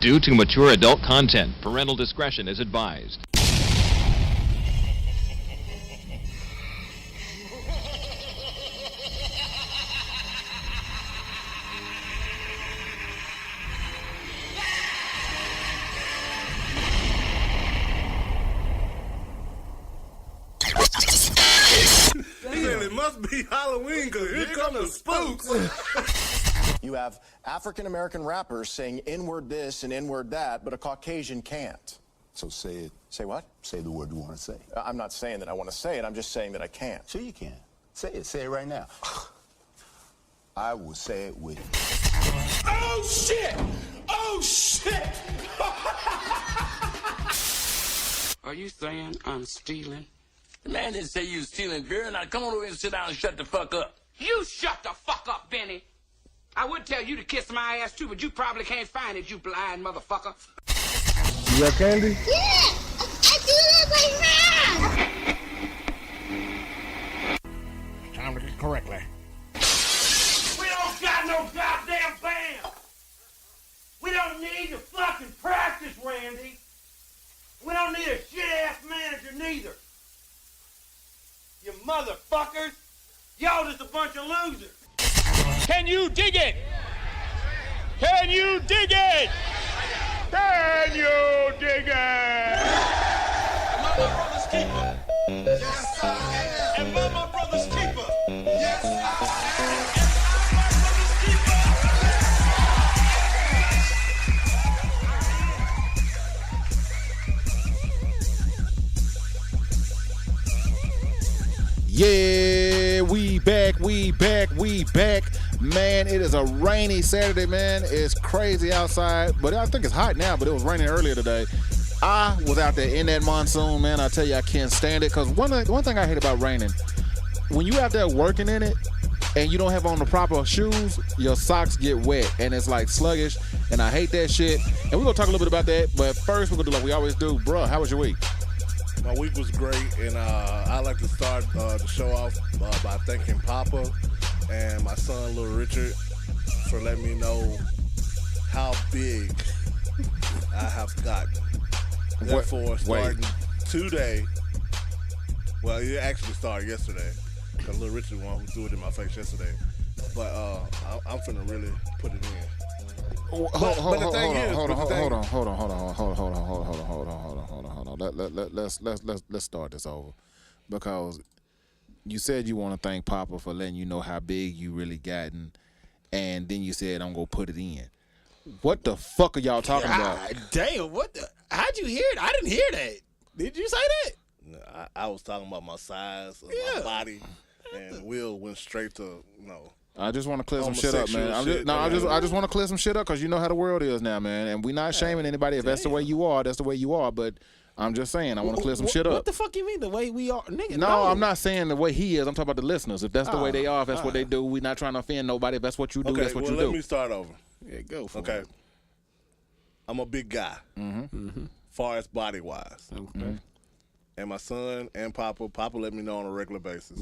due to mature adult content. Parental discretion is advised. It must be Halloween because here come the spooks. You have African-American rappers saying N-word this and N-word that, but a Caucasian can't. So say it. Say what? Say the word you want to say. I'm not saying that I want to say it. I'm just saying that I can't. Sure you can. Say it. Say it right now. I will say it with you. Oh, shit! Oh, shit! Are you saying I'm stealing? The man didn't say you was stealing beer. Now come on over here and sit down and shut the fuck up. You shut the fuck up, Benny. I would tell you to kiss my ass too, but you probably can't find it, you blind motherfucker. You got candy? Yeah! I do that right now! Time to get correctly. We don't got no goddamn band. We don't need to fucking practice, Randy. We don't need a shit-ass manager neither. You motherfuckers. Y'all just a bunch of losers. Can you dig it? Can you dig it? Can you dig it? Mama Brothers Keeper. Yes, I am. And Mama Brothers Keeper. Yes, I am. Yeah, we back. Man, it is a rainy Saturday, man. It's crazy outside, but I think it's hot now, but it was raining earlier today. I was out there in that monsoon, man. I tell you, I can't stand it, because one thing I hate about raining, when you out there working in it and you don't have on the proper shoes, your socks get wet, and it's like sluggish, and I hate that shit. And we're going to talk a little bit about that, but first we're going to do like we always do. Bruh, how was your week? My week was great, and I like to start the show off by thanking Papa and my son, Little Richard, for letting me know how big I have gotten. Therefore, starting today, well, it actually started yesterday, because Little Richard was the one who threw it in my face yesterday. But I'm finna really put it in. Hold on. Let's start this over, because you said you want to thank Papa for letting you know how big you really gotten, and then you said I'm gonna put it in. What the fuck are y'all talking about? Damn, what the? How'd you hear it? I didn't hear that. Did you say that? I was talking about my size of my body, and Will went straight to I just want to clear some shit up, man. I just want to clear some shit up, because you know how the world is now, man. And we're not shaming anybody. If that's the way you are, that's the way you are. But I'm just saying, I want to clear some shit up. What the fuck you mean the way we are, nigga? No, I'm not saying the way he is. I'm talking about the listeners. If that's the way they are, if that's what they do, we're not trying to offend nobody. If that's what you do, that's what you do. Let me start over. Yeah, go for it. Okay. I'm a big guy, far as body-wise. Okay. And my son and Papa let me know on a regular basis.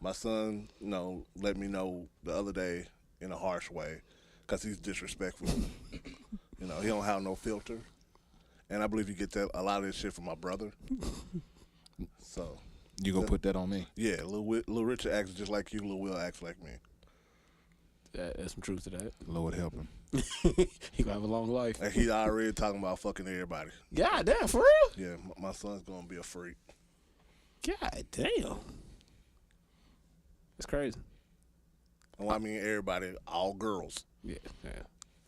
My son, let me know the other day in a harsh way, because he's disrespectful. He don't have no filter. And I believe you get that a lot of this shit from my brother. So you gonna put that on me? Yeah, Lil Richard acts just like you. Lil Will acts like me. There's some truth to that. Lord help him. He gonna have a long life. And he already talking about fucking everybody. God damn, for real? Yeah, my son's gonna be a freak. God damn. It's crazy. Well, I mean, everybody, all girls. Yeah.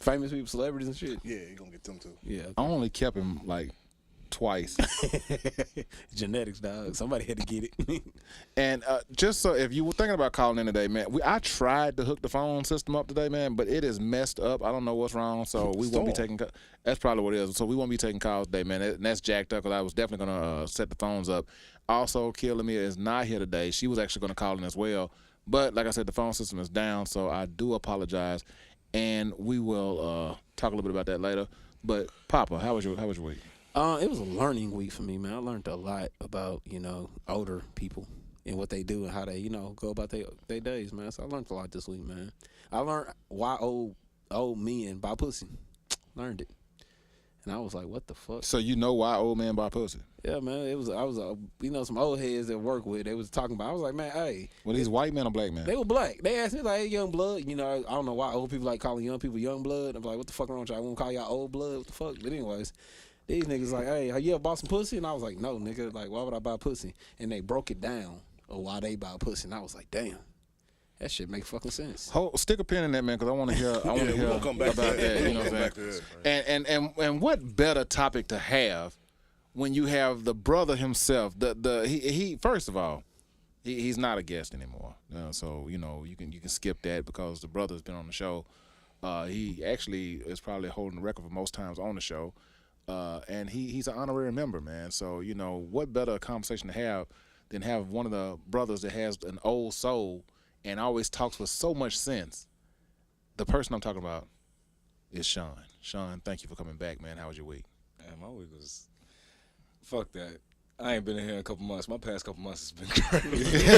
Famous people, celebrities and shit. Yeah, you gonna get them too. Yeah. I only kept him like twice. Genetics, dog. Somebody had to get it. And just so if you were thinking about calling in today, man, I tried to hook the phone system up today, man, but it is messed up. I don't know what's wrong, so we won't be taking. That's probably what it is. So we won't be taking calls today, man. And that's jacked up, because I was definitely gonna set the phones up. Also, Killa Mia is not here today. She was actually gonna call in as well, but like I said, the phone system is down, so I do apologize. And we will talk a little bit about that later. But Papa, how was your week? It was a learning week for me, man. I learned a lot about, older people and what they do and how they, go about their days, man. So I learned a lot this week, man. I learned why old men buy pussy. Learned it. And I was like, what the fuck? So you know why old man buy pussy? Yeah, man. I was some old heads that work with. They was talking about. I was like, man, hey. Well, these white men or black men? They were black. They asked me like, hey, young blood. You know, I don't know why old people like calling young people young blood. I'm like, what the fuck wrong with y'all? I won't call y'all old blood. What the fuck? But anyways, these niggas like, hey, have you ever bought some pussy? And I was like, no, nigga. Like, why would I buy pussy? And they broke it down of why they buy pussy. And I was like, damn. That shit make fucking sense. Stick a pin in that, man, because I want to hear. I want to hear come back about to that. that. You know what I'm saying? And what better topic to have when you have the brother himself? He first of all, he's not a guest anymore. So you know you can skip that because the brother's been on the show. He actually is probably holding the record for most times on the show, and he's an honorary member, man. So you know what better conversation to have than have one of the brothers that has an old soul and always talks with so much sense. The person I'm talking about is Sean. Sean, thank you for coming back, man. How was your week? Man, my week was... Fuck that. I ain't been in here in a couple months. My past couple months has been crazy.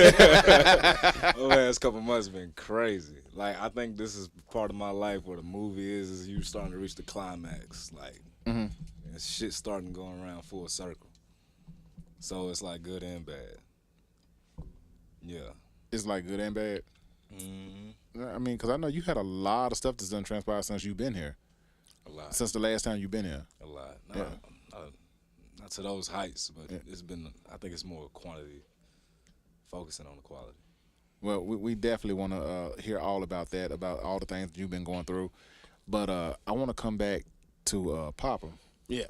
My past couple months has been crazy. Like, I think this is part of my life where the movie is you starting to reach the climax. Like, and shit starting going around full circle. So it's like good and bad. Yeah. It's like good and bad. I mean, because I know you had a lot of stuff that's done transpired since you've been here. A lot. Since the last time you've been here. A lot. Not to those heights, but it's been. I think it's more quantity, focusing on the quality. Well, we definitely want to hear all about that, about all the things that you've been going through. But I want to come back to Papa. Yeah.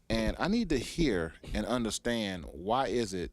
And I need to hear and understand why is it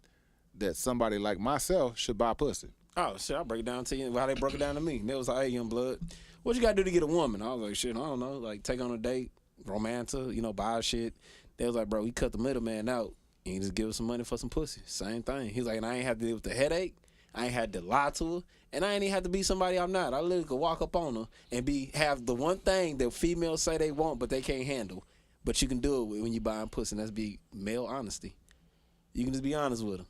that somebody like myself should buy pussy. Oh, shit, I'll break it down to you how they broke it down to me. They was like, hey, young blood, what you got to do to get a woman? I was like, shit, I don't know. Like, take on a date, romantic, buy shit. They was like, bro, we cut the middleman out. And you just give us some money for some pussy. Same thing. He's like, and I ain't have to deal with the headache. I ain't had to lie to her. And I ain't even have to be somebody I'm not. I literally could walk up on her and have the one thing that females say they want but they can't handle. But you can do it when you buying pussy, and that's be male honesty. You can just be honest with her.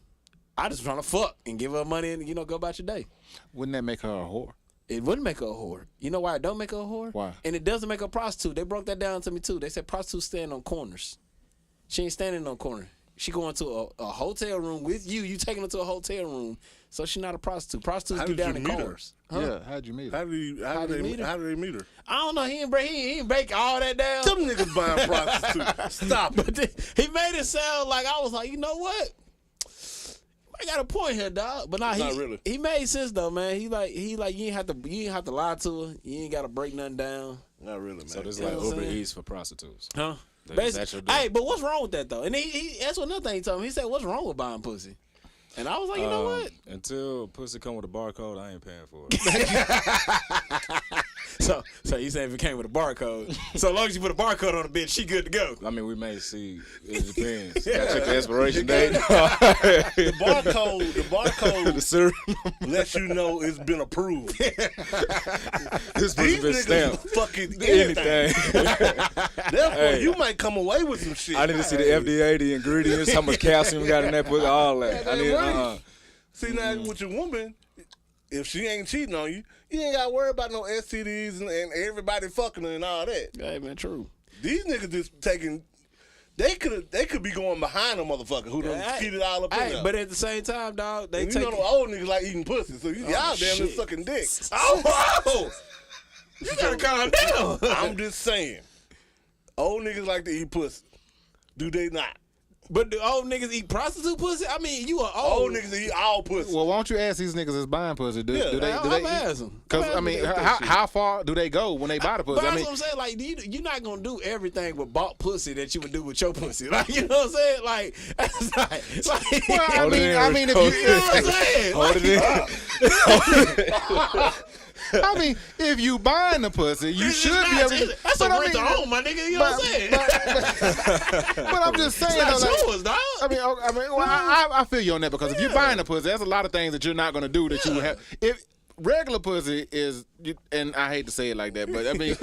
I just trying to fuck and give her money and, go about your day. Wouldn't that make her a whore? It wouldn't make her a whore. You know why it don't make her a whore? Why? And it doesn't make her a prostitute. They broke that down to me, too. They said prostitutes stand on corners. She ain't standing on a corner. She going to a hotel room with you. You taking her to a hotel room. So she not a prostitute. Prostitutes get down in cars. Huh? Yeah, how'd you meet her? How did they meet her? I don't know. He ain't break all that down. Some niggas buying prostitutes. Stop it. But he made it sound like I was like, you know what? I got a point here, dog. But not really. He made sense though, man. He like you ain't have to lie to her. You ain't got to break nothing down. Not really, man. So this is like Uber Eats for prostitutes. Huh? Basically, hey, but what's wrong with that though? And he that's another thing he told me. He said, "What's wrong with buying pussy?" And I was like, you know what? Until pussy come with a barcode, I ain't paying for it. So you saying if it came with a barcode, so long as you put a barcode on the bitch, she good to go. I mean, we may see. It depends. Gotta check the expiration date. The barcode lets you know it's been approved. This pussy been stamped. Fucking anything. Therefore, you might come away with some shit. I need to see the FDA, the ingredients, how much calcium we got in that pussy, all that. I need. See now with your woman, if she ain't cheating on you, you ain't gotta worry about no STDs and everybody fucking her and all that. Hey man, true. These niggas just taking. They could be going behind a motherfucker who done cheated all up in there. But at the same time, dog, they and you know the old niggas like eating pussy, so y'all damn near sucking dick. Oh, you gotta calm down. I'm just saying, old niggas like to eat pussy. Do they not? But do old niggas eat prostitute pussy? I mean, you are old. Old niggas eat all pussy. Well, why don't you ask these niggas that's buying pussy? Do they ask them. Because, I mean, how far do they go when they buy the pussy? But that's what I'm saying. Like, you're not going to do everything with bought pussy that you would do with your pussy. Like, you know what I'm saying? Like, that's not. Like, well, I mean, if you know what I'm saying? Hold it in. I mean, if you buying the pussy, you should be able to. That's a rent to own, my nigga. You know what I'm saying? But I'm just saying, it's not yours, dog. I feel you on that because if you're buying the pussy, there's a lot of things that you're not going to do that you would have. If regular pussy is and I hate to say it like that, but I mean,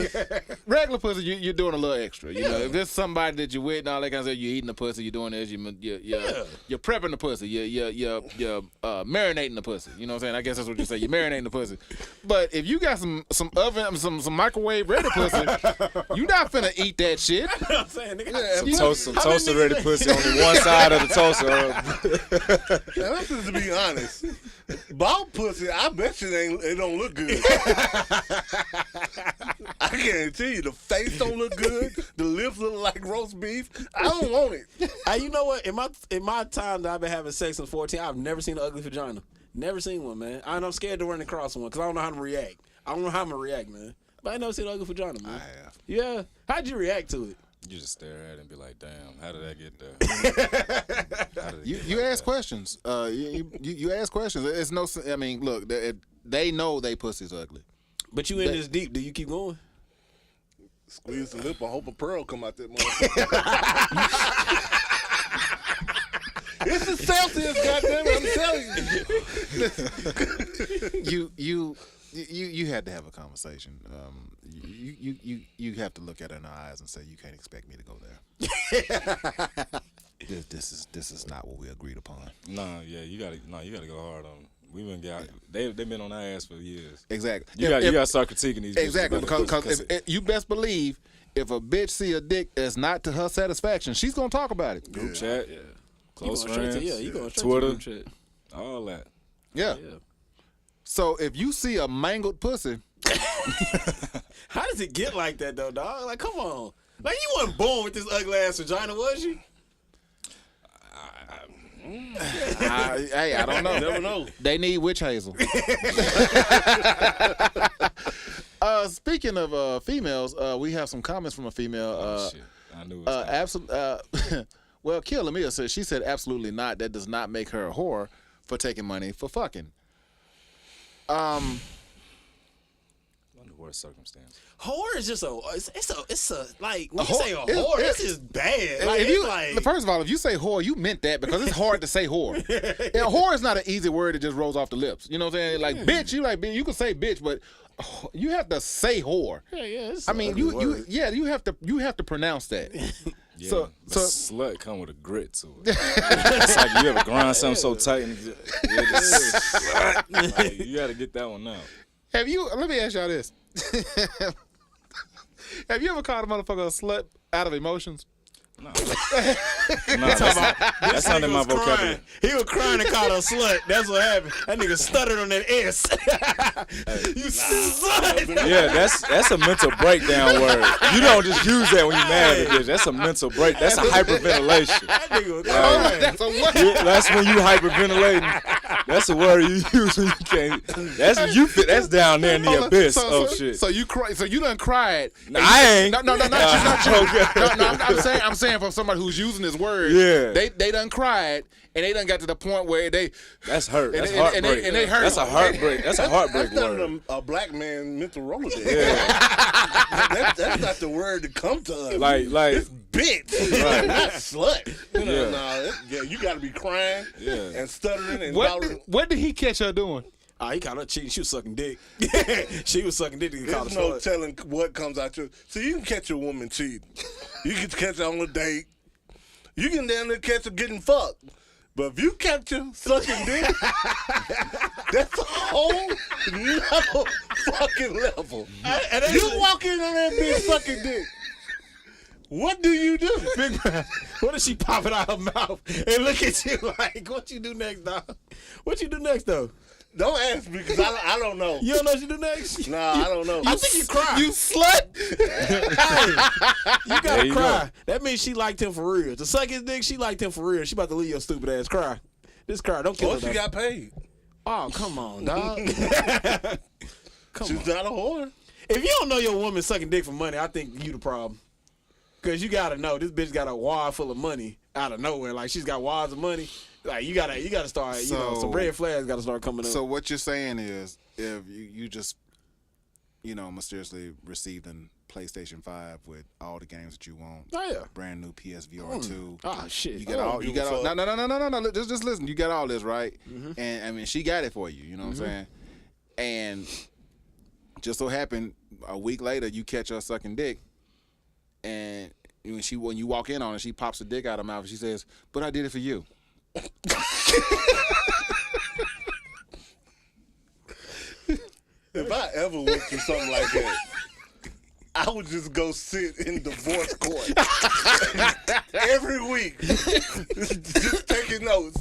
regular pussy, you're doing a little extra. You know, if there's somebody that you're with and all that kind of stuff, you're eating the pussy, you're doing this, you're prepping the pussy, you're marinating the pussy. You know what I'm saying? I guess that's what you say. You're marinating the pussy. But if you got some oven, some microwave ready pussy, you not finna eat that shit. You know what I'm saying? Nigga, Some toaster ready pussy only one side of the toaster. And I'm just to be honest. Bald pussy, I bet you it don't look good. I guarantee you, the face don't look good. The lips look like roast beef. I don't want it. Hey, you know what? In my time that I've been having sex since 14, I've never seen an ugly vagina. Never seen one, man. And I'm scared to run across one because I don't know how to react. I don't know how I'm gonna react, man. But I never seen an ugly vagina, man. I have. Yeah. How'd you react to it? You just stare at it and be like, damn, how did I get there? You ask questions. You ask questions. It's no. I mean, look, they know they pussy's ugly. But you in this deep. Do you keep going? Squeeze the lip and hope a pearl come out that motherfucker. It's the Celsius, goddammit, I'm telling you. You had to have a conversation. You have to look at her in the eyes and say you can't expect me to go there. This is not what we agreed upon. You gotta go hard on them. They've been on our ass for years. Exactly. You gotta start critiquing these. Exactly, because you best believe if a bitch see a dick that's not to her satisfaction, she's gonna talk about it. Group chat, close friends, you going straight Twitter, to group chat. all that. Yeah. So if you see a mangled pussy, how does it get like that though, dog? Like, come on. Like, you wasn't born with this ugly ass vagina, was you? Hey, I don't know. Never know. They need witch hazel. Speaking of females, we have some comments from a female. Shit. I knew it was well, Kill Lamia said she said absolutely not. That does not make her a whore for taking money for fucking. Under what circumstance? Whore is just it's a like when you say a whore, this is bad. Like, first of all, if you say whore, you meant that because it's hard to say whore. And whore is not an easy word that just rolls off the lips. You know what I'm saying? Like bitch, you can say bitch, but you have to say whore. Yeah. I mean, you have to pronounce that. Yeah, so slut come with a grit to it. It's like you ever grind something so tight and like, you got to get that one out. Let me ask y'all this. Have you ever called a motherfucker a slut out of emotions? No. That's not in my vocabulary. He was crying and called her a slut. That's what happened. That nigga stuttered on that S. You slut. Yeah, that's a mental breakdown word. You don't just use that when you're mad at bitch. That's a mental break. That's a hyperventilation. That nigga was crying. That's a what? That's when you hyperventilating. That's a word you use when you can't. That's down there in the abyss of shit. So you cry. So you done cried. No, I ain't. No, not you. I'm saying from somebody who's using this word. Yeah. They done cried and they done got to the point where that's hurt. That's heartbreak. And they hurt. That's a heartbreak. That's a heartbreak word. A black man mental Rolodex. Yeah. that's not the word to come to us. Like it's bitch, right. not slut. You got to be crying Yeah. and stuttering and what did he catch her doing? He caught her cheating. She was sucking dick. She was sucking dick. There's no telling what comes out your. So you can catch a woman cheating. You can catch her on a date. You can down there catch her getting fucked. But if you catch her sucking dick, that's a whole nother fucking level. You walk in on that bitch sucking dick. What do you do? Big man, what is she popping out her mouth and look at you like, what you do next, dog? What you do next, though? Don't ask me because I don't know. You don't know what you do next? Nah, I don't know. I think you cry. You slut. Hey, you gotta cry. That means she liked him for real. To suck his dick, she liked him for real. She about to leave your stupid ass. Cry. Just cry. Don't kill her. She got paid. Oh, come on, dog. She's not a whore. If you don't know your woman sucking dick for money, I think you the problem. Because you gotta know this bitch got a wad full of money out of nowhere. Like, she's got wads of money. Like, you gotta start, some red flags gotta start coming up. So what you're saying is, if you just, mysteriously received a PlayStation 5 with all the games that you want, brand new PSVR 2. Oh shit! You got all. No. Just listen. You got all this, right? And I mean, she got it for you. You know what I'm saying? And just so happened a week later you catch her sucking dick, and when you walk in on her, she pops a dick out of her mouth and she says, "But I did it for you." If I ever went through something like that, I would just go sit in divorce court every week, just taking notes.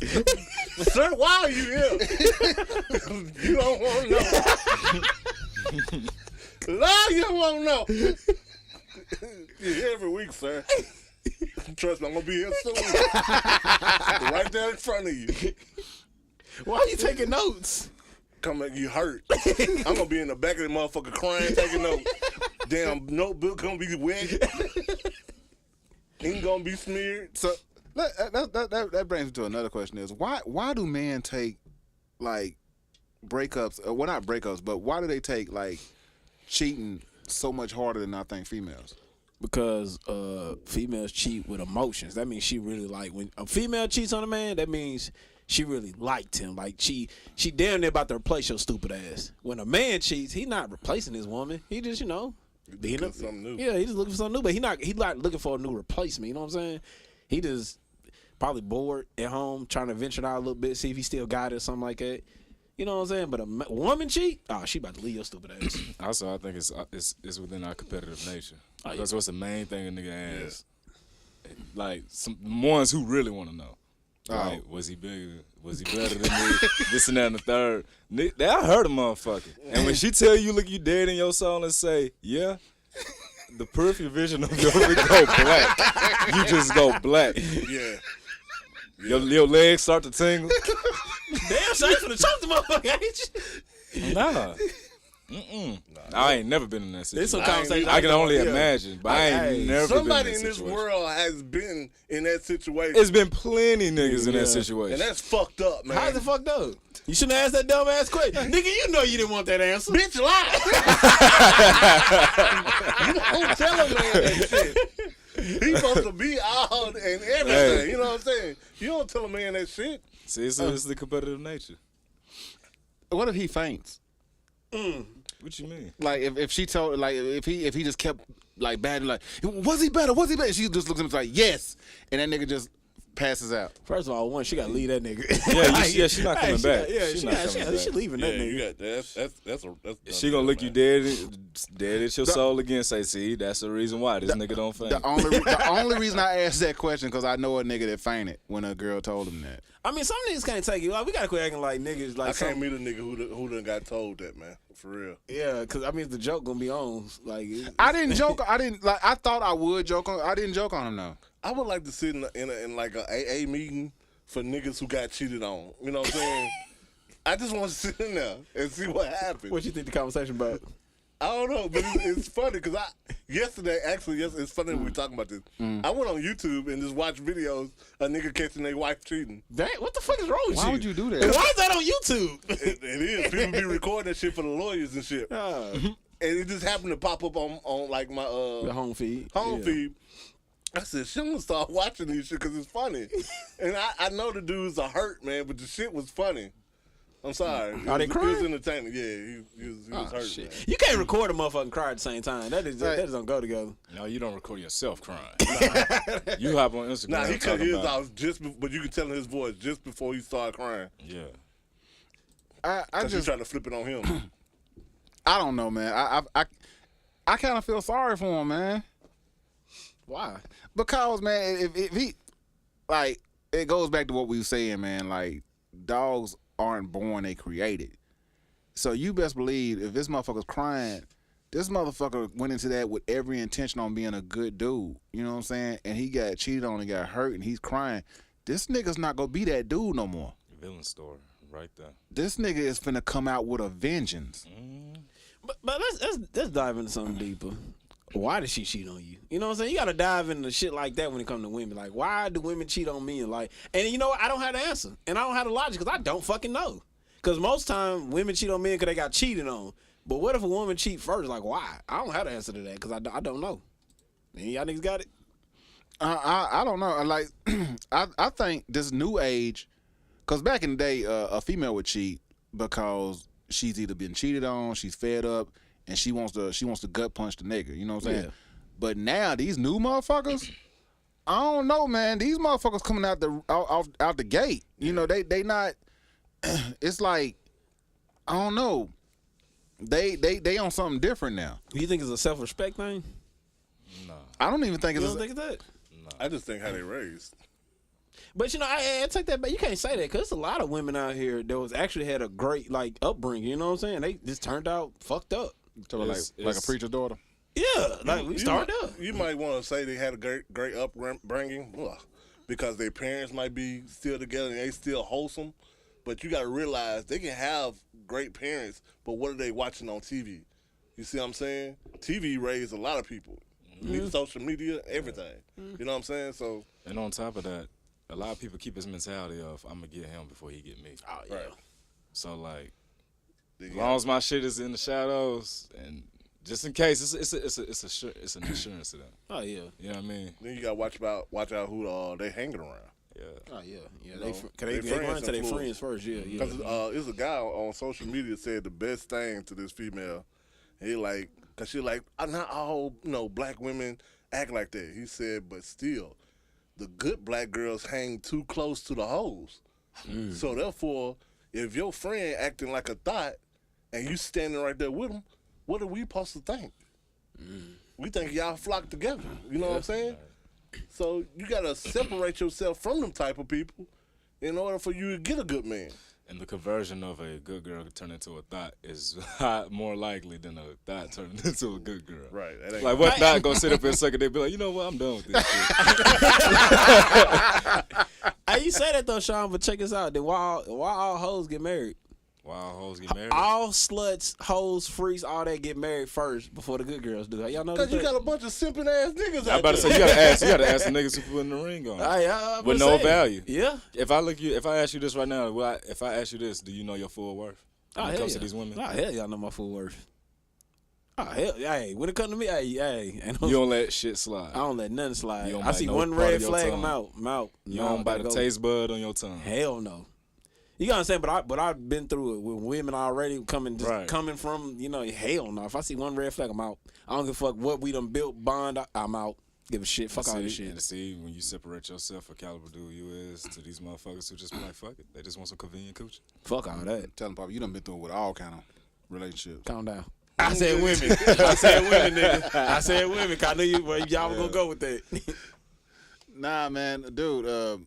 Sir, why are you here? You don't want to know. No, you don't want to know. Every week, sir. Trust me, I'm gonna be here soon. Right there in front of you. Why are you taking notes? Come make you hurt. I'm gonna be in the back of the motherfucker crying, taking notes. Damn notebook gonna be wet. Ain't gonna be smeared. So that brings me to another question: is why do men take like breakups? Well, not breakups, but why do they take like cheating so much harder than I think females? Because females cheat with emotions. That means she really when a female cheats on a man, that means she really liked him. Like she damn near about to replace your stupid ass. When a man cheats, he not replacing his woman. He just looking for something new. Yeah, he just looking for something new. But he not looking for a new replacement. You know what I'm saying? He just probably bored at home, trying to venture out a little bit, see if he still got it or something like that. You know what I'm saying? But a woman cheat? Oh, she about to leave your stupid ass. Also, I think it's within our competitive nature. That's what's the main thing a nigga asks. Like some ones who really want to know. Like, was he bigger? Was he better than me? This and that and the third. That hurt a motherfucker. And when she tell you, look you dead in your soul and say, yeah, the peripheral vision of your go black. You just go black. Yeah. Your legs start to tingle. Damn, so I ain't finna choke the motherfucker, ain't you? Nah. I ain't never been in that situation. Some conversation I can only imagine, but I ain't never been in that situation. Somebody in this world has been in that situation. It's been plenty niggas in that situation. And that's fucked up, man. How's it fucked up? You shouldn't ask that dumb ass question. Nigga, you know you didn't want that answer. Bitch, lie. You don't tell a man that shit. He's supposed to be out and everything. Hey. You know what I'm saying? You don't tell a man that shit. See, it's the competitive nature. What if he faints? What you mean? Like if she told, like if he just kept like batting, like was he better? Was he better? She just looks at him like yes, and that nigga just passes out. First of all, one, she got to leave that nigga. She's not coming back. She leaving that nigga. You got that's she gonna look you dead at your soul again. Say, see, that's the reason why this nigga don't faint. The only reason I asked that question because I know a nigga that fainted when a girl told him that. I mean, some niggas can't take it. Like, we gotta quit acting like niggas. Like I can't meet a nigga who done got told that, man. For real. Yeah, because I mean, the joke gonna be on. Like, I didn't joke. I thought I would joke on. I didn't joke on him though. I would like to sit in like a AA meeting for niggas who got cheated on. You know what I'm saying? I just want to sit in there and see what happens. What you think the conversation about? I don't know, but it's funny because yesterday, it's funny that we're talking about this. I went on YouTube and just watched videos of nigga catching their wife cheating. Dang, what the fuck is wrong with you? Why would you do that? And why is that on YouTube? It is. People be recording that shit for the lawyers and shit. And it just happened to pop up on like my the home feed. Feed. I said, shit, I'm gonna start watching these shit because it's funny. And I know the dudes are hurt, man, but the shit was funny. I'm sorry. Are they crying? He was entertaining. Yeah, he was hurt. Shit. Man. You can't record a motherfucking cry at the same time. That don't go together. No, you don't record yourself crying. You hop on Instagram. Nah, he cut his out but you can tell in his voice just before he started crying. Yeah. I just trying to flip it on him. I don't know, man. I kind of feel sorry for him, man. Why? Because, man, if he, like, it goes back to what we were saying, man. Like, dogs aren't born, they created. So you best believe if this motherfucker's crying, this motherfucker went into that with every intention on being a good dude. You know what I'm saying? And he got cheated on and got hurt and he's crying. This nigga's not gonna be that dude no more. Villain story right there. This nigga is finna come out with a vengeance. But let's dive into something deeper. Why did she cheat on you? You know what I'm saying? You gotta dive into shit like that when it comes to women. Like, why do women cheat on me? And you know what? I don't have the answer. And I don't have the logic because I don't fucking know. Because most time women cheat on men because they got cheated on. But what if a woman cheat first? Like, why? I don't have the answer to that because I don't know. Any y'all niggas got it? I don't know. Like, I think this new age, because back in the day, a female would cheat because she's either been cheated on, she's fed up, and she wants to gut punch the nigga. You know what I'm saying? Yeah. But now these new motherfuckers, I don't know, man. These motherfuckers coming out the gate. You know, they not. It's like, I don't know. They on something different now. You think it's a self-respect thing? No. I don't even think You it's. don't think it's that? I just think how they raised. But you know, I take that back. You can't say that because there's a lot of women out here that was actually had a great like upbringing. You know what I'm saying? They just turned out fucked up. Like a preacher's daughter. Yeah, like we started up. You might want to say they had a great upbringing because their parents might be still together and they still wholesome. But you got to realize they can have great parents, but what are they watching on TV? You see what I'm saying? TV raised a lot of people. Social media, everything. You know what I'm saying? So, and on top of that, a lot of people keep this mentality of I'm gonna get him before he get me. Oh yeah. Right. So like, as long as my shit is in the shadows, and just in case, it's an insurance to them. Oh yeah. You know what I mean? Then you got to watch out who they hanging around. Yeah. Oh yeah. Yeah. They They run to their influence. friends first. Yeah. Yeah. Because there's a guy on social media said the best thing to this female. He like, cause she like, not all black women act like that. He said, but still, the good black girls hang too close to the hoes. So therefore, if your friend acting like a thought, and you standing right there with him, what are we supposed to think? We think y'all flock together. You know what I'm saying? So you gotta separate yourself from them type of people in order for you to get a good man. And the conversion of a good girl turning into a thought is more likely than a thought turning into a good girl. Right. That ain't Like what thought gonna sit up in a second? They be like, you know what? I'm done with this shit. Hey, you say that though, Sean, but check this out. Then why all hoes get married? Why all hoes get married? All sluts, hoes, freaks, all that get married first before the good girls do. Y'all know Because you got a bunch of simping ass niggas I'm out about to there. say you gotta ask the niggas who putting the ring on with no value. Yeah. If I ask you this right now, if I ask you this, do you know your full worth when it comes to these women? Oh hell, y'all know my full worth. Oh hell, hey, when it come to me, hey, and You don't let shit slide. I don't let nothing slide. You don't I bite see no one part red of your flag, tongue. I'm out. You don't bite a taste bud on your tongue. Hell no. You gotta say, but I've been through it with women already coming from, hell no. If I see one red flag, I'm out. I don't give a fuck what we done built, bond, I'm out. Give a shit. Fuck all this shit. And see, when you separate yourself for caliber dude you is to these motherfuckers who just be like, fuck it. They just want some convenient coochie. Fuck all that. Tell them, Papa, you done been through it with all kind of relationships. Calm down. I said women. I said women, nigga. I said women. 'Cause I knew y'all were gonna go with that. Nah, man, dude.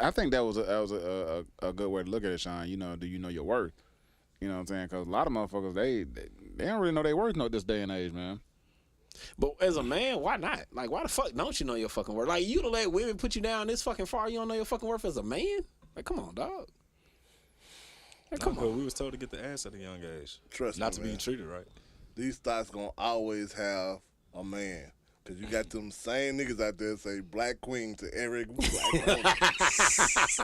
I think that was a good way to look at it, Sean. You know, do you know your worth? You know what I'm saying? Because a lot of motherfuckers they don't really know their worth this day and age, man. But as a man, why not? Like, why the fuck don't you know your fucking worth? Like, you to let women put you down this fucking far, you don't know your fucking worth as a man? Like, come on, dog. Like, come on. We was told to get the ass at a young age. Trust Not me, to man. be treated right. These thoughts gonna always have a man. Cause you got them same niggas out there say black queen to every black woman.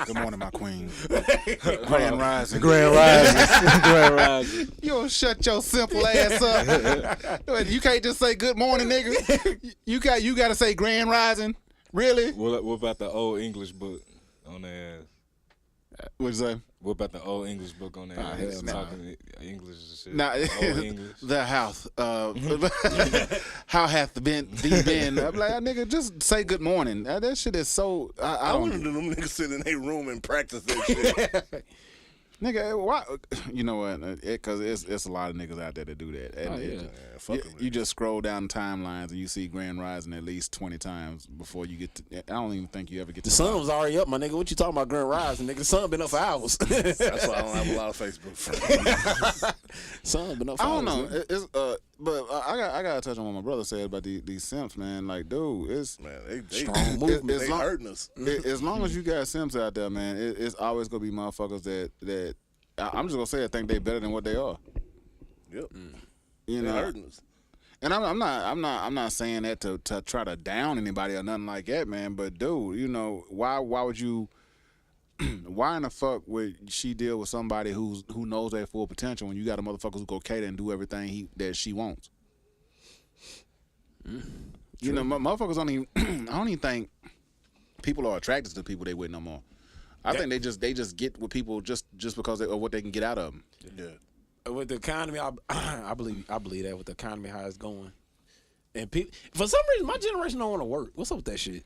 Good morning, my queen. Grand rising. Grand rising. Grand rising. You don't shut your simple ass up. You can't just say good morning, nigga. You got to say grand rising. Really? What about the old English book on their ass? What'd you say? What about the old English book on their ass? hell nah. Talking English and shit. Nah, Old English. the house. How hath thee been? I'm like, nigga, just say good morning. That shit is so. I I don't. wonder do them niggas sit in their room and practice that shit. Nigga, why? You know what? Because it's a lot of niggas out there that do that. And you just scroll down the timelines and you see Grand Rising at least 20 times before you get to. I don't even think you ever get to. The sun was already up, my nigga. What you talking about, Grand Rising, nigga? The sun been up for hours. That's why I don't have a lot of Facebook friends. Sun been up for I hours. don't know. But I gotta touch on what my brother said about these simps, man. Like, dude, it's Man, they Strong movement. They hurting us. as long as you got simps out there, man, it's always gonna be motherfuckers that I'm just gonna say I think they better than what they are. Yep. You They know, hurting us. and I'm not saying that to try to down anybody or nothing like that, man. But dude, you know, why would you? Why in the fuck would she deal with somebody who knows their full potential when you got a motherfucker who go cater and do everything that she wants? You know, motherfuckers don't even. I don't even think people are attracted to people they with no more. I think they just get with people just because of what they can get out of them. Yeah. with the economy, I believe that with the economy how it's going, and people for some reason my generation don't want to work. What's up with that shit?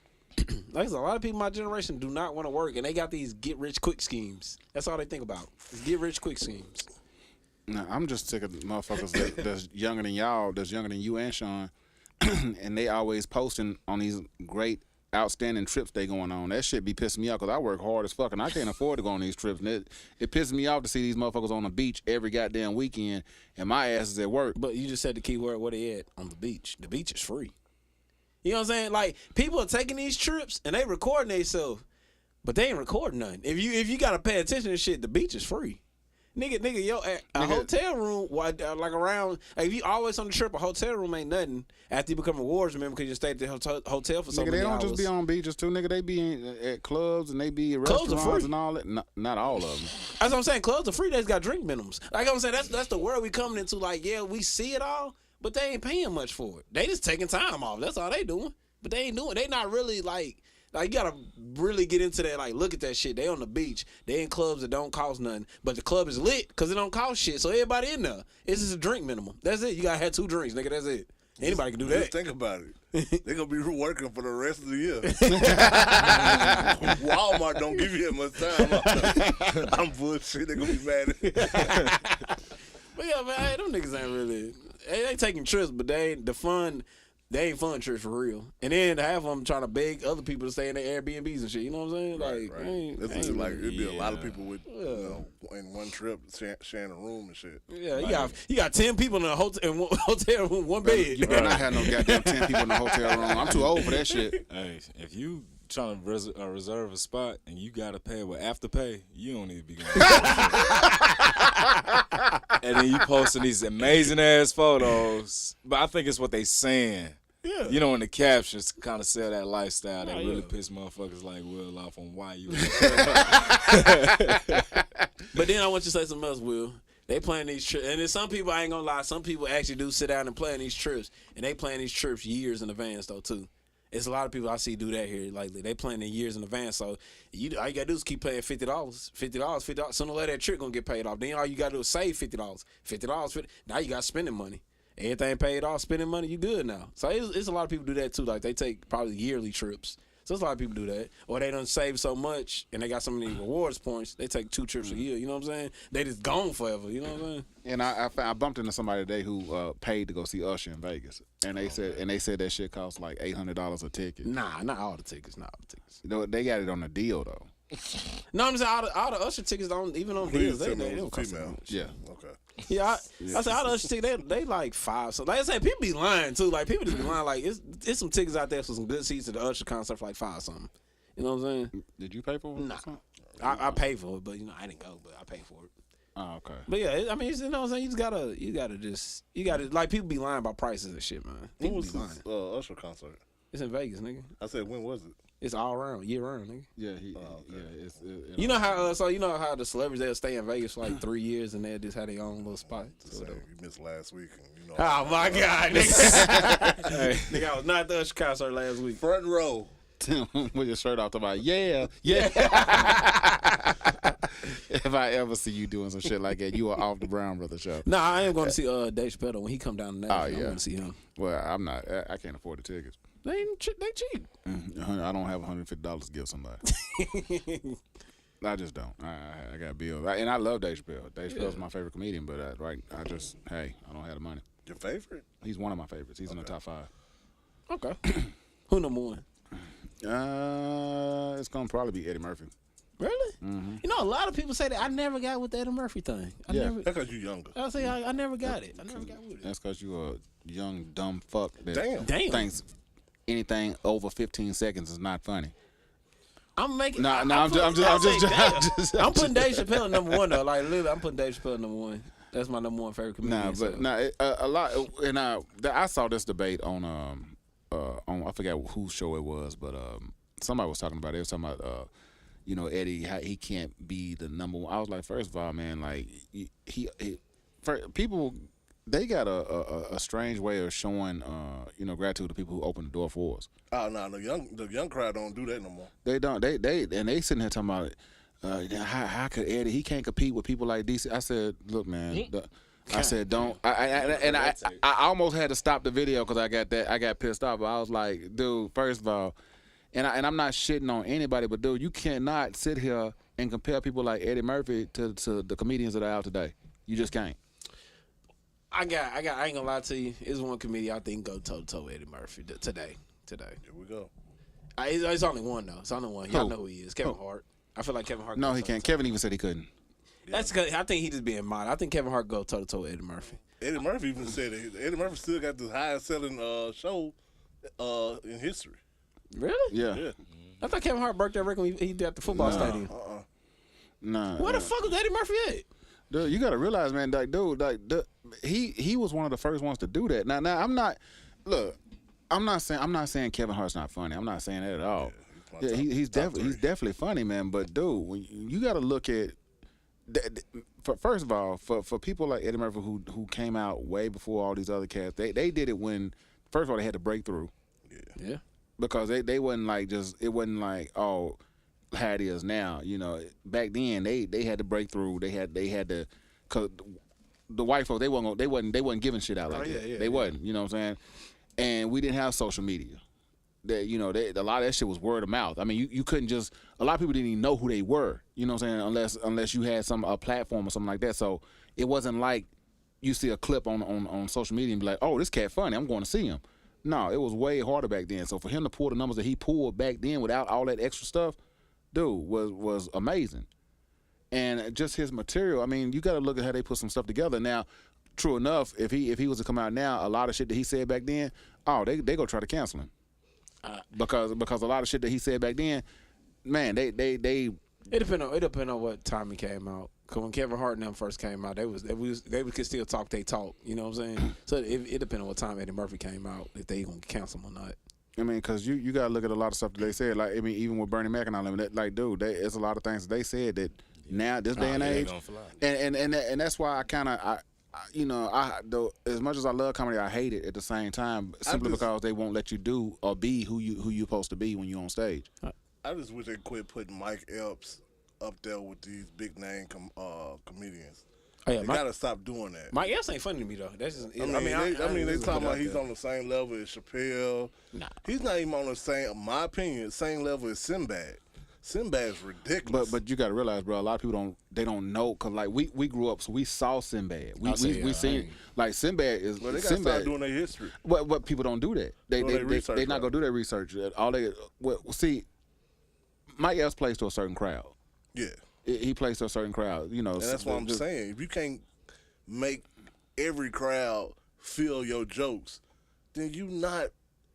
Like a lot of people in my generation do not want to work, and they got these get rich quick schemes. That's all they think about. Is get rich quick schemes. Nah, I'm just sick of motherfuckers that's younger than y'all, that's younger than you and Sean, and they always posting on these great, outstanding trips they going on. That shit be pissing me off because I work hard as fuck and I can't afford to go on these trips. And it pisses me off to see these motherfuckers on the beach every goddamn weekend and my ass is at work. But you just said the key word, where they at? On the beach. The beach is free. You know what I'm saying? Like, people are taking these trips and they recording themselves, but they ain't recording nothing. If you gotta pay attention to shit, the beach is free. Nigga, yo, a hotel room, like around, like if you always on the trip, a hotel room ain't nothing after you become a awards member because you stayed at the hotel for so many hours. They don't just be on beaches too, nigga. They be at clubs and they be at restaurants and all that. Not all of them. That's what I'm saying. Clubs are free. They just got drink minimums. Like I'm saying, that's the world we coming into. Like, yeah, we see it all, but they ain't paying much for it. They just taking time off. That's all they doing. But they ain't doing. They not really like you gotta really get into that. Like, look at that shit. They on the beach. They in clubs that don't cost nothing, but the club is lit because it don't cost shit. So everybody in there. It's just a drink minimum. That's it. You gotta have 2 drinks, nigga. That's it. Anybody can do that. Just think about it. They gonna be working for the rest of the year. Walmart don't give you that much time. I'm bullshit. They gonna be mad at me. But yeah, man, hey, them niggas ain't really. They taking trips, but they ain't fun trips for real. And then half of them trying to beg other people to stay in their Airbnbs and shit. You know what I'm saying? Like, it'd be a lot of people with in one trip sharing a room and shit. Yeah, you got 10 people in a hotel room, one bed. You better not have no goddamn 10 people in the hotel room. I'm too old for that shit. Hey, if you trying to reserve a spot and you gotta pay with afterpay, you don't need to be going. And then you posting these amazing ass photos, but I think it's what they saying. Yeah. You know, in the captions kind of sell that lifestyle that really piss motherfuckers like Will off on why you. But then I want you to say something else, Will. They plan these trips, and then some people, I ain't gonna lie, some people actually do sit down and plan these trips, and they plan these trips years in advance though too. It's a lot of people I see do that here. Like, they plan in years in advance. So all you gotta do is keep paying $50. Sooner or later that trip gonna get paid off. Then all you gotta do is save $50. Now you got spending money. Everything paid off, spending money, you good now. So it's a lot of people do that too. Like, they take probably yearly trips. So there's a lot of people do that. Or they done save so much and they got so many rewards points, they take 2 trips a year. You know what I'm saying? They just gone forever. You know what I'm saying? And I bumped into somebody today who paid to go see Usher in Vegas, and they said that shit cost like $800 a ticket. Nah, not all the tickets. You know, they got it on the deal though. No, I'm saying all the Usher tickets don't even on deals. They don't cost that much. Yeah. Okay. Yeah, I said all the Usher tickets they like $5. So like I said, people be lying too. Like, people just be lying. Like, it's some tickets out there for some good seats at the Usher concert for like $5 something. You know what I'm saying? Did you pay for it? Nah, I paid for it, but I didn't go, but I paid for it. Oh, okay. But yeah, I mean, you know what I'm saying? You gotta like, people be lying about prices and shit, man. When People was be lying. this Usher concert? It's in Vegas, nigga. I said, when was it? It's all around, year round, nigga. Yeah, You know how the celebrities, they'll stay in Vegas for like 3 years and they'll just have their own little spot. So you missed last week. And you know. Oh my God, nigga! Nigga, I was not at the Usher concert last week. Front row. With your shirt off, talking about yeah. If I ever see you doing some shit like that, you are off the Brown Brothers show. Nah, I am going to see Dave Chappelle when he come down to Nashville. Oh, yeah. I'm going to see him. Well, I'm not. I can't afford the tickets. They cheap. I don't have $150 to give somebody. I just don't. I got bills, and I love Dave Chappelle. Dave Chappelle's my favorite comedian, but I don't have the money. Your favorite? He's one of my favorites. He's in the top 5. Okay. Who number 1? It's gonna probably be Eddie Murphy. Really? Mm-hmm. You know, a lot of people say that. I never got with the Eddie Murphy thing. That's because you're younger. I say I never got it. I never got with it. That's because you a young dumb fuck that Damn. thinks anything over 15 seconds is not funny. I'm making. I'm putting Dave Chappelle number 1 though. Like, literally, I'm putting Dave Chappelle number 1. That's my number 1 favorite comedian. A lot. And I saw this debate on I forget whose show it was, but somebody was talking about it. They was talking about Eddie, how he can't be the number 1. I was like, first of all, man, like people, they got a strange way of showing gratitude to people who open the door for us. Oh no, the young crowd don't do that no more. They don't. They sitting here talking about how could Eddie? He can't compete with people like DC. I said, look, man. I said, don't. I almost had to stop the video because I got pissed off. But I was like, dude, first of all, and I'm not shitting on anybody, but dude, you cannot sit here and compare people like Eddie Murphy to the comedians that are out today. You just can't. I ain't gonna lie to you. It's one comedian I think go toe to toe with Eddie Murphy today. Here we go. It's only one though. It's only one. Y'all know who he is. Kevin Hart. I feel like Kevin Hart. No, he can't. Kevin even said he couldn't. That's because I think he just being modest. I think Kevin Hart go toe to toe with Eddie Murphy. Eddie Murphy even said it. Eddie Murphy still got the highest selling show in history. Really? Yeah. I thought Kevin Hart broke that record when he did at the football stadium. Nah. Where the fuck was Eddie Murphy at? Dude, you gotta realize, man, like, dude, like, he was one of the first ones to do that. Now, I'm not saying Kevin Hart's not funny. I'm not saying that at all. Yeah, he's definitely funny, man. But dude, when you gotta look at, first of all, for people like Eddie Murphy who came out way before all these other cats, they did it when, first of all, they had to break through. Yeah. Because they wasn't like it wasn't like, oh, how it is now. You know, back then they had to break through. They had to, cause the white folks they wasn't giving shit out like that. They wasn't. You know what I'm saying? And we didn't have social media. That a lot of that shit was word of mouth. I mean, you couldn't just. A lot of people didn't even know who they were. You know what I'm saying? Unless you had a platform or something like that. So it wasn't like you see a clip on social media and be like, oh, this cat funny, I'm going to see him. No, it was way harder back then. So for him to pull the numbers that he pulled back then without all that extra stuff, dude, was amazing. And just his material, I mean, you got to look at how they put some stuff together. Now, true enough, if he was to come out now, a lot of shit that he said back then, they go try to cancel him. Because a lot of shit that he said back then, man, they It depend on what time he came out. Cause when Kevin Hart and them first came out, they could still talk they talk. You know what I'm saying? So it depends on what time Eddie Murphy came out if they gonna cancel him or not. I mean, because you got to look at a lot of stuff that they said. Like, I mean, even with Bernie Mac and all them, like, dude, it's a lot of things that they said that now, this day and age. And that's why I kind of, as much as I love comedy, I hate it at the same time, simply because they won't let you do or be who you're supposed to be when you're on stage. I just wish they quit putting Mike Epps up there with these big name comedians. Oh, yeah, they gotta stop doing that. Mike Epps ain't funny to me though. That's just, I mean, they talking about he's on the same level as Chappelle. Nah, he's not even on the same, in my opinion, same level as Sinbad. Sinbad's ridiculous. But you gotta realize, bro, a lot of people don't know, cause like we grew up, so we saw Sinbad. We seen like Sinbad is. Well, they gotta start doing their history. What people don't do that. They not gonna do their research. See, Mike Epps plays to a certain crowd. Yeah. He plays to a certain crowd, you know. And that's what I'm saying. If you can't make every crowd feel your jokes, then you're not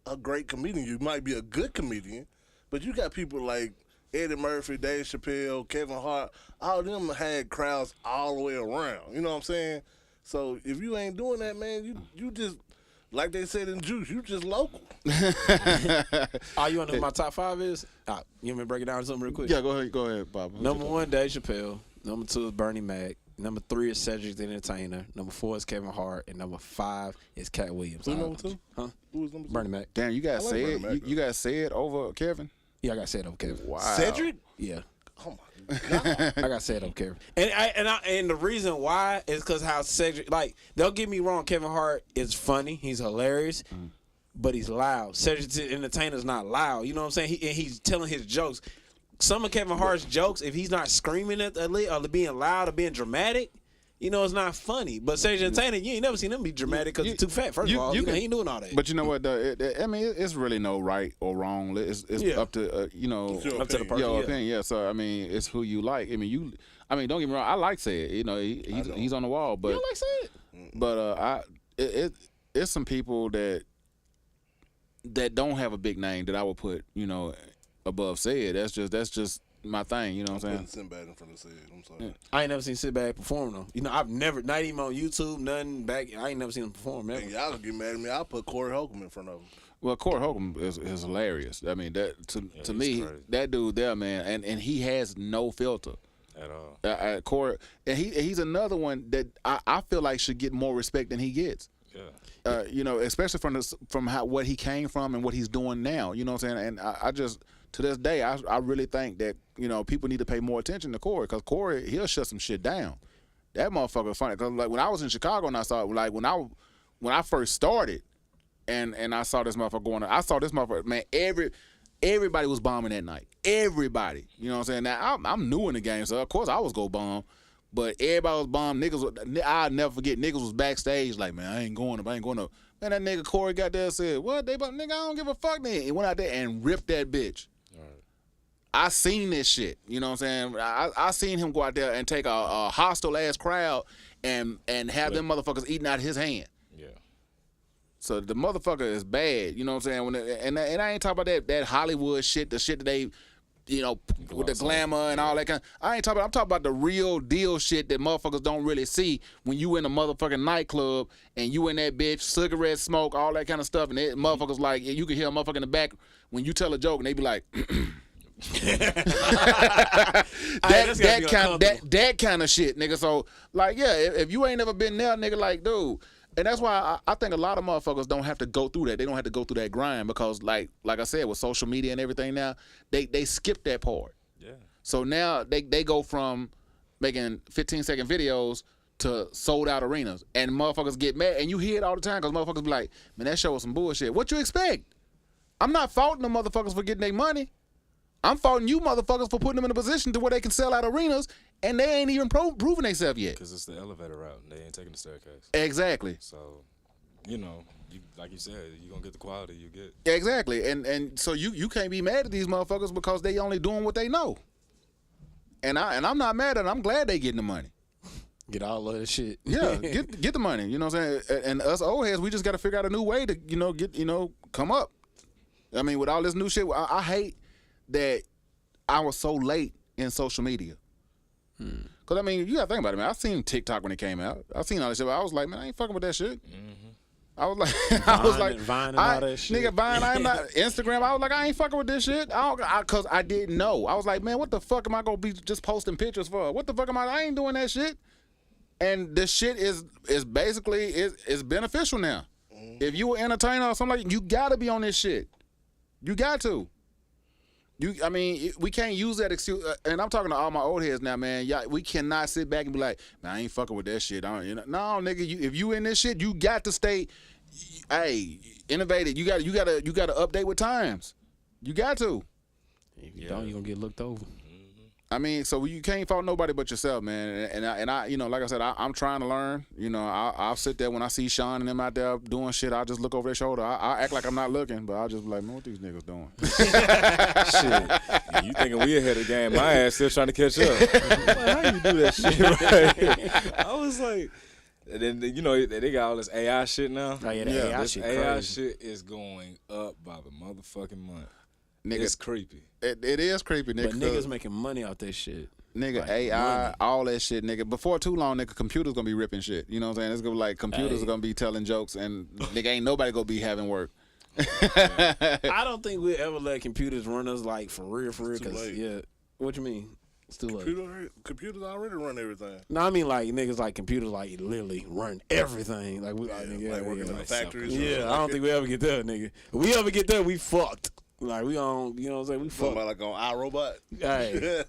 a great comedian. You might be a good comedian, but you got people like Eddie Murphy, Dave Chappelle, Kevin Hart. All of them had crowds all the way around. You know what I'm saying? So if you ain't doing that, man, you just, like they said in Juice, you just local. You want to know who my top 5 is? You want me to break it down to something real quick? Yeah, go ahead, Bob. Number 1, Dave Chappelle. Number 2 is Bernie Mac. Number 3 is Cedric the Entertainer. Number 4 is Kevin Hart. And number 5 is Cat Williams. Who number 2? Huh? Who was number 2? Bernie Mac. Damn, you guys you guys say it over Kevin? Yeah, I got said over Kevin. Wow. Cedric? Yeah. Oh my God. I got said over Kevin. And the reason why is because how Cedric, like, don't get me wrong, Kevin Hart is funny. He's hilarious. But he's loud. Cedric the Entertainer's not loud. You know what I'm saying? He's telling his jokes. Some of Kevin Hart's jokes, if he's not screaming at or being loud or being dramatic, you know, it's not funny. But Cedric the Entertainer, you ain't never seen him be dramatic because he's too fat. First of all, he ain't doing all that. But you know what? I mean, it's really no right or wrong. It's up to up to the person. Your opinion. Yeah. So I mean, it's who you like. I mean, don't get me wrong. I like Ced. You know, he's on the wall. But you don't like Ced? But it's some people that don't have a big name that I would put, above Ced. That's just my thing. You know what I'm saying? Sinbad in front of Ced. I'm sorry. Yeah. I ain't never seen Sinbad perform though. You know, I've never, not even on YouTube, nothing back. I ain't never seen him perform. And y'all gonna get mad at me. I'll put Corey Holcomb in front of him. Well, Corey Holcomb is hilarious. I mean, that to me, crazy. That dude there, man, and he has no filter at all. Corey, and he's another one that I feel like should get more respect than he gets. Yeah. Especially from what he came from and what he's doing now. You know what I'm saying? And I just to this day, I really think that, you know, people need to pay more attention to Corey, because Corey, he'll shut some shit down. That motherfucker funny. Because like when I was in Chicago and I saw it, like when I first started and I saw this motherfucker going on, I saw this motherfucker, man, everybody was bombing that night. Everybody. You know what I'm saying? Now, I'm new in the game, so of course I was go bomb. But everybody was bombed. Niggas, I'll never forget, niggas was backstage like, man, I ain't going up. Man, that nigga Corey got there and said, what? Nigga, I don't give a fuck. Then he went out there and ripped that bitch. I seen this shit. You know what I'm saying? I seen him go out there and take a hostile ass crowd and have them motherfuckers eating out of his hand. Yeah. So the motherfucker is bad. You know what I'm saying? And I ain't talking about that Hollywood shit, the shit that they, you know, with the glamour and all that kind. I'm talking about the real deal shit that motherfuckers don't really see when you in a motherfucking nightclub and you in that bitch, cigarette smoke, all that kind of stuff, and motherfuckers like, you can hear a motherfucker in the back when you tell a joke and they be like, that kind of shit, nigga. So like, yeah, if you ain't never been there, nigga, like, dude. And that's why I think a lot of motherfuckers don't have to go through that. They don't have to go through that grind because, like I said, with social media and everything now, they skip that part. Yeah. So now they go from making 15-second videos to sold out arenas, and motherfuckers get mad. And you hear it all the time because motherfuckers be like, man, that show was some bullshit. What you expect? I'm not faulting the motherfuckers for getting their money. I'm faulting you motherfuckers for putting them in a position to where they can sell out arenas, and they ain't even proving themselves yet. Because it's the elevator route, and they ain't taking the staircase. Exactly. So, you know, like you said, you're going to get the quality you get. Exactly. And so you can't be mad at these motherfuckers because they only doing what they know. And I'm not mad at them. I'm glad they getting the money. Get all of that shit. Yeah, get the money. You know what I'm saying? And us old heads, we just got to figure out a new way to, come up. I mean, with all this new shit, I hate that I was so late in social media. Because, I mean, you got to think about it, man. I seen TikTok when it came out. I seen all this shit, but I was like, man, I ain't fucking with that shit. I was like, Vine and all that shit. Nigga, Vine, I'm not, Instagram, I was like, I ain't fucking with this shit. Because I didn't know. I was like, man, what the fuck am I going to be just posting pictures for? What the fuck I ain't doing that shit. And this shit is basically, is beneficial now. If you an entertainer or something like that, you got to be on this shit. You got to. I mean, we can't use that excuse. And I'm talking to all my old heads now, man. We cannot sit back and be like, man, I ain't fucking with that shit. No, nigga, if you in this shit, you got to stay, innovative. You got to update with times. You got to. If you don't, you're gonna get looked over. I mean, so you can't fault nobody but yourself, man. And I like I said, I'm trying to learn. You know, I'll sit there when I see Sean and them out there doing shit. I'll just look over their shoulder. I act like I'm not looking, but I'll just be like, man, what these niggas doing? Shit, you thinking we ahead of the game? My ass still trying to catch up. Like, how you do that shit? Right? I was like, and then they got all this AI shit now. Oh yeah, the AI shit. AI shit is going up by the motherfucking month. Nigga, it's creepy. It is creepy, nigga. But niggas making money off that shit. Nigga, like AI, money. all that shit, nigga. Before too long, nigga, computers gonna be ripping shit. You know what I'm saying? It's gonna be like computers are gonna be telling jokes, and nigga, ain't nobody gonna be having work. I don't think we'll ever let computers run us like for real. Cause yeah, what you mean? It's too late. Computers already run everything. No, I mean like niggas like computers like literally run everything. Like we working in the factories. Yeah, I don't think we ever get there, nigga. If we ever get there, we fucked. Like we on, you know what I'm saying? We fucked. Like on iRobot. Hey.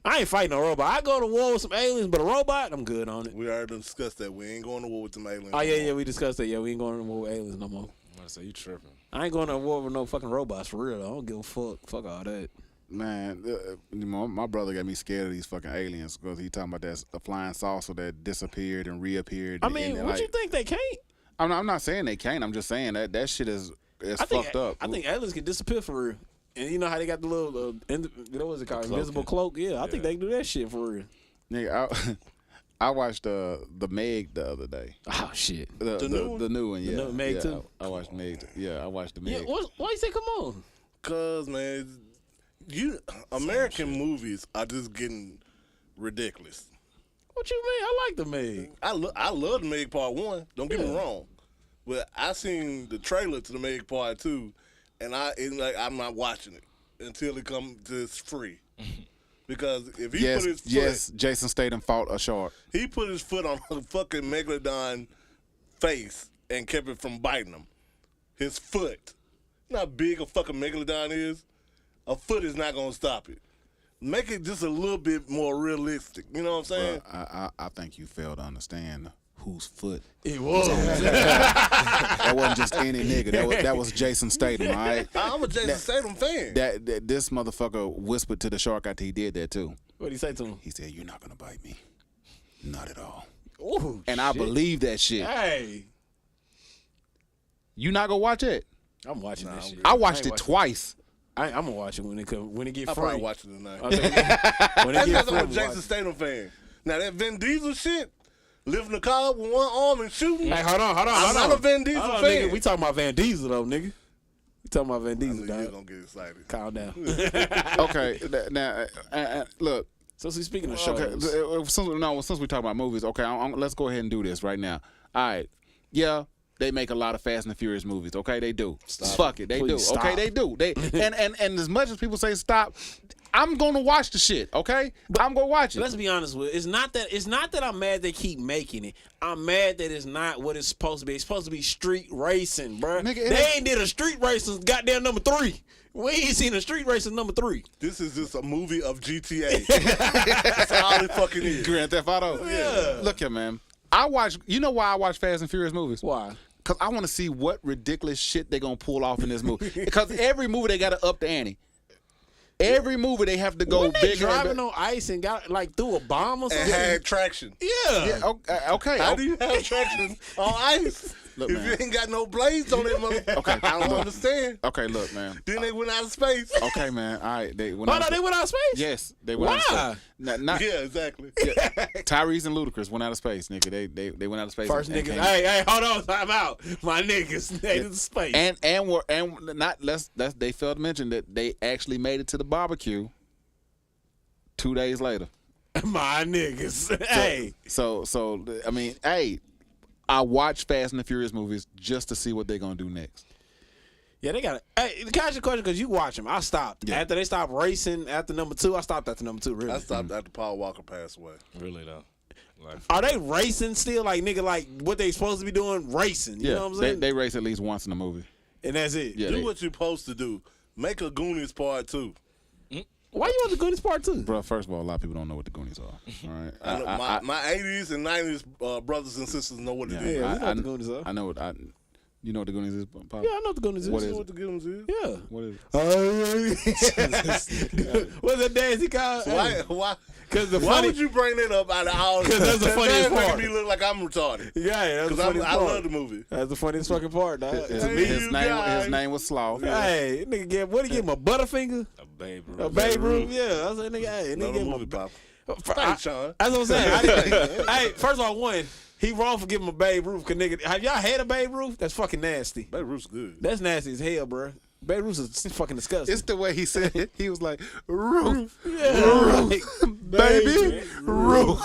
I ain't fighting no robot. I go to war with some aliens, but a robot, I'm good on it. We already discussed that. We ain't going to war with them aliens. Oh yeah, we discussed that. Yeah, we ain't going to war with aliens no more. I'm gonna say you tripping. I ain't going to war with no fucking robots for real. I don't give a fuck. Fuck all that. Man, my brother got me scared of these fucking aliens because he talking about that a flying saucer that disappeared and reappeared. I mean, what you think they can't? I'm not saying they can't. I'm just saying that shit is fucked up. I think aliens can disappear for real. And you know how they got the little, what was it called? Invisible cloak? Yeah, I think they can do that shit for real. Nigga, I watched the Meg the other day. Oh, shit. The new one, yeah. The Meg too? I watched Meg. Yeah, I watched the Meg. Yeah, why you say come on? Because, man, American movies are just getting ridiculous. What you mean? I like the Meg. I love the Meg Part 1. Don't get me wrong. But I seen the trailer to the Meg Part 2, and I'm not watching it until it comes to it's free. Because if he put his foot... Jason Statham fought a shark. He put his foot on a fucking Megalodon face and kept it from biting him. His foot. You know how big a fucking Megalodon is? a foot is not gonna stop it. Make it just a little bit more realistic. You know what I'm saying? I think you failed to understand whose foot it was. That wasn't just any nigga. That was Jason Statham. All right. I'm a Jason Statham fan. That this motherfucker whispered to the shark after he did that too. What'd he say to him? He said, "You're not gonna bite me, not at all." Ooh, and I believe that shit. Hey, you not gonna watch it? I'm watching that shit. I watched it twice. I'm gonna watch it when it get I'll free. probably watch it tonight. When it That's get because free, I'm a watch Jason it. Statham fan. Now that Vin Diesel shit, lifting the car up with one arm and shooting. Hey, hold on. I'm not a Vin Diesel Hold on, fan. nigga. We talking about Van Diesel though, nigga. We talking about Van Diesel, You're dog. gonna get excited. Calm down. Okay, now look. So speaking of shows, since we talk about movies, okay, let's go ahead and do this right now. All right, yeah, they make a lot of Fast and Furious movies. Okay, they do. Fuck it, they Please do. stop. Okay, they do. They and as much as people say stop, I'm gonna watch the shit. Okay, I'm gonna watch it. let's be honest with it. It's not that I'm mad they keep making it. I'm mad that it's not what it's supposed to be. It's supposed to be street racing, bruh. Nigga, they ain't did a street racing goddamn number 3. We ain't seen a street racing number 3. This is just a movie of GTA. That's all it fucking is. Grand Theft Auto. Yeah. Look here, man. You know why I watch Fast and Furious movies? Why? Because I want to see what ridiculous shit they gonna pull off in this movie. Because every movie they gotta up the ante. Every movie they have to go When they bigger. driving on ice and got like through a bomb or And something. had traction. Yeah. Okay. How do you have traction on ice Look, if man. you ain't got no blades on it, motherfucker? Okay. I don't understand. Okay, look, man. Then they went out of space. Okay, man. All right, they went. Oh, no, they went out of space? Yes, they went out of Why? space. Not Yeah, exactly. Tyrese and Ludacris went out of space, nigga. They went out of space. First and niggas. came- Hey, hold on, time out. My niggas, they in space. They failed to mention that they actually made it to the barbecue 2 days later. My niggas. Hey. So I mean, hey, I watch Fast and the Furious movies just to see what they're gonna do next. Yeah, they got it. Hey, can I ask you a question? Because you watch them. I stopped. Yeah. After they stopped racing, after number 2, I stopped after number 2, really. I stopped after Paul Walker passed away. Really though. Like, Are they racing still? Like, nigga, like what they supposed to be doing? Racing. You know what I'm saying? they race at least once in the movie. And that's it. Yeah, Do what you're supposed to do. Make a Goonies part 2. Why you want the Goonies part 2? Bro, first of all, a lot of people don't know what the Goonies are. All right, I know my 80s and 90s brothers and sisters know what it is. Yeah, we know what the Goonies are. I know what you know what the Goonies is, Pop? Yeah, I know what the Goonies is. What You is know it? what the Goonies is? Yeah. What is it? What's that dance he called? Why? Because the Why funny. would you bring that up out of all? 'Cause that's the funniest making part. me look like I'm retarded. Yeah, that's the Because funniest I part. love the movie. That's the funniest fucking part, dog. His, To me. his name was Sloth. Hey, nigga, give him a Butterfinger? a Babe Ruth. A Babe Ruth? Yeah. I was like, nigga, hey, Love nigga, the give him movie, a Pop. For- Thanks, Sean. That's what I'm saying. Hey, first of all, one, he wrong for giving him a Babe Ruth. Cause nigga, have y'all had a Babe Ruth? That's fucking nasty. Babe Ruth's good. That's nasty as hell, bro. Babe Ruth is fucking disgusting. It's the way he said it. He was like, Ruth, yeah, baby, Ruth.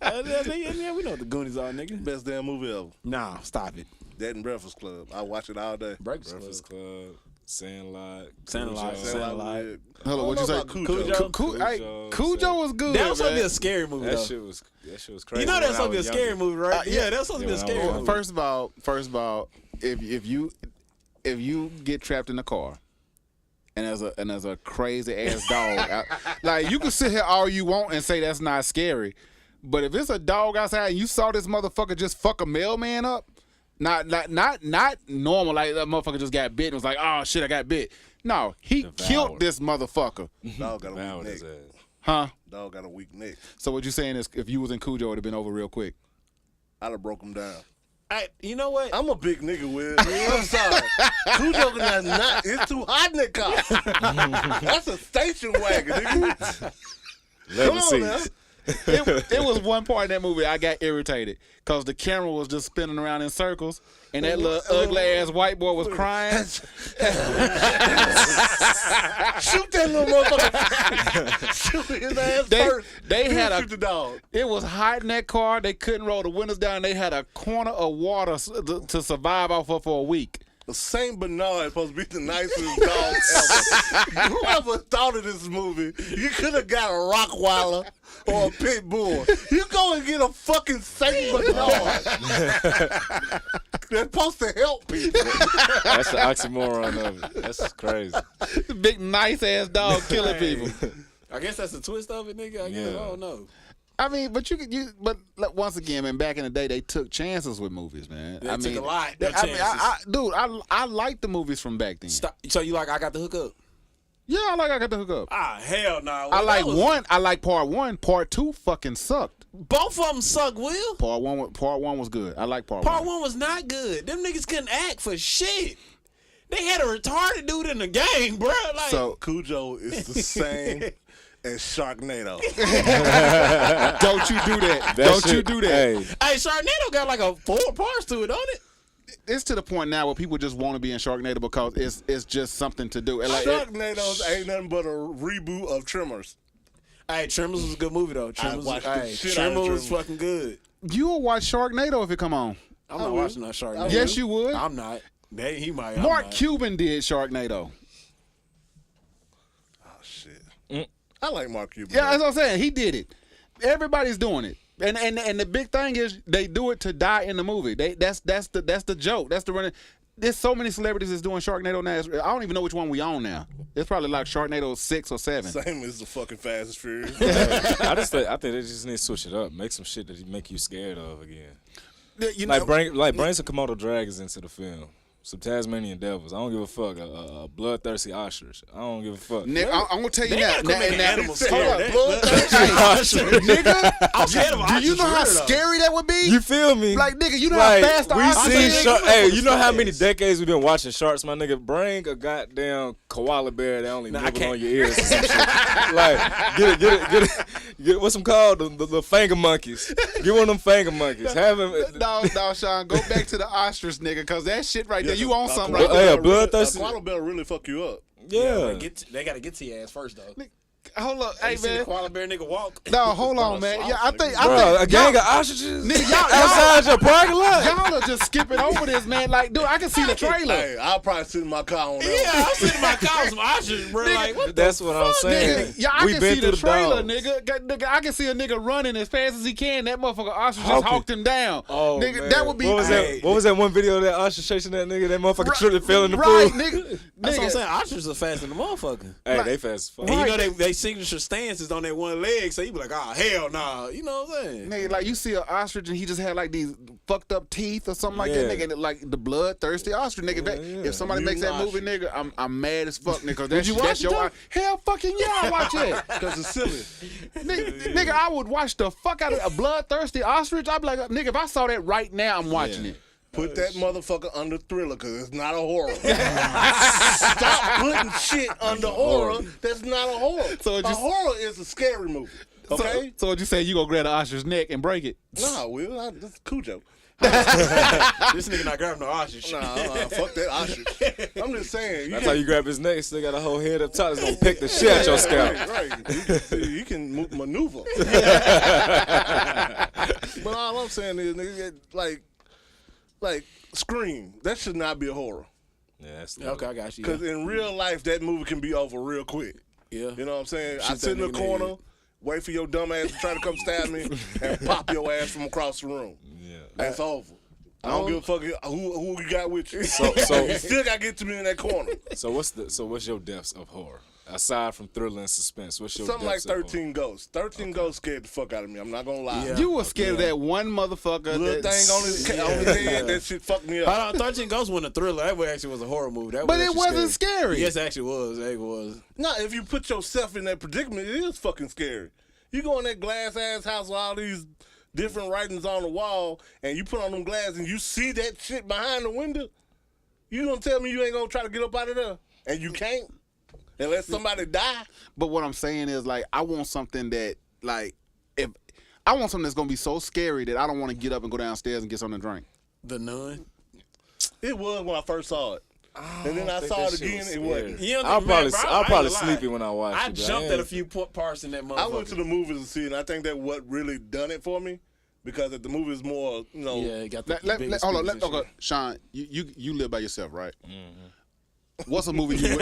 Yeah, we know what the Goonies are, nigga. Best damn movie ever. Nah, stop it. That and Breakfast Club. I watch it all day. Breakfast Club, Sandlot, Sandlot, Cujo. Sandlot. Hold on, what you say? Cujo. Cujo was good. That was supposed to be man. a scary movie, That though. shit was crazy. You know that's when I supposed to be a was scary younger. movie, right? Yeah, that's supposed to be a Yeah, scary when I was movie. First of all, if you get trapped in a car and there's a crazy ass dog, like you can sit here all you want and say that's not scary, but if it's a dog outside and you saw this motherfucker just fuck a mailman up, not normal like that motherfucker just got bit and was like, oh shit, I got bit. No, he killed this motherfucker. Dog got a Devoured weak his neck. ass. Huh? Dog got a weak neck. So what you saying is if you was in Cujo, it would have been over real quick. I'd have broke him down. You know what? I'm a big nigga, Will. I'm sorry. Cujo is not. It's too hot in that car. That's a station wagon, nigga. Come Leather on now. seats. It was one part in that movie I got irritated because the camera was just spinning around in circles and that little ugly ass white boy was crying. Shoot that little motherfucker. Shoot his ass first. They Then had shoot the dog. It was hot in that car. They couldn't roll the windows down. They had a corner of water to survive off of for a week. Saint Bernard is supposed to be the nicest dog ever. Whoever thought of this movie, you could have got a Rottweiler or a pit bull. You go and get a fucking Saint Bernard that's supposed to help people. That's the oxymoron of it. That's crazy. Big nice ass dog killing people. I guess that's the twist of it, nigga. I guess. I don't know. I mean, but but once again, man, back in the day, they took chances with movies, man. They took a lot of chances. chances. I like the movies from back then. So you like I Got the Hook Up? Yeah, I Got the Hook Up. Ah, hell no. Nah. I like one. I like part one. Part two fucking sucked. Both of them suck, Will. Part one was good. I like part one. Part one was not good. Them niggas couldn't act for shit. They had a retarded dude in the gang, bro. Like, so Cujo is the same as Sharknado. Don't you do that. Don't you do that. Hey, Sharknado got like a 4 parts to it, don't it? It's to the point now where people just want to be in Sharknado because it's just something to do. Like, Sharknado's ain't nothing but a reboot of Tremors. Hey, Tremors was a good movie though. Tremors was fucking good. You will watch Sharknado if it come on. I'm not watching that Sharknado. Yes, you would. I'm not. He might. Mark Cuban did Sharknado. Oh shit. I like Mark Cuban. Yeah, that's what I'm saying. He did it. Everybody's doing it. And the big thing is they do it to die in the movie. That's the joke. That's the running. There's so many celebrities that's doing Sharknado now. I don't even know which one we on now. It's probably like Sharknado 6 or 7. Same as the fucking Fast and Furious. I think they just need to switch it up. Make some shit that make you scared of again. You know, bring some Komodo dragons into the film. Some Tasmanian devils. I don't give a fuck. A bloodthirsty ostrich. I don't give a fuck. Nigga, I'm gonna tell you now. Nigga, I'm scared of do you know how scary that would be? You feel me? Like, nigga, you know how fast the ostrich is? Hey, you know how many decades we've been watching sharks, my nigga? Bring a goddamn koala bear that only nibble on your ears or some shit. Like, get it. What's them called? The finger monkeys. Get one of them finger monkeys. Have him. No, Sean, go back to the ostrich, nigga, because that shit right there, you on something right there. there. Bloodthirsty. Koala bear really fuck you up. Yeah. They got to get to your ass first, though. Hold up, hey man. The koala bear nigga walk. No, hold on, man. Yeah, I think a gang of ostriches nigga, y'all outside your parking lot. Y'all are just skipping over this, man. Like, dude, I can see the trailer. Hey, I'll probably sit in my car on that. Yeah, I'll sit in my car with some ostriches, bro. Nigga, like, what that's the what fuck? I'm saying. Nigga, yeah, I can see the trailer, dogs. nigga. I can see a nigga running as fast as he can. That motherfucker ostrich just hawked him down. Oh, nigga, man. that would be. What was that one video of that ostrich chasing that nigga? That motherfucker tripped and fell in the right, pool. nigga. That's what I'm saying. Ostriches are faster than the motherfucker. Hey, they fast as fuck. And you know they signature stance is on that one leg, so you be like, oh hell nah. You know what I'm saying? Nigga, like you see an ostrich and he just had like these fucked up teeth or something like that, nigga. And like the bloodthirsty ostrich, nigga. If somebody makes that movie, nigga, I'm mad as fuck, nigga. That's your hell fucking yeah, I watch it. Because it's silly. Nigga, I would watch the fuck out of a bloodthirsty ostrich. I'd be like, nigga, if I saw that right now, I'm watching it. Put that motherfucker under Thriller, because it's not a horror. Stop putting shit under horror. That's not a horror. So a horror is a scary movie. Okay? So what you say, you gonna grab the ostrich's neck and break it? Nah, Will. That's Cujo. This nigga not grabbing no ostrich. Nah, fuck that ostrich. I'm just saying. That's how you grab his neck. Still got a whole head up top. It's gonna pick the shit out your scalp. Right. You can maneuver. But all I'm saying is, nigga, like Scream. That should not be a horror. Yeah, that's okay. I got you. Because in real life, that movie can be over real quick. Yeah. You know what I'm saying? I sit in the corner, wait for your dumb ass to try to come stab me, and pop your ass from across the room. Yeah. That's over. I don't give a fuck who you got with you. So you still got to get to me in that corner. So what's your depths of horror? Aside from thriller and suspense, what's your something like depths of 13 Ghosts. 13 Ghosts scared the fuck out of me. I'm not gonna lie. Yeah. You were scared of that one motherfucker. Little thing on his head. That shit fucked me up. 13 Ghosts wasn't a thriller. That actually was a horror movie. But it wasn't scary. Yes, it actually was. It was. No, if you put yourself in that predicament, it is fucking scary. You go in that glass ass house with all these different writings on the wall, and you put on them glasses, and you see that shit behind the window. You gonna tell me you ain't gonna try to get up out of there, and you can't? Unless somebody die. But what I'm saying is, like, I want something that, like, if I want something that's gonna be so scary that I don't want to get up and go downstairs and get something to drink. The Nun. It was when I first saw it, and then I saw it again. It wasn't. I'll probably sleepy when I watch it. I jumped at a few parts in that motherfucker. I went to the movies to see it, and I think that what really done it for me because if the movie is more, you know, Yeah, it got the Hold biggest on, screens and okay, shit. Sean, you live by yourself, right? Mm-hmm. What's a movie you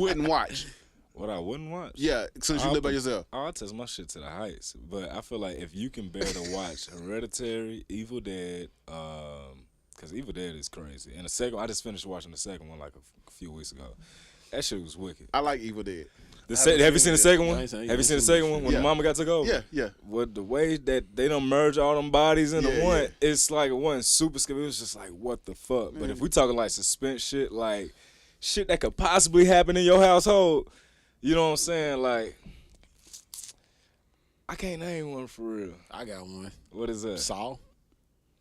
wouldn't watch? What I wouldn't watch? Yeah, since you live by yourself. I'll test my shit to the heights. But I feel like if you can bear to watch Hereditary, Evil Dead, because Evil Dead is crazy. And the second, I just finished watching the second one like a few weeks ago. That shit was wicked. I like Evil Dead. Have you seen the second one? I ain't seen it. Have you seen the second one when the mama got took over? Yeah, yeah. With the way that they done merge all them bodies into Yeah, one, yeah. it's like it wasn't super scary. It was just like, what the fuck? But if we talking like suspense shit, like shit that could possibly happen in your household, you know what I'm saying? Like, I can't name one for real. I got one. What is that? Saw.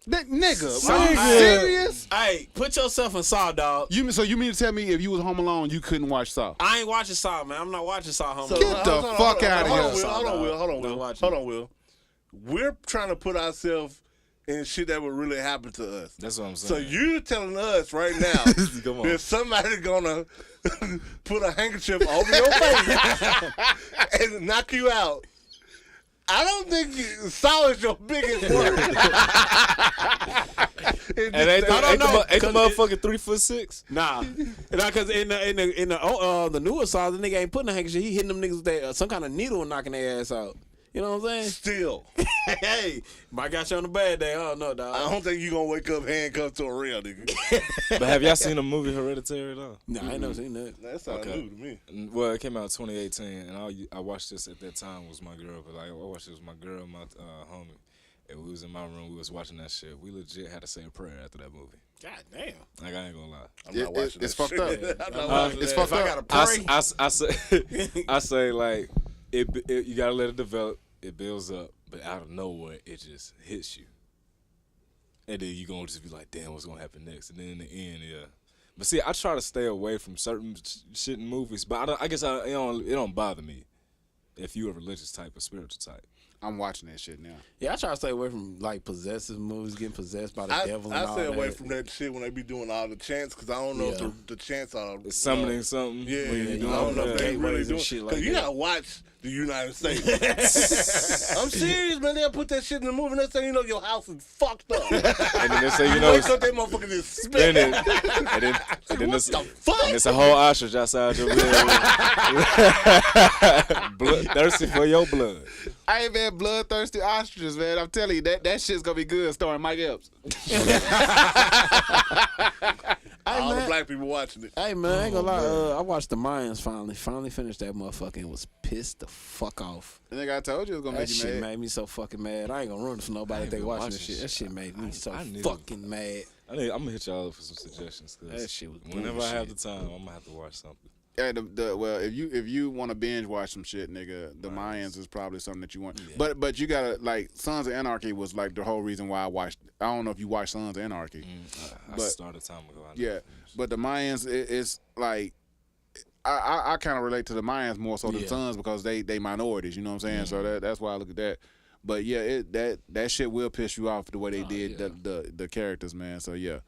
That nigga, Saw. are you serious? Hey, put yourself in Saw, dog. So you mean to tell me if you was home alone, you couldn't watch Saw? I ain't watching Saw, man. I'm not watching Saw home. So, Get the fuck out of here. Hold on, Will. Not watching. Hold on, Will. We're trying to put ourselves in shit that would really happen to us. That's what I'm So saying. you're telling us right now Come on. that somebody gonna put a handkerchief over your face and knock you out. I don't think Saw is your biggest work. And ain't the motherfucker 3'6"? Nah, because in the newer Saw, the nigga ain't putting a handkerchief. He hitting them niggas with that, some kind of needle and knocking their ass out. You know what I'm saying? Still. Hey, might got you on a bad day. I don't know, dog. I don't think you gonna wake up handcuffed to a real nigga. But have y'all seen the movie Hereditary though? Nah, I ain't never seen that. That sounds new to me. Well, it came out in 2018, and I watched this at that time with my girl. But like, I watched this with my girl, and my homie, and we was in my room. We was watching that shit. We legit had to say a prayer after that movie. God damn. Like, I ain't gonna lie. I'm not watching that It's fucked up. shit. I'm not watching It's that. fucked I up. gotta pray. I say like, it you gotta let it develop. It builds up, but out of nowhere, it just hits you. And then you gonna just be like, damn, what's gonna happen next? And then in the end, yeah. But see, I try to stay away from certain shit in movies, but I guess it don't bother me if you a religious type or spiritual type. I'm watching that shit now. Yeah, I try to stay away from like possessive movies, getting possessed by the devil and I all stay away that. from that shit when they be doing all the chants because I don't know Yeah. if the chants are It's summoning something. Yeah, when you I doing don't know if they gateways really and doing shit like because you that. gotta watch the United States. I'm serious, man. They'll put that shit in the movie. Next thing you know, your house is fucked up. And then they say, you know, wake up, that motherfucker just spin spinning. it, and then What it's, the fuck? and it's a whole ostrich outside your window. Blood, thirsty for your blood. I ain't been bloodthirsty ostriches, man. I'm telling you, that shit's gonna be good starring Mike Epps. All the black people watching it. Hey man, I ain't gonna lie. I watched the Mayans finally finished that motherfucker and was pissed the fuck off. I think I told you it was gonna That make you shit mad. made me so fucking mad. I ain't gonna ruin it for nobody if they watching this shit. That shit made me so fucking mad. I'm gonna hit y'all up for some suggestions. Cause That shit was whenever I have the bullshit. time, I'm gonna have to watch something. Yeah, well, if you want to binge watch some shit, nigga, the Mayans is probably something that you want. Yeah. But you gotta like Sons of Anarchy was like the whole reason why I watched. I don't know if you watched Sons of Anarchy. I but, started time ago. Yeah, but the Mayans it's like I kind of relate to the Mayans more so than Sons because they minorities. You know what I'm saying? So that's why I look at that. But yeah, that shit will piss you off the way they did the characters, man. So yeah.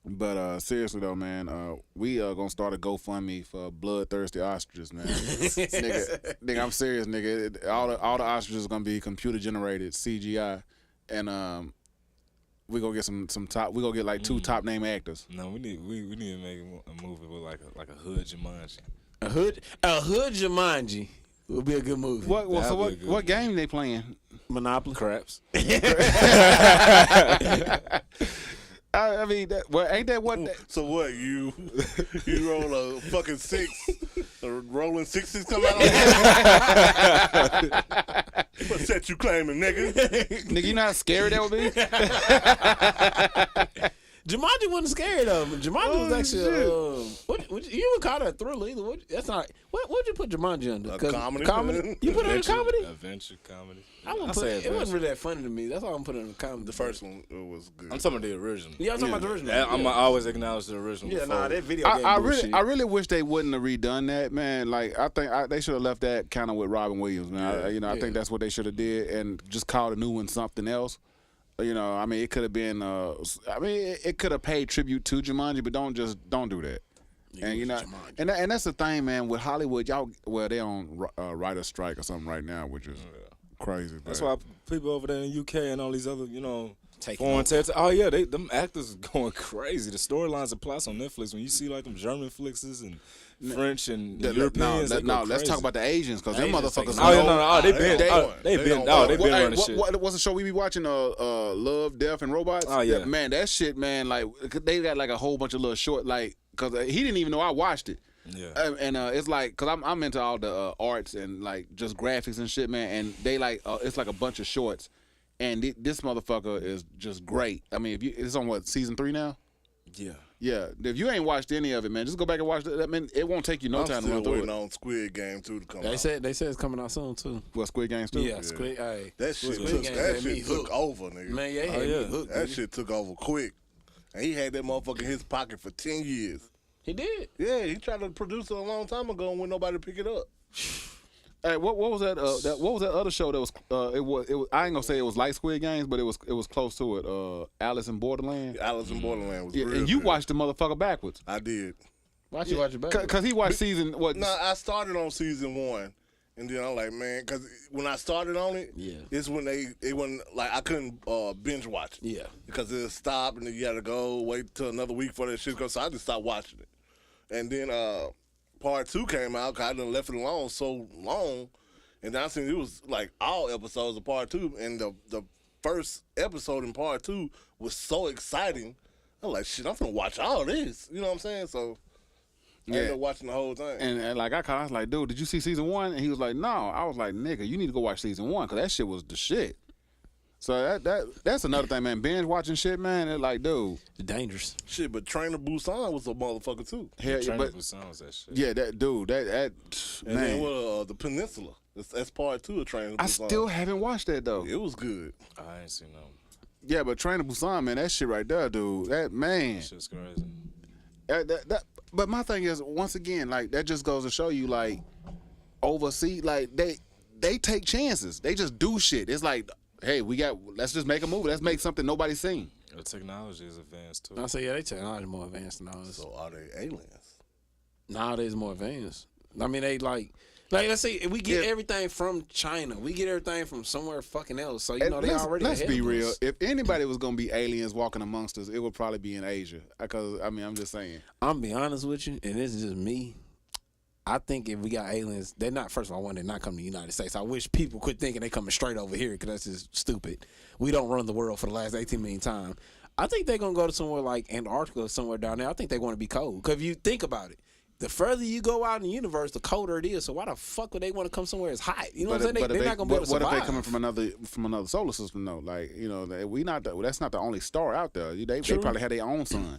But seriously though, man, we are gonna start a GoFundMe for bloodthirsty ostriches, man. nigga, I'm serious, nigga. All the ostriches are gonna be computer generated CGI, and we gonna get some top. We gonna get like 2 top name actors. No, we need to make a movie with like a hood Jumanji. A hood Jumanji would be a good movie. What game they playing? Monopoly. Craps. I mean, ain't that what? So what? You roll a fucking 6, rolling 6s come out. What set you claiming, nigga? Nigga, you know how scary that would be? Jumanji wasn't scary though. Jumanji was actually you would call that a thriller either. That's not what'd you put Jumanji under? A comedy. You put it in a comedy? Adventure comedy. I wouldn't put it. It wasn't really that funny to me. That's why I'm putting it in a comedy. The first one was good. I'm talking about the original. Yeah, I'm talking about the original. I'm always acknowledge the original. Yeah, before. nah, that video game bullshit. I really wish they wouldn't have redone that, man. Like I think they should have left that kind of with Robin Williams, man. I think that's what they should have did, and just called a new one something else. You know, I mean, it could have been. It could have paid tribute to Jumanji, but don't do that. And you know, and that's the thing, man. With Hollywood, they on writer's strike or something right now, which is Crazy. That's bro. why people over there in the UK and all these other, Taking foreign over. territories. Oh yeah, them actors going crazy. The storylines and plots on Netflix. When you see like them German flicks and French and Europeans, they go let's crazy. talk about the Asians because them Asians motherfuckers. taking Oh yeah, no, they been Hey, running shit. what's the show we be watching? Love, Death, and Robots. Oh, yeah. Man, that shit, man. Like they got like a whole bunch of little short, like because he didn't even know I watched it. Yeah. And it's like, cause I'm into all the arts and like just graphics and shit, man. And they like it's like a bunch of shorts, and this motherfucker is just great. I mean, it's on what, season 3 now? Yeah. Yeah. If you ain't watched any of it, man, just go back and watch it. I mean, it won't take you no I'm time to still run through waiting it. on Squid Game 2 to come They out. said it's coming out soon too. Well, Squid Games too. Yeah, Squid. Hey, That shit Squid took Game that had me shit took hooked. over, nigga. Man, yeah, had me hooked. That nigga. shit took over quick. And he had that motherfucker in his pocket for 10 years. He did. Yeah, he tried to produce it a long time ago and when nobody pick it up. Hey, what was that? What was that other show that was? It was. I ain't gonna say it was like Squid Games, but it was close to it. Alice in Borderland. Alice in Borderland was Yeah, real and you good. watched the motherfucker backwards. I did. Why'd you watch it back? Cause he watched season what? No, I started on season 1. And then I'm like, man, because when I started on it, it's when it wasn't like I couldn't binge watch it. Yeah. Because it stopped and then you had to go wait till another week for that shit. So I just stopped watching it. And then part 2 came out because I done left it alone so long. And then I seen it was like all episodes of part 2. And the first episode in part 2 was so exciting. I'm like, shit, I'm finna watch all this. You know what I'm saying? So I ended up watching the whole thing. And like I was like, dude, did you see season 1? And he was like, no. I was like, nigga, you need to go watch season 1 because that shit was the shit. So that's another thing, man. Binge watching shit, man. It's like, dude, it's dangerous. Shit, but Trainer Busan was a motherfucker too. Hell, Trainer but Busan was that shit. yeah, that dude, that And man. then the Peninsula. That's part 2 of Trainer Busan. I still haven't watched that though. It was good. I ain't seen no. Yeah, but Trainer Busan, man, that shit right there, dude. That man. That shit's crazy. But my thing is, once again, like that just goes to show you, like, overseas, like they take chances. They just do shit. It's like, hey, let's just make a movie. Let's make something nobody's seen. The technology is advanced too. I say, yeah, they technology more advanced than ours. So are they aliens? Nowadays more advanced. I mean, they like let's say we get everything from China. We get everything from somewhere fucking else. So you know they already. Let's ahead be of real. us. If anybody was gonna be aliens walking amongst us, it would probably be in Asia. Because I mean, I'm just saying. I'm be honest with you, and this is just me. I think if we got aliens, they're not. First of all, they're not coming to the United States. I wish people quit thinking they coming straight over here because that's just stupid. We don't run the world for the last 18 million times. I think they're gonna go to somewhere like Antarctica or somewhere down there. I think they want to be cold. Because if you think about it, the further you go out in the universe, the colder it is. So why the fuck would they want to come somewhere that's hot? You know what I'm saying? They're not gonna be able to survive. What if they coming from another solar system though? Like, you know, that's not the only star out there. They probably had their own sun.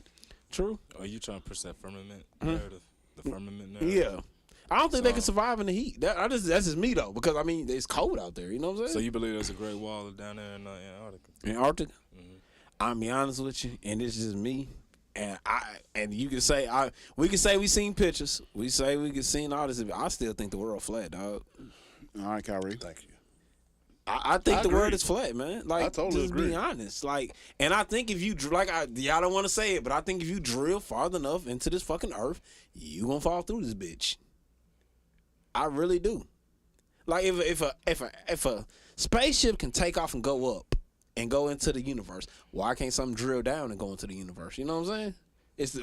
True. Are you trying to push that firmament narrative? The firmament narrative? Yeah. I don't think they can survive in the heat. That's just me though, because I mean it's cold out there. You know what I'm saying? So you believe there's a Great Wall down there in Antarctica? Antarctica. I'll be honest with you, and this is me. And you can say we can say we seen pictures. We say we can seen all this. I still think the world flat, dog. All right, Kyrie. Thank you. I think the agree. world is flat, man. Like, I totally just agree. be honest. Like, and I think if you y'all don't want to say it, but I think if you drill farther enough into this fucking earth, you gonna fall through this bitch. I really do. Like, if a spaceship can take off and go up and go into the universe, why can't something drill down and go into the universe? You know what I'm saying? It's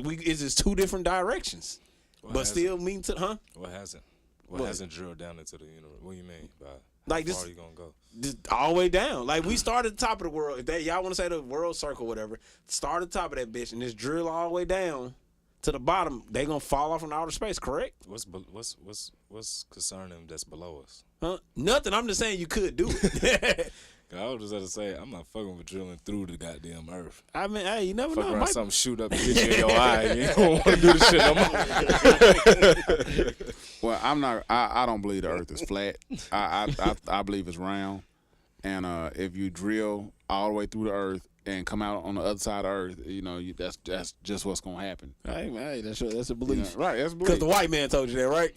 just two different directions, but still mean to, huh? What hasn't? What hasn't drilled down into the universe? What do you mean by like how this? far are you gonna go? Just all the way down. Like, we start at the top of the world. If y'all want to say the world circle, whatever, start at the top of that bitch and just drill all the way down to the bottom. They gonna fall off in outer space, correct? What's concerning that's below us? Huh? Nothing. I'm just saying you could do it. I was just about to say I'm not fucking with drilling through the goddamn earth. I mean, hey, you never Fuck know. around, something shoot up and hit you in your eye. And you don't want to do the shit no more. Well, I'm not. I don't believe the Earth is flat. I believe it's round. And if you drill all the way through the Earth and come out on the other side of Earth, you know, that's just what's gonna happen. Hey, that's a belief, right? That's a belief. Because the white man told you that, right?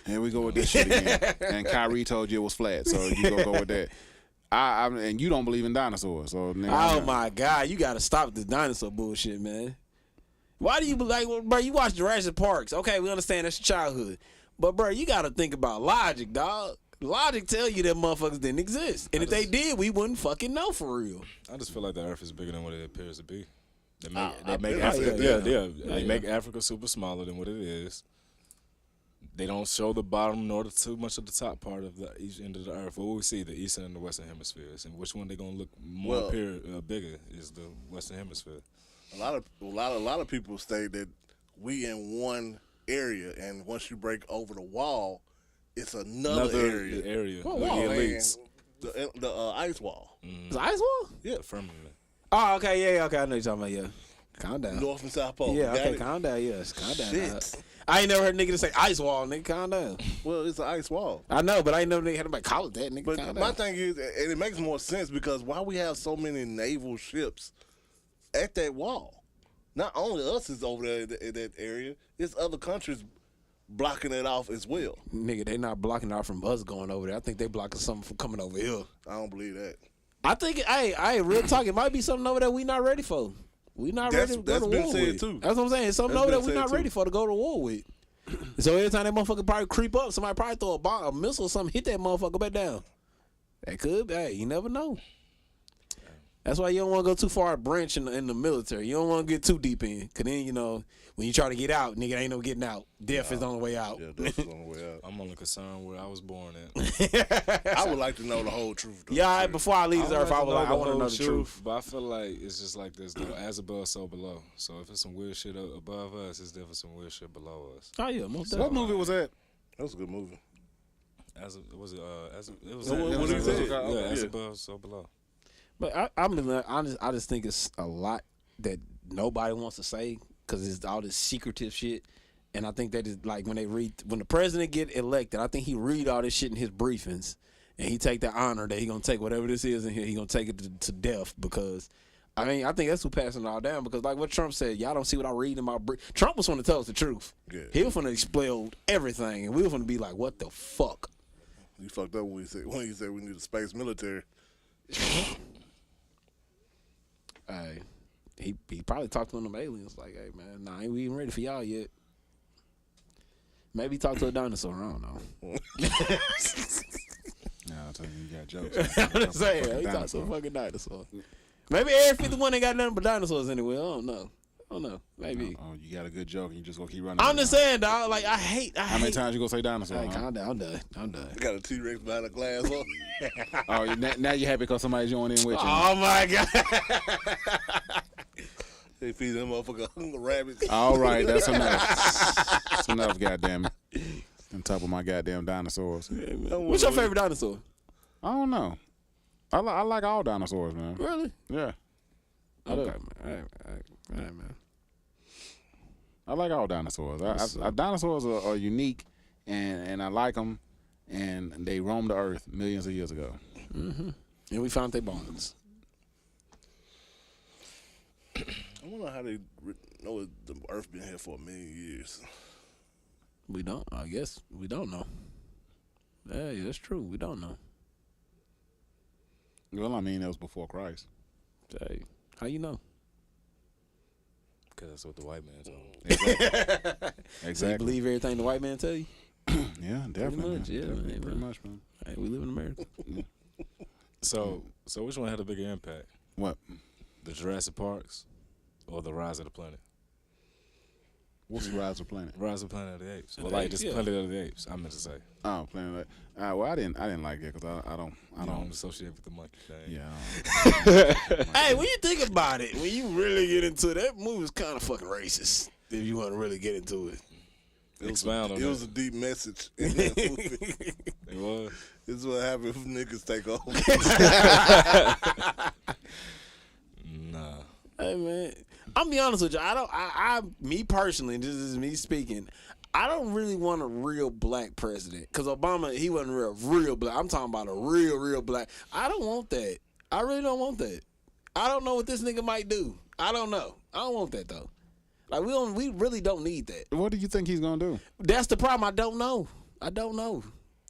Here we go with this shit again. And Kyrie told you it was flat, so you go with that. And you don't believe in dinosaurs, so oh my God, you gotta stop the dinosaur bullshit, man. Why do you like, bro? You watch Jurassic Parks? Okay, we understand that's your childhood, but bro, you gotta think about logic, dog. Logic tell you that motherfuckers didn't exist. And if they did, we wouldn't fucking know for real. I just feel like the Earth is bigger than what it appears to be. They I make bet Africa, it they make Africa super smaller than what it is. They don't show the bottom nor too much of the top part of the each end of the Earth. What we see, the eastern and the western hemispheres, and which one they gonna look more bigger is the western hemisphere. A lot of people say that we in one area, and once you break over the wall, it's another area. What The wall? elites. The ice wall. The ice wall? Yeah. Firmament. Oh, okay, yeah, okay. I know you're talking about, yeah. Calm down. North and South Pole. Yeah, Got okay, it? calm down, yes. Calm down. Shit. I ain't never heard nigga say ice wall, nigga. Calm down. Well, it's an ice wall. I know, but I ain't never had anybody call it that, nigga. But calm my down. thing is, and it makes more sense because why we have so many naval ships at that wall? Not only us is over there in that area, it's other countries blocking it off as well. Nigga, they not blocking out from us going over there. I think they blocking something from coming over here. I don't believe that. I think, hey, real talk, it might be something over there we not ready for. We not ready to go to war with. Too. That's what I'm saying. It's something over there we not ready for to go to war with. So every time that motherfucker probably creep up, somebody probably throw a bomb, a missile or something, hit that motherfucker back down. That could be. Hey, you never know. That's why you don't want to go too far branch in the military. You don't want to get too deep in. Because then, you know, when you try to get out, nigga, ain't no getting out. Death is on the way out. Yeah, death is on the way out. I'm only concerned where I was born at. I would like to know the whole truth. Though. Yeah, before I leave this earth, I want to know the truth. But I feel like it's just like this, though. As above, so below. So if it's some weird shit above us, it's definitely some weird shit below us. Oh, yeah, most What movie was that? That was a good movie. As above, so below. But I just think it's a lot that nobody wants to say because it's all this secretive shit. And I think that is like when the president get elected, I think he read all this shit in his briefings and he take the honor that he gonna take whatever this is in here, he gonna take it to death because. I mean, I think that's who passing it all down because, like what Trump said, y'all don't see what I read in my brief. Trump was going to tell us the truth. Yeah. He was going to explode everything, and we were going to be like, "What the fuck?" You fucked up when you said we need a space military. Hey, he probably talked to them aliens like, "Hey man, nah, ain't we even ready for y'all yet?" Maybe talk to a dinosaur. I don't know. Nah, I'll tell you got jokes. I'm just saying, he talked to a fucking dinosaur. Maybe Area 51 ain't got nothing but dinosaurs anyway. I don't know. Maybe. Oh, you got a good joke and you just gonna keep running. I'm just saying, dog. Like I hate. How many times you gonna say dinosaur? Hey, calm down. I'm done. You got a T-Rex behind a glass on. Oh, now you happy because somebody joined in with you. Oh my god. They feed them motherfucker rabbits. All right, that's enough. That's enough, goddamn it. On top of my goddamn dinosaurs. What's your favorite dinosaur? I don't know. I like all dinosaurs, man. Really? Yeah. Okay, man. All right, man. I like all dinosaurs. Dinosaurs are unique, and I like them, and they roamed the earth millions of years ago. Mm-hmm. And we found their bones. I wonder how they know the earth been here for a million years. We don't. I guess we don't know. Yeah, that's true. We don't know. Well, I mean, that was before Christ. Hey, how you know? Because that's what the white man told me. Exactly. So you believe everything the white man tell you? Yeah, definitely. Pretty much, yeah, man. Pretty much, man. Hey, we live in America. So which one had a bigger impact? What? The Jurassic Parks or the Rise of the Planet? What's the Rise of the Planet? Rise of the Planet of the Apes. Well, like just Planet of the Apes. I meant to say. Oh, Planet of the Apes. Well, I didn't like it because I don't associate with the monkey thing. Yeah. Hey, when you think about it, when you really get into it, that movie's kind of fucking racist. If you want to really get into it. It was a deep message in that movie. It was. This is what happens if niggas take over. Nah. Hey man, I'm be honest with you. Me personally, this is me speaking. I don't really want a real black president because Obama, he wasn't real black. I'm talking about a real black. I don't want that. I really don't want that. I don't know what this nigga might do. I don't know. I don't want that though. Like we really don't need that. What do you think he's gonna do? That's the problem. I don't know.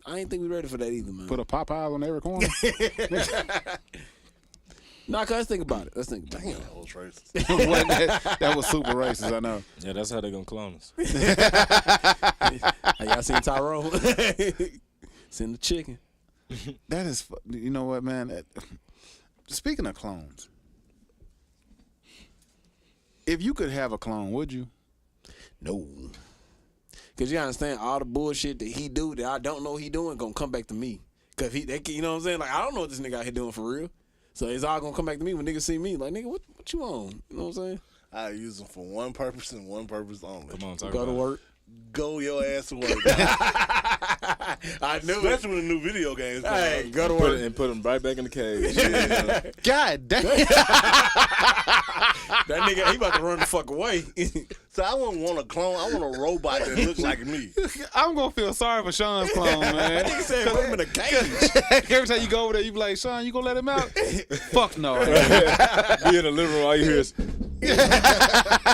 I ain't think we ready for that either, man. Put a Popeye on every corner? Nah, cause let's think about it. Damn, that was racist. that was super racist, I know. Yeah, that's how they gonna clone us. Hey, y'all seen Tyrone? Send the chicken. That is, you know what, man? Speaking of clones, if you could have a clone, would you? No. Because you understand, all the bullshit that he do that I don't know he doing gonna come back to me. Because you know what I'm saying? Like, I don't know what this nigga out here doing for real. So it's all gonna come back to me when niggas see me. Like, nigga, what you on? You know what I'm saying? I use them for one purpose and one purpose only. Come on, talk Go to about work. Go your ass to work. I knew it. Especially when the new video games come Hey, out. go to it. work. And put him right back in the cage. God damn. That nigga, he about to run the fuck away. So I wouldn't want a clone. I want a robot that looks like me. I'm gonna feel sorry for Sean's clone, man. That nigga said put him in a cage. Every time you go over there, you be like, Sean, you gonna let him out? Fuck no. Be in the living room, all you hear is,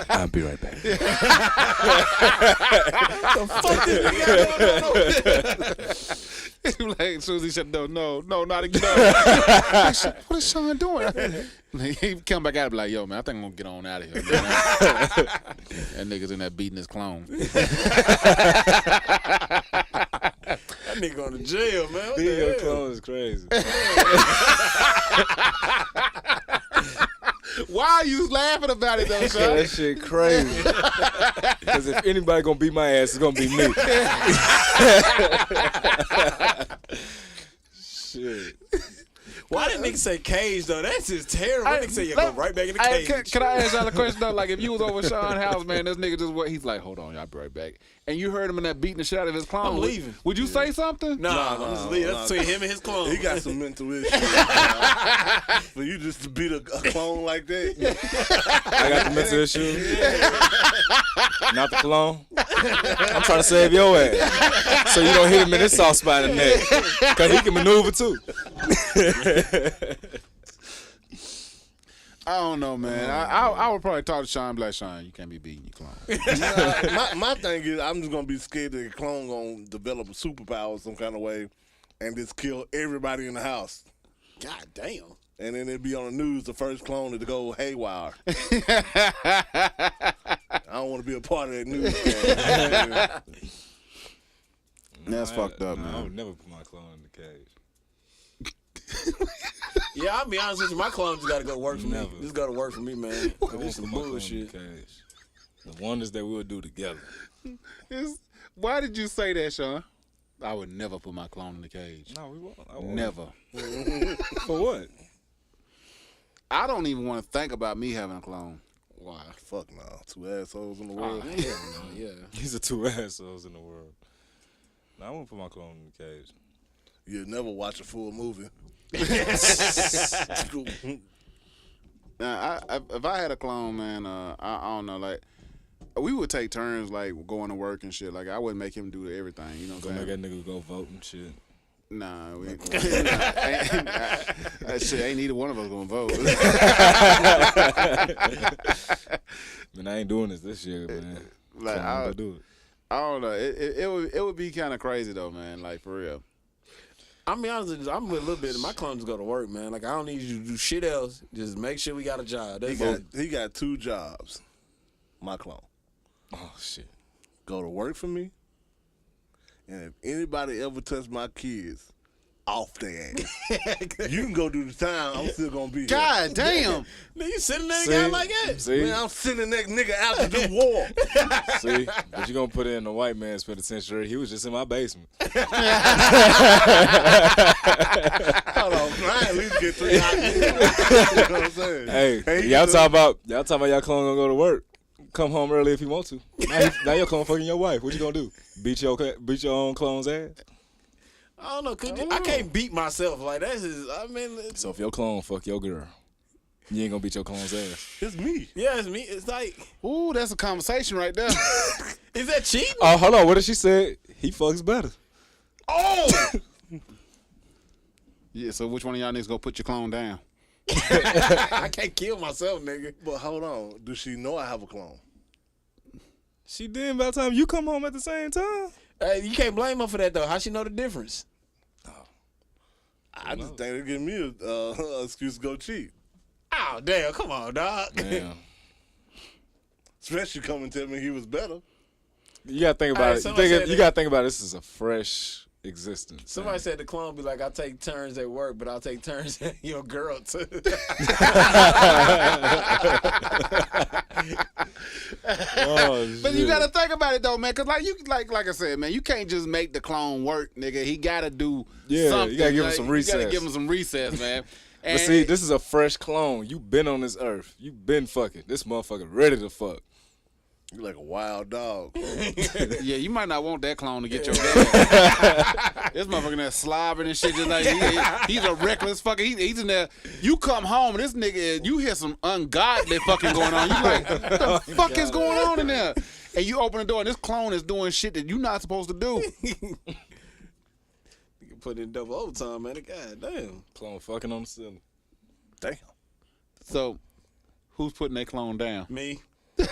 I'll be right back. The fuck this nigga? He like, as soon as he shut the door, no, not again. What is Sean doing? He come back out and be like, yo, man, I think I'm gonna get on out of here. Man. That nigga's in there beating his clone. That nigga going to jail, man. What Being the your hell? clone is crazy. Why are you laughing about it though, Sean? That shit crazy. Because if anybody gonna beat my ass, it's gonna be me. Shit. Why did nigga say cage though? That's just terrible. That nigga say you go right back in the cage. Can I ask y'all a question though? Like if you was over Sean's house, man, this nigga just what he's like, hold on, y'all be right back. And you heard him in that beating the shit out of his clone. I'm leaving. Would you say something? Nah, I'm just leaving. That's between him and his clone. He got some mental issues. For you just to beat a clone like that. I got the mental issue. Not the clone. I'm trying to save your ass. So you don't hit him in his soft spot in the neck. Because he can maneuver too. I don't know, man. I would probably talk to Sean Black. Sean, you can't be beating your clone. My thing is, I'm just gonna be scared that the clone gonna develop a superpower some kind of way, and just kill everybody in the house. God damn. And then it'd be on the news, the first clone to go haywire. I don't want to be a part of that news. That's fucked up, I man. would never put my clone in the cage. Yeah, I'll be honest with you. My clone just got to go work for Never. me. Just got to work for me, man. I won't This some put my clone in bullshit. the cage. The wonders that we'll do together. Why did you say that, Sean? I would never put my clone in the cage. No, we won't. I won't. Never. For what? I don't even want to think about me having a clone. Why? Fuck no. Two assholes in the world. Hell no, yeah. These are two assholes in the world. No, I won't put my clone in the cage. You'll never watch a full movie. Now, if I had a clone, man, I don't know, like, we would take turns, like, going to work and shit. Like, I wouldn't make him do everything, you know what I'm Go make saying? that nigga go vote and shit. Nah, shit, ain't neither one of us gonna vote. Man, I ain't doing this year, man. Like, So I'm gonna do it. I don't know. It would be kind of crazy though, man. Like for real. I'm be honest with you, I'm with a little bit. My clone just go to work, man. Like I don't need you to do shit else. Just make sure we got a job. That's it. He got two jobs. My clone. Oh shit. Go to work for me. And if anybody ever touch my kids, off their ass. You can go do the time. I'm still gonna be here. God damn. Nigga, you sitting there guy like that? See? Man, I'm sending that nigga out to do war. See? But you gonna put it in the white man's penitentiary. He was just in my basement. Hold on, I at least get 3 hours. You know what I'm saying? Hey, y'all talk about y'all clone gonna go to work. Come home early if you want to. Now your clone fucking your wife. What you gonna do? Beat your own clone's ass? I don't know. I can't beat myself. Like that's just, I mean. So if your clone fuck your girl, you ain't gonna beat your clone's ass. It's me. Yeah, it's me. It's like. Ooh, that's a conversation right there. Is that cheating? Oh, hold on. What did she say? He fucks better. Oh. Yeah. So which one of y'all niggas gonna put your clone down? I can't kill myself, nigga. But hold on. Does she know I have a clone? She did by the time you come home at the same time. Hey, you can't blame her for that though. How she know the difference? I just think they're giving me a excuse to go cheat. Oh damn! Come on, dog. Damn. Especially come and tell me he was better. You gotta think about Alright, it. someone said You gotta think about it. This is a fresh existence. Somebody said the clone be like, I take turns at work, but I'll take turns at your girl too. But you gotta think about it though, man, because like I said, man, you can't just make the clone work, nigga. He gotta do something. You gotta give him some recess. You gotta give him some recess, man. But see, this is a fresh clone. You been on this earth. You been fucking. This motherfucker ready to fuck. You like a wild dog. Yeah, you might not want that clone to get your dad. This motherfucker there slobbering and shit, just like he's a reckless fucker. He's in there. You come home, this nigga, you hear some ungodly fucking going on. You like, what the fuck is going on in there? And you open the door, and this clone is doing shit that you're not supposed to do. You can put in double overtime, man. God damn. Clone fucking on the ceiling. Damn. So, who's putting that clone down? Me. Bro,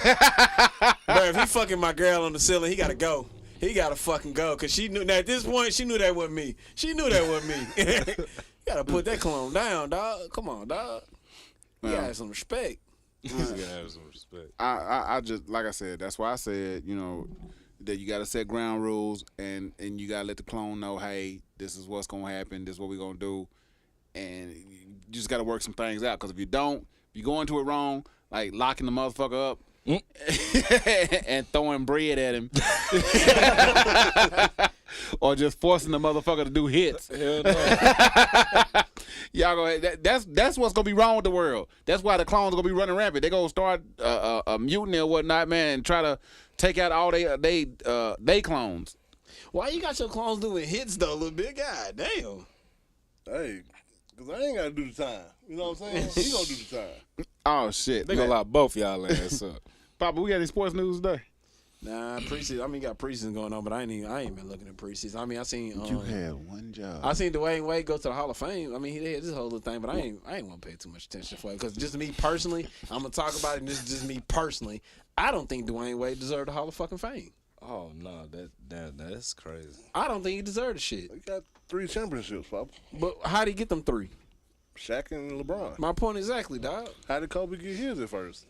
if he fucking my girl on the ceiling, he gotta go. He gotta fucking go, cause she knew. Now at this point, she knew that wasn't me. She knew that wasn't me. You gotta put that clone down, dog. Come on, dog. You gotta have some respect. You gotta have some respect. I just, like I said, that's why I said, you know, that you gotta set ground rules and you gotta let the clone know, hey, this is what's gonna happen. This is what we're gonna do, and you just gotta work some things out. Cause if you don't, if you go into it wrong, like locking the motherfucker up. And throwing bread at him, or just forcing the motherfucker to do hits. Hell no. Y'all go. That's what's gonna be wrong with the world. That's why the clones gonna be running rampant. They gonna start a mutiny or whatnot, man, and try to take out all they clones. Why you got your clones doing hits though, little bit? God damn. Hey, because I ain't got to do the time. You know what I'm saying? He going to do the time. Oh, shit. They gonna lock both y'all ass up. Papa, we got any sports news today? Nah, preseason. I mean, got preseason going on, but I ain't been looking at preseason. I mean, I seen. You had one job. I seen Dwayne Wade go to the Hall of Fame. I mean, he did this whole little thing, but I ain't want to pay too much attention for it because just me personally, I'm gonna talk about it. And this is just me personally. I don't think Dwayne Wade deserved the Hall of fucking Fame. Oh no, that's crazy. I don't think he deserved the shit. He got 3 championships, Papa. But how did he get them 3? Shaq and LeBron. My point exactly, dog. How did Kobe get his at first?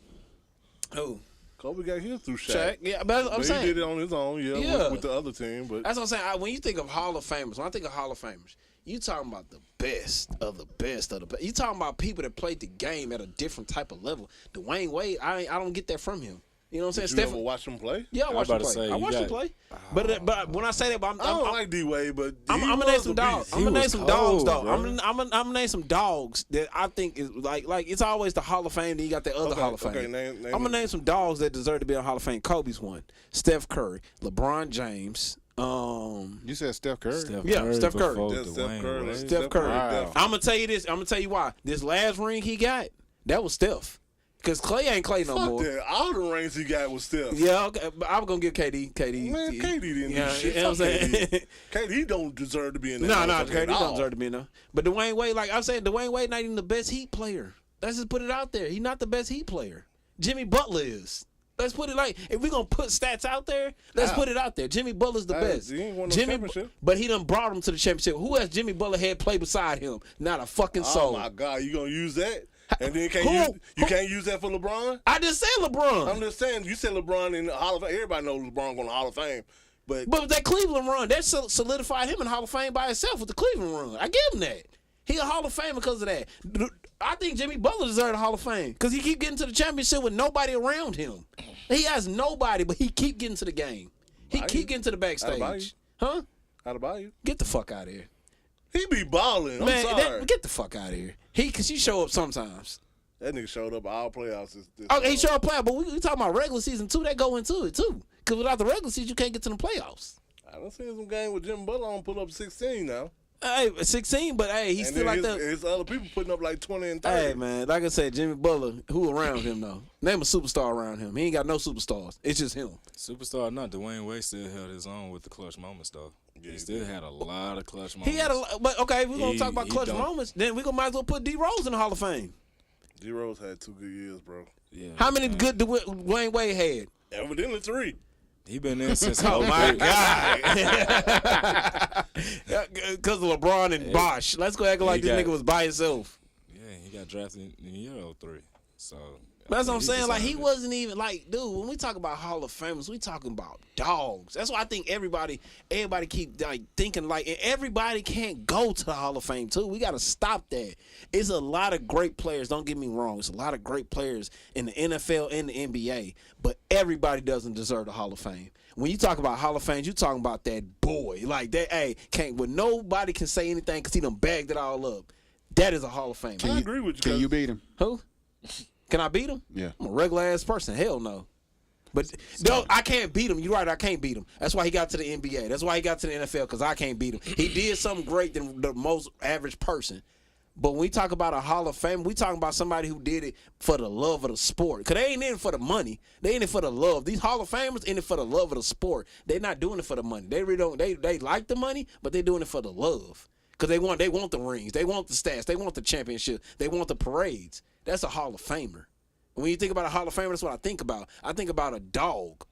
Who? Kobe got his through Shaq. Shaq, yeah, but I'm saying he did it on his own, yeah. With the other team. But that's what I'm saying. When you think of Hall of Famers, when I think of Hall of Famers, you talking about the best of the best of the best. You talking about people that played the game at a different type of level. Dwayne Wade, I don't get that from him. You know what I'm saying? Did you ever watch him play? Yeah, I watched him play. I watched him play. But when I say that, I don't like D-Wade, but I'm gonna name some dogs. I'm gonna name some dogs, though. I'm gonna name some dogs that I think is like it's always the Hall of Fame. Then you got the other Hall of Fame. Okay, name I'm gonna name some dogs that deserve to be in the Hall of Fame. Kobe's one. Steph Curry, LeBron James. You said Steph Curry. Steph Curry. Steph Curry. Steph Curry. Wow. I'm gonna tell you this. I'm gonna tell you why. This last ring he got, that was Steph. Because Clay ain't Clay no more. That. All the rings he got was Steph. Yeah, okay, but I'm going to give KD. Man, KD didn't do shit. You know what I'm saying? KD don't deserve to be in there. No, KD don't deserve to be in there. But Dwayne Wade, like I'm saying, Dwayne Wade not even the best Heat player. Let's just put it out there. He's not the best Heat player. Jimmy Butler is. Let's put it like, if we're going to put stats out there, let's put it out there. Jimmy Butler's the best. He ain't won no championship. But he done brought him to the championship. Who has Jimmy Butler had play beside him? Not a fucking soul. Oh, my God. You going to use that? And then you can't use that for LeBron? I just said LeBron. I'm just saying, you said LeBron in the Hall of Fame. Everybody knows LeBron going to the Hall of Fame. But that Cleveland run, that solidified him in the Hall of Fame by itself with the Cleveland run. I give him that. He a Hall of Fame because of that. I think Jimmy Butler deserves the Hall of Fame because he keep getting to the championship with nobody around him. He has nobody, but he keep getting to the game. He keep getting to the backstage. Huh? How about you? Get the fuck out of here. He be balling. I'm sorry. Get the fuck out of here. Because he show up sometimes. That nigga showed up all playoffs. Okay, he showed up playoffs, but we talking about regular season too. That go into it too. Because without the regular season, you can't get to the playoffs. I done seen some game with Jimmy Butler on put up 16 now. Hey, 16, but hey, he's still like that. His other people putting up like 20 and 30. Hey, man, like I said, Jimmy Butler, who around him, though? Name a superstar around him. He ain't got no superstars. It's just him. Superstar or not, Dwayne Wade still held his own with the clutch moments, though. He still had a lot of clutch moments. He had but okay, if we're going to talk about clutch moments, then we might as well put D Rose in the Hall of Fame. D Rose had 2 good years, bro. Yeah. How many good Dwayne Wade had? Evidently 3. He been in since. Oh my God! Because of LeBron and Bosh. Let's go act like this nigga was by himself. Yeah, he got drafted in year 03. So That's what I'm saying. Like, he deserved it. wasn't even like, dude. When we talk about Hall of Famers, we talking about dogs. That's why I think everybody keep like thinking like, and everybody can't go to the Hall of Fame too. We got to stop that. It's a lot of great players. Don't get me wrong. It's a lot of great players in the NFL and the NBA, but everybody doesn't deserve the Hall of Fame. When you talk about Hall of Fame, you talking about that boy. Like that, hey, when nobody can say anything because he done bagged it all up. That is a Hall of Fame. I agree with you. Can you beat him? Who? Can I beat him? Yeah. I'm a regular ass person. Hell no. But no, I can't beat him. You're right. I can't beat him. That's why he got to the NBA. That's why he got to the NFL, because I can't beat him. He did something great than the most average person. But when we talk about a Hall of Fame, we talking about somebody who did it for the love of the sport. Because they ain't in it for the money. They in it for the love. These Hall of Famers in it for the love of the sport. They're not doing it for the money. They really don't. They like the money, but they're doing it for the love. Because they want the rings. They want the stats. They want the championship. They want the parades. That's a Hall of Famer. When you think about a Hall of Famer, that's what I think about. I think about a dog.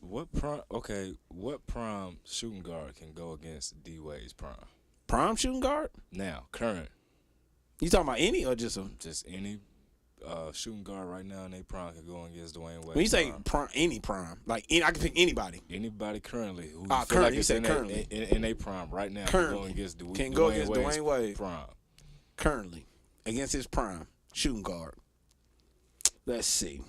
What prime shooting guard can go against D Wade's prime? Prime shooting guard? Now, current. You talking about any or just a? Just any shooting guard right now in their prime can go against Dwayne Wade. When you say prime, any prime, like I can pick anybody. Anybody currently who currently, feel like you it's said in currently. in their prime right now Currently. can go against Dwayne Wade's Wade. prime. Currently, against his prime shooting guard. Let's see.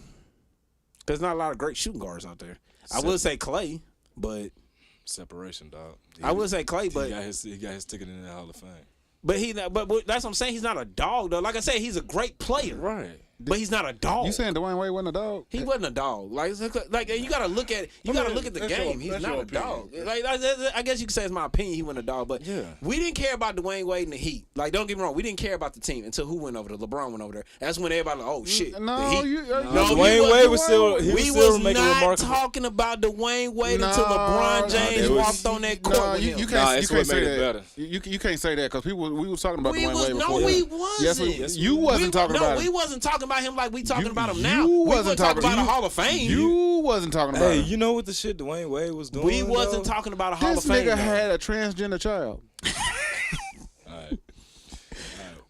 There's not a lot of great shooting guards out there. I would say Clay, but separation, dog. I would say Clay, but he got his ticket in the Hall of Fame. But but that's what I'm saying. He's not a dog though. Like I said, he's a great player, right? But he's not a dog. You saying Dwayne Wade wasn't a dog? He wasn't a dog. Like you got to look at it. You got to look at the game. He's not a dog. Like I guess you could say it's my opinion. He wasn't a dog, but we didn't care about Dwayne Wade and the Heat. Like, don't get me wrong, we didn't care about the team until who went over there. LeBron went over there. That's when everybody like, oh shit. Dwayne Wade was still. We was not talking about Dwayne Wade until LeBron James walked on that court. You can't say that. You can't say that because we was talking about Dwayne Wade before. No, we wasn't. Yes, you wasn't talking about him. No, we wasn't talking about him like we talking about him now. You we wasn't talking about a Hall of Fame. You wasn't talking about him. You know what the shit Dwayne Wade was doing? We wasn't talking about a Hall of Fame. This nigga had a transgender child.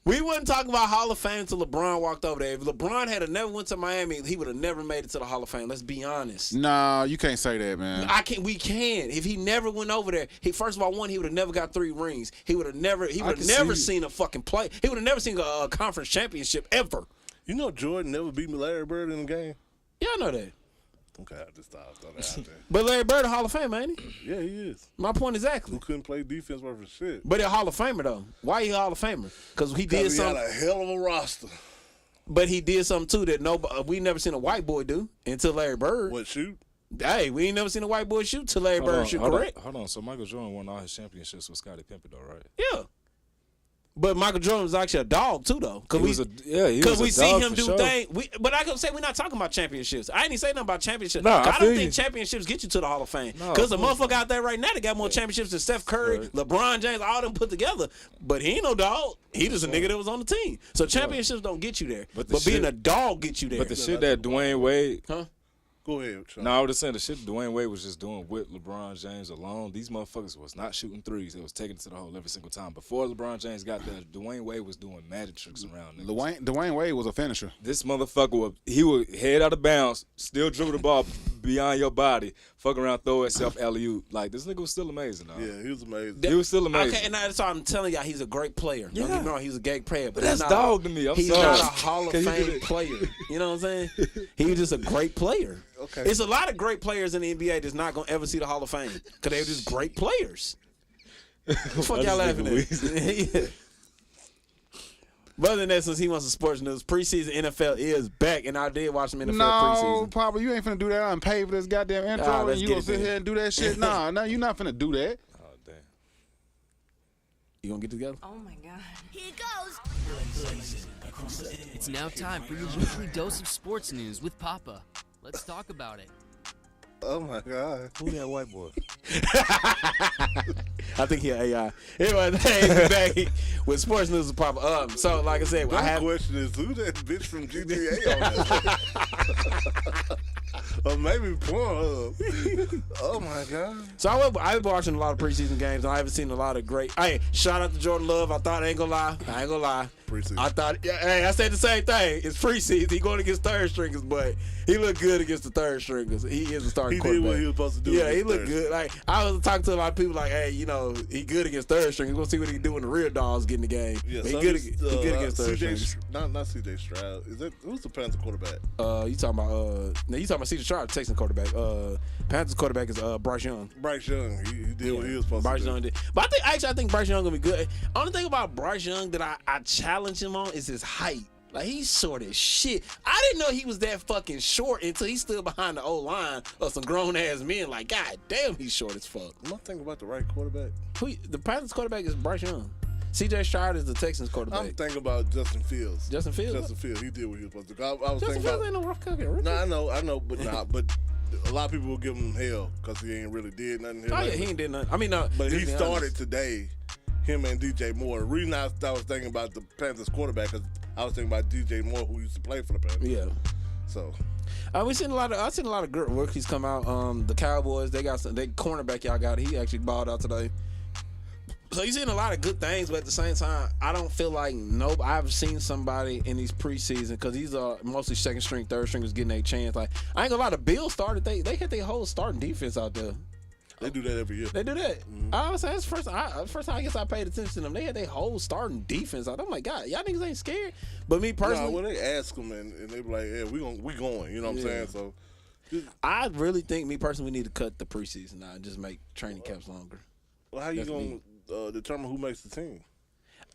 We wasn't talking about Hall of Fame until LeBron walked over there. If LeBron had never went to Miami, he would have never made it to the Hall of Fame. Let's be honest. Nah, you can't say that, man. We can. If he never went over there, first of all, he would have never got 3 rings. He would have never seen a fucking play. He would have never seen a conference championship ever. You know Jordan never beat Larry Bird in a game? Yeah, I know that. Okay, I just thought that out there. But Larry Bird a Hall of Fame, ain't he? Yeah, he is. My point exactly. Who couldn't play defense worth of shit. But a Hall of Famer, though. Why he a Hall of Famer? Because he did something. He had a hell of a roster. But he did something, too, that we never seen a white boy do until Larry Bird. What, shoot? Hey, we ain't never seen a white boy shoot till Larry Bird shoot, correct? Hold on. So Michael Jordan won all his championships with Scottie Pippen, though, right? Yeah. But Michael Jordan was actually a dog too, though. Because we see him do things. But I can say we're not talking about championships. I ain't even say nothing about championships. No, I don't think championships get you to the Hall of Fame. Because the motherfucker out there right now that got more championships than Steph Curry, LeBron James, all them put together. But he ain't no dog. He just a nigga that was on the team. So championships don't get you there. But being a dog gets you there. But the shit that Dwayne Wade. Go ahead, Sean. No, I was just saying the shit Dwayne Wade was just doing with LeBron James alone. These motherfuckers was not shooting threes. They was taking it to the hole every single time. Before LeBron James got there, Dwayne Wade was doing magic tricks around niggas. Dwayne Wade was a finisher. This motherfucker would head out of bounds, still dribble the ball beyond your body, fuck around, throw itself alley-oop. Like, this nigga was still amazing, dog. Yeah, he was amazing. He was still amazing. Okay, and that's why I'm telling y'all he's a great player. Yeah. Don't get me wrong, he's a great player. But that's dog to me. He's not a Hall of Fame player. You know what I'm saying? He was just a great player. Okay. It's a lot of great players in the NBA that's not going to ever see the Hall of Fame because they're just great players. What the fuck y'all laughing at? Yeah. But other than that, since he wants some sports news, preseason NFL is back, and I did watch some NFL preseason. No, Papa, you ain't finna do that. I'm paid for this goddamn intro, and you gonna sit here and do that shit? Nah, you're not finna do that. Oh, damn. You gonna get together? Oh my God. Here goes. It's now time for your weekly dose of sports news with Papa. Let's talk about it. Oh my God. Who that white boy? I think he AI. Anyway, he's back with sports news with Papa. So like I said, my question is, who that bitch from GTA on that? Or maybe Pornhub. Oh my God. So I've been watching a lot of preseason games, and I haven't seen a lot of great. Hey, shout out to Jordan Love. I ain't gonna lie. preseason. I thought, hey, I said the same thing. It's preseason. He going against third stringers, but he looked good against the third stringers. He is a starting quarterback. He did what he was supposed to do. Yeah, he looked good. Like I was talking to a lot of people, like, hey, he good against third stringers. We'll see what he can do when the real dogs get in the game. Yeah, he so good against third stringers. Not C.J. Stroud. Who's the Panther quarterback? You talking about C.J. Stroud, Texans quarterback. Panthers quarterback is Bryce Young. Bryce Young. He did what he was supposed Bryce to do. Young did. But I think Bryce Young gonna be good. Only thing about Bryce Young that I challenge him on is his height. Like, he's short as shit. I didn't know he was that fucking short until he stood behind the old line of some grown ass men. Like, god damn, he's short as fuck. Am I thinking about the right quarterback? The Panthers quarterback is Bryce Young. C.J. Stroud is the Texans quarterback. I'm thinking about Justin Fields. Justin Fields? Justin Fields. He did what he was supposed to do. I was Justin thinking Fields about. ain't no rough cookie. No, I know, but but a lot of people will give him hell because he ain't really did nothing. Oh yeah, he ain't did nothing. I mean, but he started today. Him and DJ Moore. The reason I was thinking about the Panthers quarterback because I was thinking about DJ Moore, who used to play for the Panthers. Yeah. So. I've seen a lot of good rookies come out. The Cowboys, they cornerback y'all got. He actually balled out today. So you've seen a lot of good things, but at the same time, I don't feel like I've seen somebody in these preseason because these are mostly second string, third stringers getting a chance. Like, I ain't gonna lie, the Bills started. They had their whole starting defense out there. They do that every year. They do that. I was saying that's the first time I guess I paid attention to them. They had their whole starting defense out. I'm like, God, y'all niggas ain't scared. But me personally, when they ask them and they be like, yeah, we going. You know what I'm saying? So I really think, me personally, we need to cut the preseason now and just make training camps longer. Well, how you gonna determine who makes the team?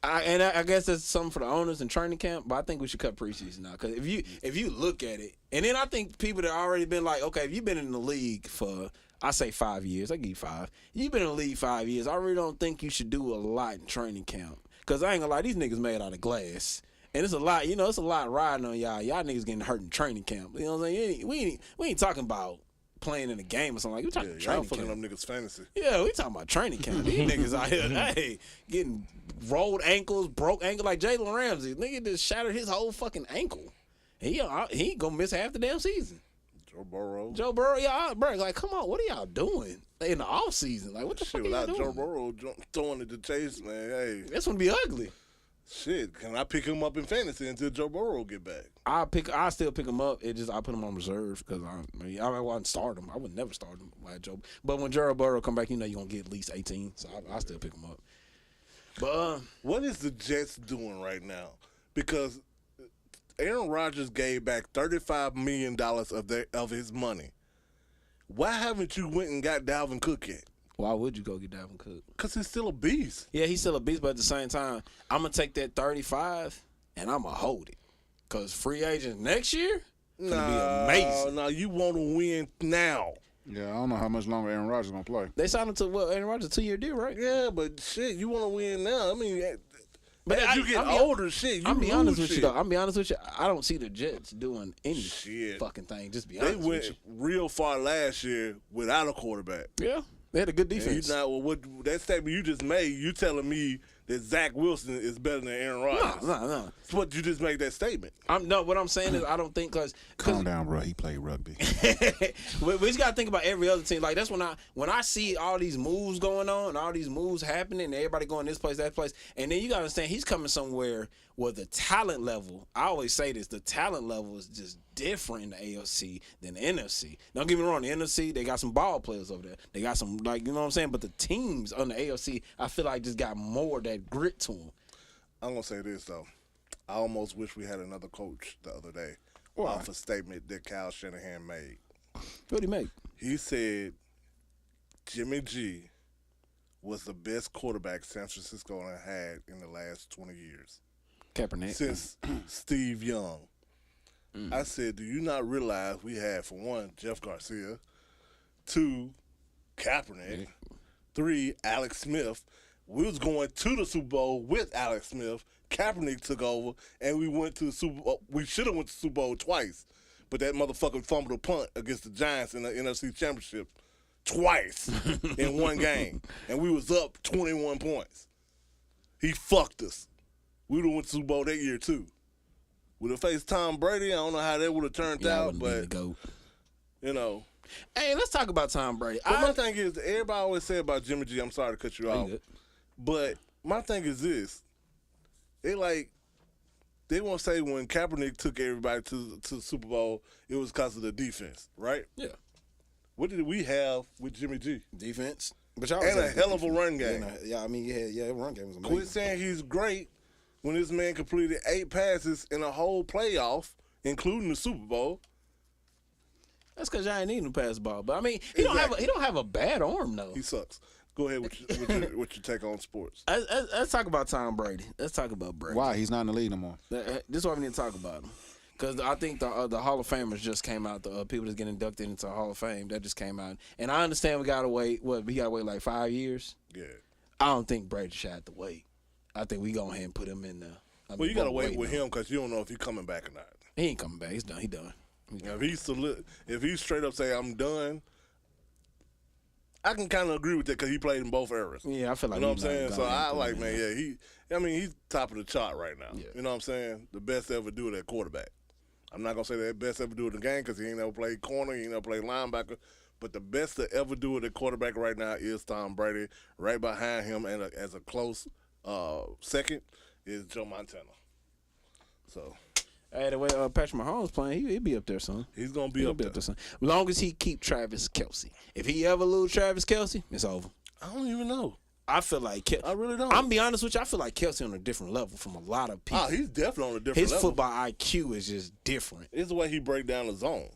I guess that's something for the owners and training camp, but I think we should cut preseason now. Because if you look at it, and then I think people that already been like, okay, if you've been in the league for, I say 5 years, I give you 5. You've been in the league 5 years. I really don't think you should do a lot in training camp. Because I ain't gonna lie, these niggas made out of glass. And it's a lot, it's a lot riding on y'all. Y'all niggas getting hurt in training camp. You know what I'm saying? We ain't talking about playing in a game or something. Like, we talking training fucking camp. them niggas fantasy. Yeah, we talking about training camp. These niggas out here, hey, getting rolled ankles, broke ankle like Jalen Ramsey. Nigga just shattered his whole fucking ankle. He ain't gonna miss half the damn season. Joe Burrow, yeah, bro. Like, come on, what are y'all doing in the off season? Like, what the fuck are y'all doing? Joe Burrow throwing it to Chase, man. Hey, this one be ugly. Shit, can I pick him up in fantasy until Joe Burrow get back? I still pick him up. I put him on reserve because I wouldn't start him. I would never start him like Joe. But when Joe Burrow come back, you're gonna get at least 18. So I still pick him up. But what is the Jets doing right now? Because Aaron Rodgers gave back $35 million of his money. Why haven't you went and got Dalvin Cook yet? Why would you go get Dalvin Cook? Because he's still a beast. Yeah, he's still a beast, but at the same time, I'm going to take that 35 and I'm going to hold it. Because free agents next year going to be amazing. No, you want to win now. Yeah, I don't know how much longer Aaron Rodgers going to play. They signed him to, Aaron Rodgers, a 2-year deal, right? Yeah, but shit, you want to win now. I mean, but as you get older, shit, I'll be honest with you, though. I'll be honest with you. I don't see the Jets doing any fucking thing. Just be honest with you. They went real far last year without a quarterback. Yeah, they had a good defense. What that statement you just made, you telling me that Zach Wilson is better than Aaron Rodgers. No. That's what you just made that statement. What I'm saying is I don't think because calm down, bro. He played rugby. we just gotta think about every other team. Like, that's when I see all these moves going on, all these moves happening, and everybody going this place, that place, and then you gotta understand he's coming somewhere where the talent level. I always say this: the talent level is just different in the AFC than the NFC. Don't get me wrong, the NFC, they got some ball players over there. They got some, like, you know what I'm saying? But the teams on the AFC, I feel like just got more of that grit to them. I'm going to say this, though. I almost wish we had another coach the other day off a statement that Kyle Shanahan made. What did he make? He said Jimmy G was the best quarterback San Francisco had in the last 20 years. Kaepernick. Since Steve Young. I said, do you not realize we had, for one, Jeff Garcia, 2, Kaepernick, 3, Alex Smith. We was going to the Super Bowl with Alex Smith. Kaepernick took over, and we went to the Super Bowl. We should have went to the Super Bowl twice, but that motherfucker fumbled a punt against the Giants in the NFC Championship twice in one game, and we was up 21 points. He fucked us. We would have went to the Super Bowl that year, too. Would have faced Tom Brady. I don't know how that would have turned out, but, you know. Hey, let's talk about Tom Brady. But my thing is, everybody always say about Jimmy G, I'm sorry to cut you off, but my thing is this. They like, they won't say when Kaepernick took everybody to the Super Bowl, it was because of the defense, right? Yeah. What did we have with Jimmy G? Defense. But y'all and a hell of a run game. Yeah, I mean, run game was amazing. Quit saying he's great when this man completed 8 passes in a whole playoff, including the Super Bowl. That's because y'all ain't need him to pass the ball. But I mean, he don't have a bad arm though. He sucks. Go ahead with your take on sports. Let's talk about Tom Brady. Let's talk about Brady. Why? He's not in the league no more. This is why we need to talk about him. Because I think the Hall of Famers just came out. The people that's getting inducted into the Hall of Fame, that just came out. And I understand we got to wait. We got to wait like 5 years? Yeah. I don't think Brady should have to wait. I think we go ahead and put him in there. Well, you got to wait with him because you don't know if he's coming back or not. He ain't coming back. He's done. He done. If he's straight up say I'm done, I can kind of agree with that because he played in both eras. Yeah, I feel like you know what I'm saying. So I like, man, yeah, he's top of the chart right now. Yeah. You know what I'm saying? The best to ever do it at quarterback. I'm not gonna say the best ever do it in the game because he ain't never played corner, he ain't never played linebacker. But the best to ever do it at quarterback right now is Tom Brady. Right behind him, and as a close second, is Joe Montana. So. Hey, the way Patrick Mahomes playing, he'll be up there soon. He's gonna be up there soon. As long as he keep Travis Kelce. If he ever lose Travis Kelce, it's over. I don't even know. I feel like I really don't. I'm gonna be honest with you. I feel like Kelce on a different level from a lot of people. Oh, he's definitely on a different level. His level. football IQ is just different. It's the way he break down the zone.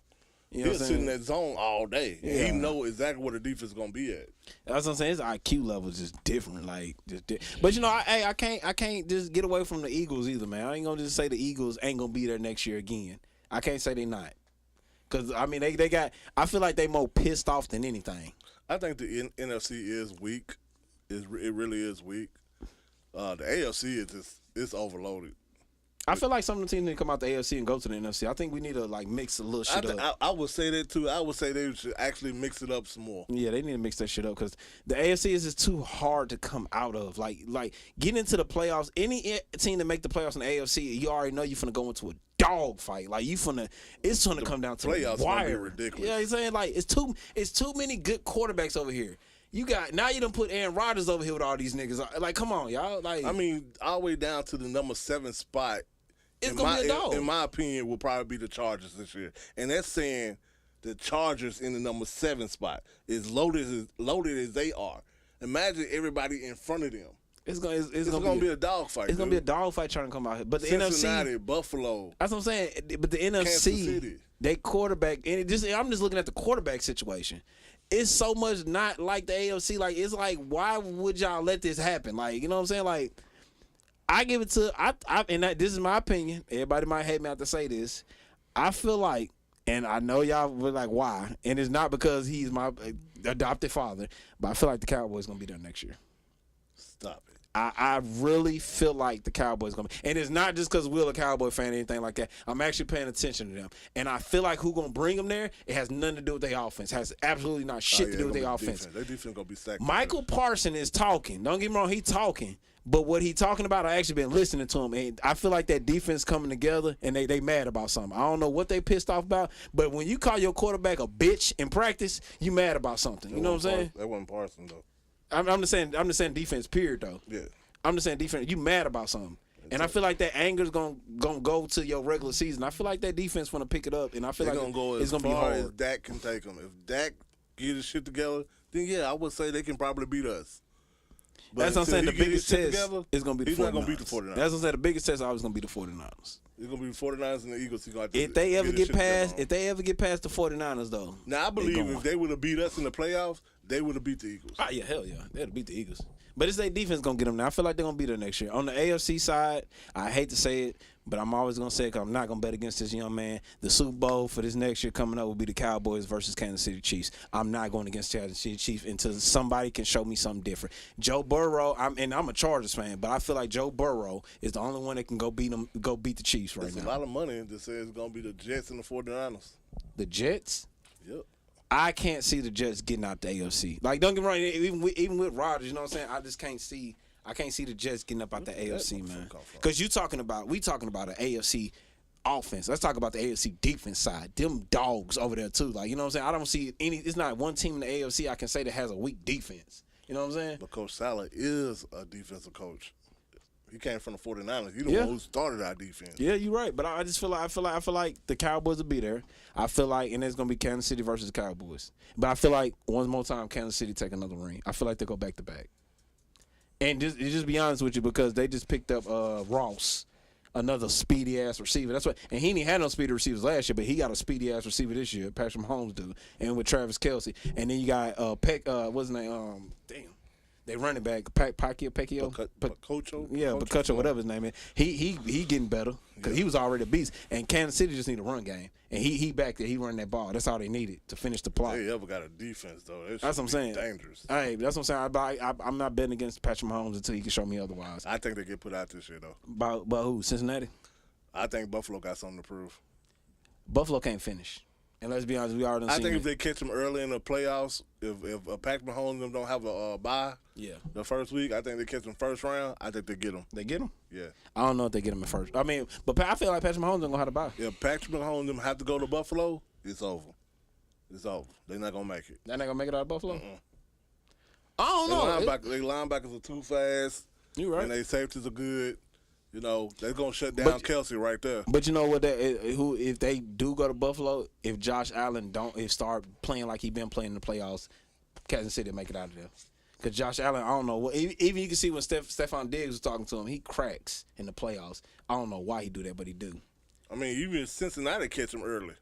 You know He'll sit in that zone all day. Yeah. He know exactly where the defense is gonna be at. That's what I'm saying. His IQ level is just different. But you know, I can't just get away from the Eagles either, man. I ain't gonna just say the Eagles ain't gonna be there next year again. I can't say they not. Cause I mean they got. I feel like they more pissed off than anything. I think the NFC is weak. It really is weak. The AFC is it's overloaded. I feel like some of the teams need to come out the AFC and go to the NFC. I think we need to mix a little shit up. I would say that too. I would say they should actually mix it up some more. Yeah, they need to mix that shit up because the AFC is just too hard to come out of. Like getting into the playoffs. Any team that make the playoffs in the AFC, you already know you're finna go into a dog fight. Like it's gonna come down to playoffs the wire. Gonna be ridiculous. Yeah, you saying it's too many good quarterbacks over here. You done put Aaron Rodgers over here with all these niggas. Like, come on, y'all. I mean, all the way down to the number 7 spot. It's gonna be a dog. In my opinion, will probably be the Chargers this year, and that's saying the Chargers in the number 7 spot is loaded as they are. Imagine everybody in front of them. It's gonna be a dog fight. It's gonna be a dog fight trying to come out here. But the Cincinnati, NFC, Buffalo. That's what I'm saying. But the NFC, they quarterback, and I'm just looking at the quarterback situation. It's so much not like the AFC. Like it's like, why would y'all let this happen? Like, you know what I'm saying? Like, I give it to this is my opinion. Everybody might hate me out to say this. I feel like, and I know y'all were like, why? And it's not because he's my adopted father, but I feel like the Cowboys gonna be there next year. Stop it. I really feel like the Cowboys gonna be, and it's not just because Will a Cowboy fan or anything like that. I'm actually paying attention to them, and I feel like who gonna bring them there? It has nothing to do with their offense. It has absolutely not shit to do with their offense. Their defense gonna be sacked. Michael Parsons is talking. Don't get me wrong, he talking. But what he talking about, I actually been listening to him, and I feel like that defense coming together, and they mad about something. I don't know what they pissed off about, but when you call your quarterback a bitch in practice, you mad about something. You know what I'm saying? That wasn't Parsons though. I'm just saying defense. Period though. Yeah. I'm just saying defense. You mad about something, and I feel like that anger's gonna go to your regular season. I feel like that defense want to pick it up, and I feel like it's gonna be hard. As Dak can take them. If Dak get his shit together, then yeah, I would say they can probably beat us. But that's what I'm saying. The biggest test is gonna be the 49ers. He's not gonna beat the 49ers. That's what I'm saying. The biggest test is always gonna be the 49ers. It's gonna be the 49ers and the Eagles. If they ever get past the 49ers, though. Now I believe if they would have beat us in the playoffs, they would have beat the Eagles. Oh yeah, hell yeah, they'd have beat the Eagles. But it's their defense gonna get them now. I feel like they're gonna be there next year. On the AFC side, I hate to say it, but I'm always gonna say it because I'm not gonna bet against this young man. The Super Bowl for this next year coming up will be the Cowboys versus Kansas City Chiefs. I'm not going against Kansas City Chiefs until somebody can show me something different. Joe Burrow, I'm a Chargers fan, but I feel like Joe Burrow is the only one that can go beat the Chiefs right now. There's a lot of money that says it's gonna be the Jets and the 49ers. The Jets? Yep. I can't see the Jets getting out the AFC. Like, don't get me wrong, even with Rodgers, you know what I'm saying? I just can't see. I can't see the Jets getting up out the AFC, man. Because we talking about an AFC offense. Let's talk about the AFC defense side. Them dogs over there too. Like, you know what I'm saying? I don't see it's not one team in the AFC I can say that has a weak defense. You know what I'm saying? But Coach Saleh is a defensive coach. He came from the 49ers. He the Yeah. one who started our defense. Yeah, you're right. But I just feel like the Cowboys will be there. I feel like, and it's gonna be Kansas City versus the Cowboys. But I feel like one more time, Kansas City take another ring. I feel like they go back to back. And just be honest with you, because they just picked up Ross, another speedy ass receiver. That's what. And he didn't have no speedy receivers last year, but he got a speedy ass receiver this year. Patrick Mahomes do, and with Travis Kelce. And then you got Peck. What's his name? Damn. They running back, Pacquiao. Bacocho? Yeah, Bacocho, whatever his name is. He getting better because he was already a beast. And Kansas City just need a run game. And he back there, he running that ball. That's all they needed to finish the plot. They ever got a defense, though. That's what I'm saying. Dangerous. Hey, that's what I'm saying. I'm not betting against Patrick Mahomes until he can show me otherwise. I think they get put out this year, though. By who? Cincinnati? I think Buffalo got something to prove. Buffalo can't finish. And let's be honest, we already I seen think it. if they catch them early in the playoffs, if Patrick Mahomes and them don't have a bye the first week, I think they catch them first round. I think they get them. They get them? Yeah. I don't know if they get them in first. I mean, but I feel like Patrick Mahomes don't know how to buy. If Patrick Mahomes and them have to go to Buffalo, it's over. It's over. They're not going to make it. They're not going to make it out of Buffalo? Mm-mm. I don't know. They linebackers are too fast. You right. And they safeties are good. You know, they're going to shut down Kelce right there. But you know what? If they do go to Buffalo, if Josh Allen start playing like he been playing in the playoffs, Kansas City make it out of there. Because Josh Allen, I don't know. Even you can see when Stephon Diggs was talking to him, he cracks in the playoffs. I don't know why he do that, but he do. I mean, even Cincinnati catch him early.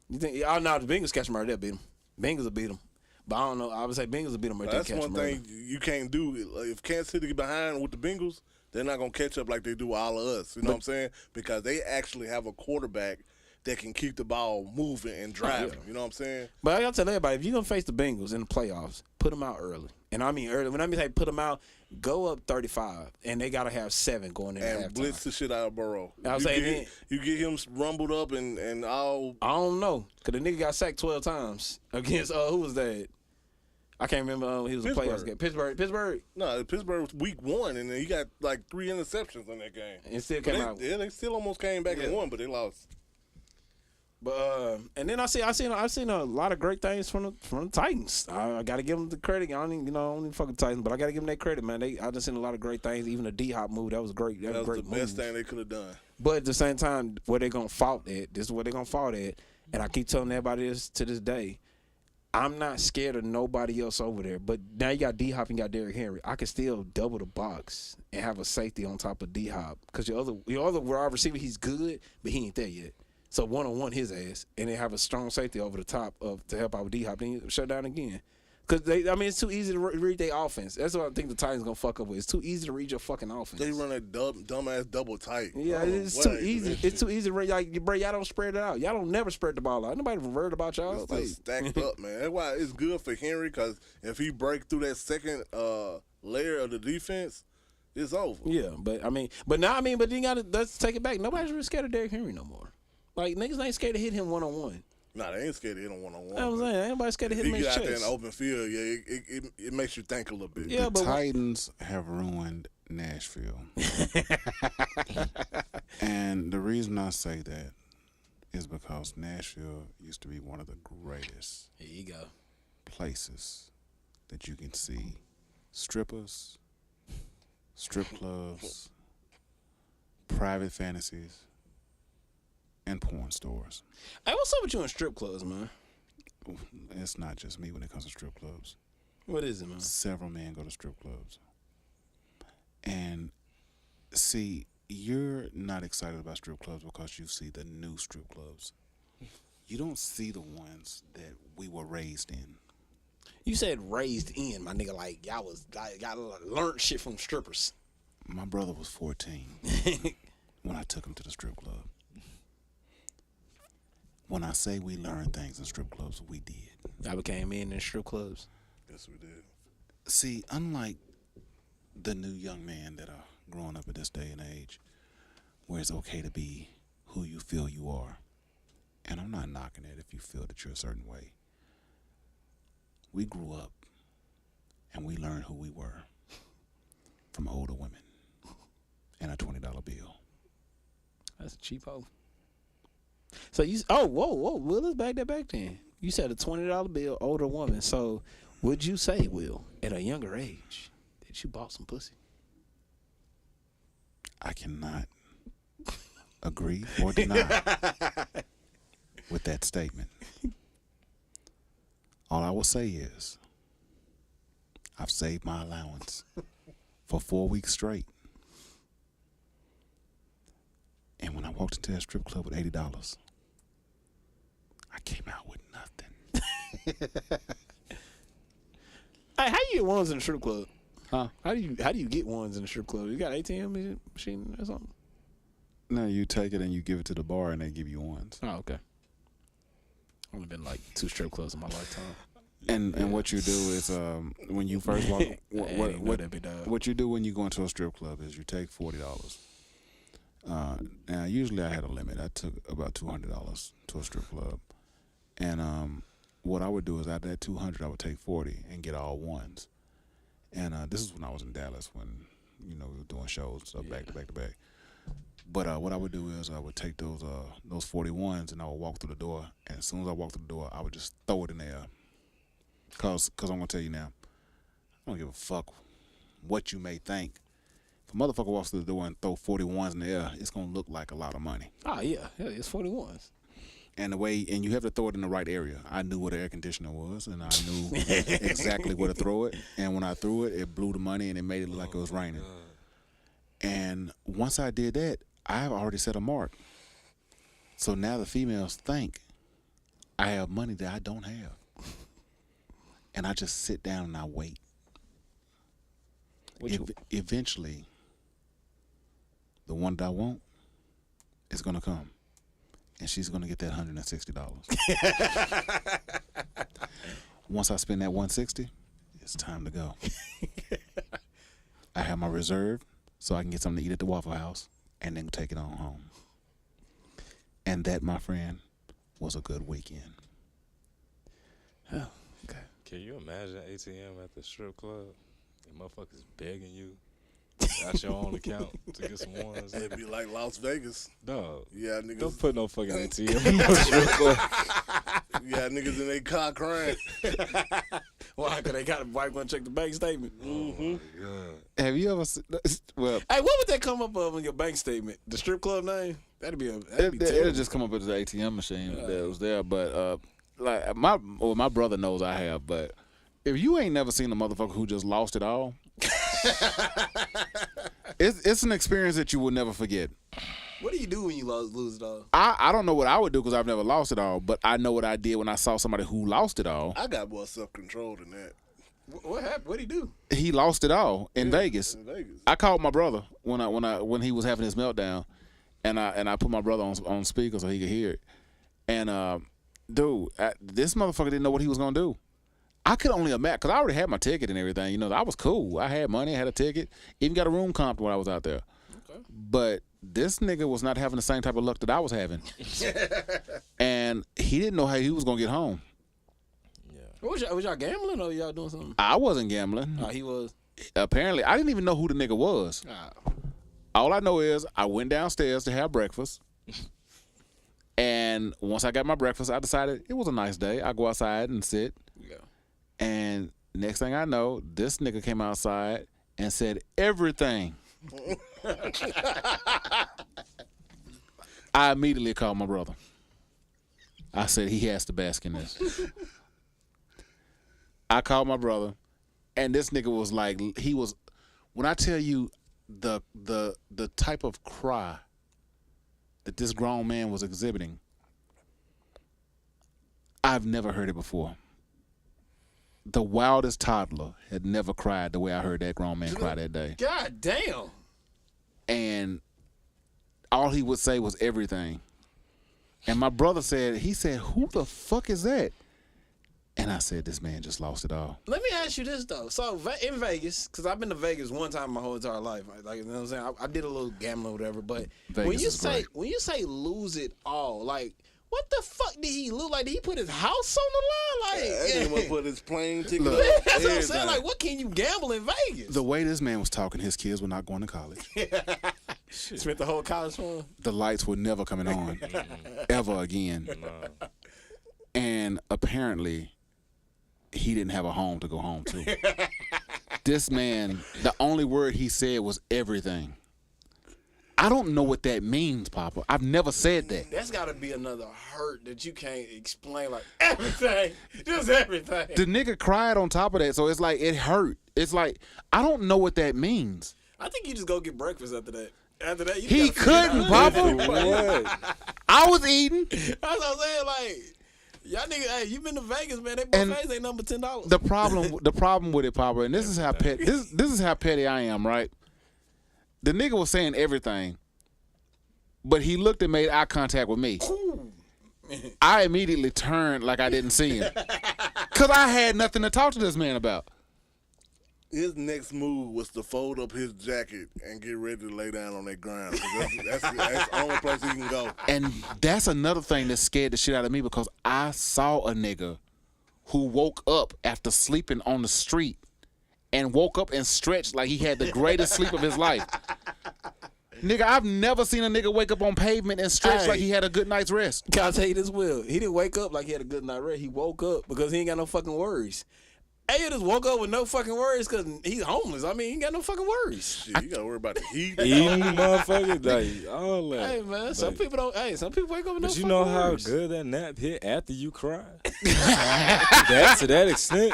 You think? I know the Bengals catch him early. They'll beat him. Bengals will beat him. But I don't know. I would say Bengals will beat him. That's one thing you can't do. If Kansas City get behind with the Bengals, they're not going to catch up like they do all of us. You know what I'm saying? Because they actually have a quarterback that can keep the ball moving and driving. You know what I'm saying? But I got to tell everybody, if you're going to face the Bengals in the playoffs, put them out early. And I mean early. When I mean say put them out, go up 35. And they got to have 7 going in and halftime. blitz the shit out of Burrow. You get him rumbled up and all. I don't know. Because the nigga got sacked 12 times against, who was that? I can't remember. He was a playoffs game. Pittsburgh. No, Pittsburgh was week 1, and then he got like 3 interceptions in that game. And still came out. Yeah, they still almost came back and won, but they lost. But and then I seen a lot of great things from the Titans. I got to give them the credit. I don't even fucking Titans, but I got to give them that credit, man. I just seen a lot of great things. Even the D-Hop move, that was great. That was great the best thing they could have done. But at the same time, where they gonna fault at? This is where they gonna fault at. And I keep telling everybody this to this day. I'm not scared of nobody else over there. But now you got D-Hop and you got Derrick Henry. I can still double the box and have a safety on top of D-Hop. Because your other wide receiver, he's good, but he ain't there yet. So one-on-one his ass. And then have a strong safety over the top to help out with D-Hop. Then you shut down again. Because, it's too easy to read their offense. That's what I think the Titans going to fuck up with. It's too easy to read your fucking offense. They run that dumbass double tight. Yeah, it's too easy. It's too easy to read. Like, bro, y'all don't spread it out. Y'all don't never spread the ball out. Nobody worried about y'all. It's just stacked up, man. That's why it's good for Henry, because if he break through that second layer of the defense, it's over. Yeah, but then you got to let's take it back. Nobody's really scared of Derrick Henry no more. Like, niggas ain't scared to hit him one-on-one. Nah, they ain't scared to hit him one-on-one. You know what I'm saying? Ain't nobody scared to hit him in his chest. If you get out there in the open field, yeah, it makes you think a little bit. Yeah, the Titans have ruined Nashville. And the reason I say that is because Nashville used to be one of the greatest places that you can see strippers, strip clubs, private fantasies, and porn stores. Hey, what's up with you in strip clubs, man? It's not just me when it comes to strip clubs. What is it, man? Several men go to strip clubs. And see, you're not excited about strip clubs because you see the new strip clubs. You don't see the ones that we were raised in. You said raised in, my nigga. Like, y'all learned shit from strippers. My brother was 14 when I took him to the strip club. When I say we learned things in strip clubs, we did. I became in strip clubs. Yes, we did. See, unlike the new young man that are growing up at this day and age, where it's okay to be who you feel you are, and I'm not knocking it if you feel that you're a certain way. We grew up, and we learned who we were from older women and a $20 bill. That's a cheapo. So whoa, Will, let's back that back then. You said a $20 bill, older woman. So would you say, Will, at a younger age, that you bought some pussy? I cannot agree or deny with that statement. All I will say is I've saved my allowance for 4 weeks straight. And when I walked into that strip club with $80, I came out with nothing. Hey, how you get ones in the strip club? Huh? How do you get ones in the strip club? You got ATM machine or something? No, you take it and you give it to the bar and they give you ones. Oh, okay. Only been like 2 strip clubs in my lifetime. And what you do is when you first walk, what you do when you go into a strip club is you take $40. Now usually I had a limit. I took about $200 to a strip club, and what I would do is out of that $200, I would take 40 and get all ones. And this is when I was in Dallas when we were doing shows and stuff back to back to back. But what I would do is I would take those 40 ones and I would walk through the door, and as soon as I walked through the door, I would just throw it in the air. Cause I'm gonna tell you now, I don't give a fuck what you may think. If a motherfucker walks through the door and throw 41s in the air, it's gonna look like a lot of money. Oh yeah, it's 41s. And you have to throw it in the right area. I knew where the air conditioner was, and I knew exactly where to throw it. And when I threw it, it blew the money and it made it look like it was raining. And once I did that, I've already set a mark. So now the females think I have money that I don't have. And I just sit down and I wait. Eventually, the one that I want is going to come. And she's going to get that $160. Once I spend that $160, it's time to go. I have my reserve so I can get something to eat at the Waffle House and then take it on home. And that, my friend, was a good weekend. Oh, okay. Can you imagine ATM at the strip club? And motherfuckers begging you out your own account to get some ones. It'd be like Las Vegas. Dog. Yeah, niggas. Don't put no fucking ATM in no strip club. Yeah, niggas in their car crying. Why? Because they got a wife going to check the bank statement. Mm-hmm. Have you ever? Well, hey, what would that come up on your bank statement? The strip club name? That'd be it'll just come up as the ATM machine that was there. But like my brother knows I have. But if you ain't never seen a motherfucker who just lost it all, it's an experience that you will never forget. What do you do when you lose it all? I don't know what I would do because I've never lost it all, but I know what I did when I saw somebody who lost it all. I got more self-control than that. What happened? What'd he do? He lost it all in Vegas. I called my brother when he was having his meltdown, and I put my brother on speaker so he could hear it. And dude, this motherfucker didn't know what he was gonna do. I could only imagine because I already had my ticket and everything. I was cool. I had money, I had a ticket, even got a room comped when I was out there. Okay. But this nigga was not having the same type of luck that I was having, and he didn't know how he was gonna get home. Yeah. Was y'all gambling or y'all doing something? I wasn't gambling. Oh, he was. Apparently, I didn't even know who the nigga was. All I know is I went downstairs to have breakfast. And once I got my breakfast, I decided it was a nice day. I go outside and sit. Yeah. And next thing I know, this nigga came outside and said everything. I immediately called my brother. I said he has to bask in this. I called my brother, and this nigga was like, when I tell you the type of cry that this grown man was exhibiting, I've never heard it before. The wildest toddler had never cried the way I heard that grown man cry that day. God damn. And all he would say was everything. And my brother said, who the fuck is that? And I said, this man just lost it all. Let me ask you this, though. So, in Vegas, because I've been to Vegas one time my whole entire life. Like, you know what I'm saying? I did a little gambling or whatever. But when you say lose it all, like, what the fuck did he lose? Like, did he put his house on the line? Like, he didn't put his plane ticket up. That's what I'm saying. Like, what can you gamble in Vegas? The way this man was talking, his kids were not going to college. Spent the whole college fund? The lights were never coming on ever again. No. And apparently, he didn't have a home to go home to. This man, the only word he said was everything. I don't know what that means, Papa. I've never said that. That's got to be another hurt that you can't explain. Like everything, just everything. The nigga cried on top of that, so it's like it hurt. It's like I don't know what that means. I think you just go get breakfast after that. After that, you He couldn't, Papa. I was eating. That's what I'm saying. Like y'all niggas, hey, you been to Vegas, man? They buffets ain't number $10. The problem with it, Papa, and this is how this is how petty I am, right? The nigga was saying everything, but he looked and made eye contact with me. I immediately turned like I didn't see him, cause I had nothing to talk to this man about. His next move was to fold up his jacket and get ready to lay down on that ground. That's the only place he can go. And that's another thing that scared the shit out of me because I saw a nigga who woke up after sleeping on the street and woke up and stretched like he had the greatest sleep of his life. Nigga, I've never seen a nigga wake up on pavement and stretch like he had a good night's rest. Can I tell you this, Will? He didn't wake up like he had a good night's rest. He woke up because he ain't got no fucking worries. Hey, you just woke up with no fucking worries because he's homeless. I mean, he ain't got no fucking worries. Shit, you gotta worry about the heat. Eating, motherfucker, like all that. Hey, man, some people don't. Hey, some people wake up with no But you fucking know how worries. good that nap hit after you cry? To that extent,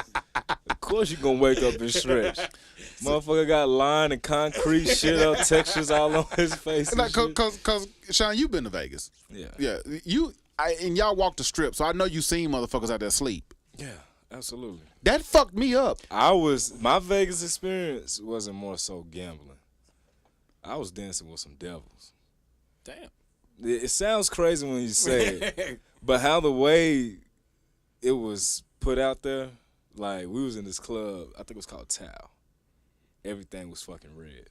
of course you gonna wake up and stretch. Motherfucker got line and concrete shit up, textures all on his face. Like, cause Sean, you've been to Vegas. Yeah. And y'all walked the strip, so I know you seen motherfuckers out there sleep. Yeah, absolutely. That fucked me up. My Vegas experience wasn't more so gambling. I was dancing with some devils. Damn. It sounds crazy when you say it, but how the way it was put out there, like we was in this club, I think it was called Tao. Everything was fucking red.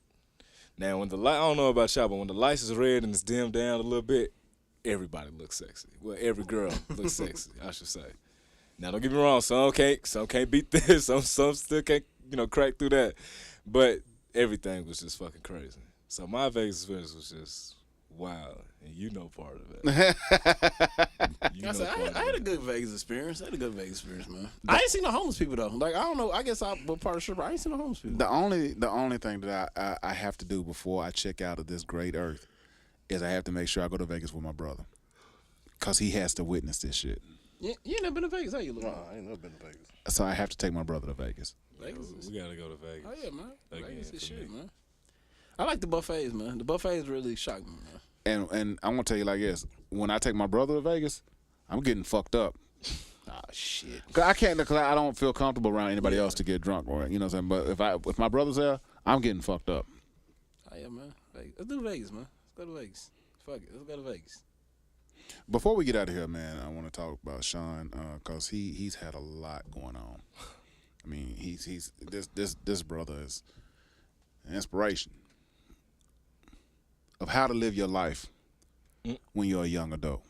Now when the light, I don't know about y'all, but when the lights is red and it's dimmed down a little bit, everybody looks sexy. Well, every girl looks sexy, I should say. Now don't get me wrong, some can't beat this, some still can't, crack through that. But everything was just fucking crazy. So my Vegas experience was just wild, and you know part of it. I had a good Vegas experience. Man. I ain't seen no homeless people though. Like I don't know. I guess I'm part of the stripper. I ain't seen no homeless people. The only thing that I have to do before I check out of this great earth is I have to make sure I go to Vegas with my brother, cause he has to witness this shit. You ain't never been to Vegas, how you look? No, I ain't never been to Vegas. So I have to take my brother to Vegas. Vegas we gotta go to Vegas. Oh yeah, man. Vegas is shit, me. man. I like the buffets, man. The buffets really shocked me, man. And I'm gonna tell you like this: when I take my brother to Vegas, I'm getting fucked up. Oh shit! Cause I don't feel comfortable around anybody else to get drunk, or you know what I'm saying. But if my brother's there, I'm getting fucked up. Oh yeah, man. Vegas. Let's do Vegas, man. Let's go to Vegas. Fuck it. Let's go to Vegas. Before we get out of here, man, I want to talk about Sean because he's had a lot going on. I mean, he's this brother is an inspiration of how to live your life when you're a young adult.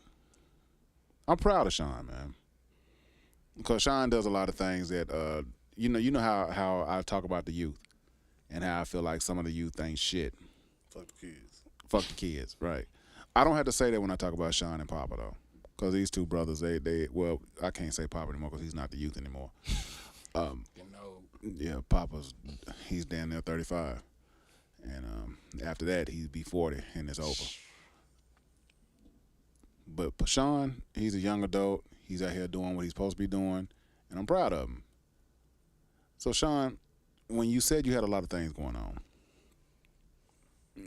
I'm proud of Sean, man, because Sean does a lot of things that you know how I talk about the youth and how I feel like some of the youth ain't shit. Fuck the kids, right? I don't have to say that when I talk about Sean and Papa though, because these two brothers, well, I can't say Papa anymore because he's not the youth anymore. Yeah, Papa's he's damn near 35, and after that he'd be 40 and it's over. But Sean, he's a young adult. He's out here doing what he's supposed to be doing, and I'm proud of him. So Sean, when you said you had a lot of things going on,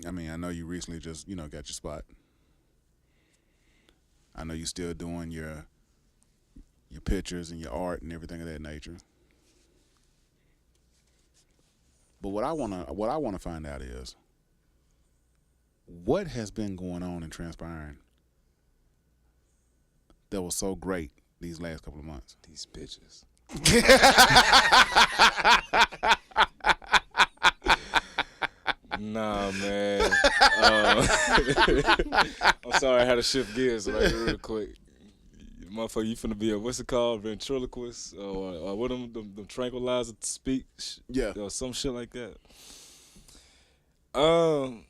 I mean, I know you recently just got your spot. I know you're still doing your pictures and your art and everything of that nature. But what I wanna find out is what has been going on and transpiring that was so great these last couple of months. These bitches. Nah, man. I'm sorry, I had to shift gears real quick. Motherfucker, you finna be what's it called? Ventriloquist? Or what them tranquilizer speech? Yeah. Or some shit like that. No,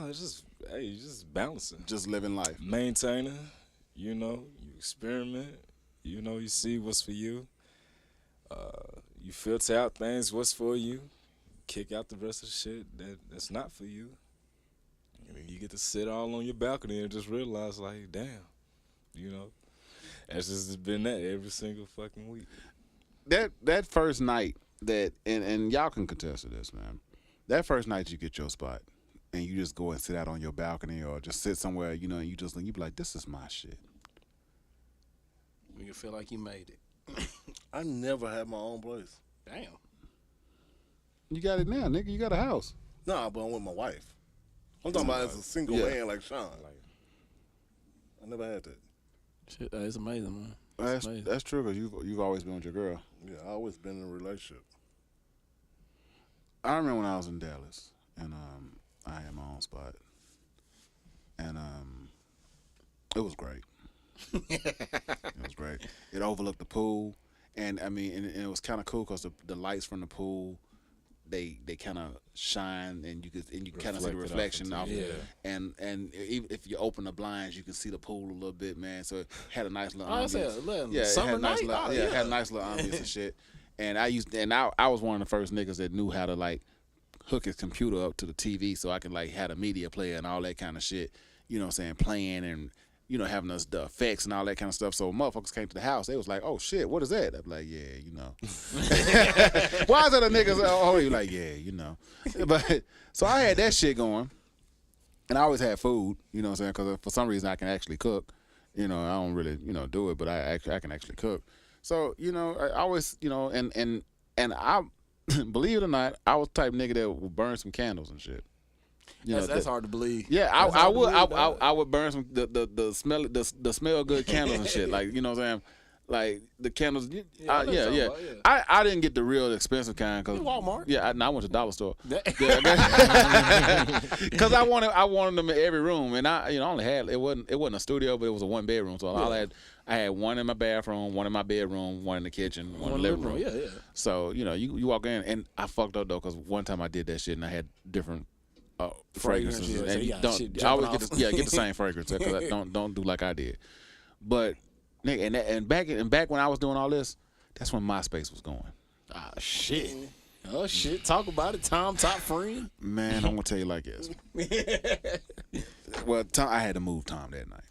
it's just, you just balancing. Just living life. Maintaining, you experiment, you see what's for you. You filter out things, what's for you. Kick out the rest of the shit that's not for you. And then you get to sit all on your balcony and just realize, like, damn, you know, that's just been that every single fucking week. That first night and y'all can contest to this, man. That first night you get your spot and you just go and sit out on your balcony or just sit somewhere, you know, and you be like, this is my shit. You feel like you made it. I never had my own place. Damn. You got it now, nigga. You got a house. Nah, but I'm with my wife. I'm talking about as a single man like Sean. I never had that. Shit, it's amazing, man. That's true because you've always been with your girl. Yeah, I always been in a relationship. I remember when I was in Dallas and I had my own spot, and it was great. It was great. It overlooked the pool, and I mean, and it was kind of cool because the lights from the pool, they kind of shine, and you kind of see the reflection off. And even if you open the blinds, you can see the pool a little bit, man. So it had a nice little ambience. Summer night. It had a nice little ambience and shit. And I was one of the first niggas that knew how to like hook his computer up to the TV so I could like have a media player and all that kind of shit. You know what I'm saying? Playing and, you know, having the effects and all that kind of stuff. So motherfuckers came to the house. They was like, oh, shit, what is that? I'm like, yeah, you know. Why is that a nigga? Oh, you like, yeah, you know. But so I had that shit going. And I always had food, you know what I'm saying? Because for some reason I can actually cook. You know, I don't really, you know, do it, but I can actually cook. So, you know, I always, you know, and I, believe it or not, I was the type of nigga that would burn some candles and shit. You that's hard to believe. Yeah, I would burn some the smell good candles and shit. Like, you know what I'm saying? Like the candles. Yeah. I didn't get the real expensive kind because Walmart. Yeah, I went to Dollar Store. Because I wanted them in every room, and I only had it wasn't a studio, but it was a 1-bedroom. So I had one in my bathroom, one in my bedroom, one in the kitchen, one in the living room. Yeah. So you walk in, and I fucked up though because one time I did that shit and I had different fragrances. Yeah, and I always get the same fragrance because don't do like I did. But nigga, and back when I was doing all this, that's when MySpace was going. Ah shit. Oh shit. Talk about it. Tom top friend. Man, I'm gonna tell you like this. Well, I had to move Tom that night.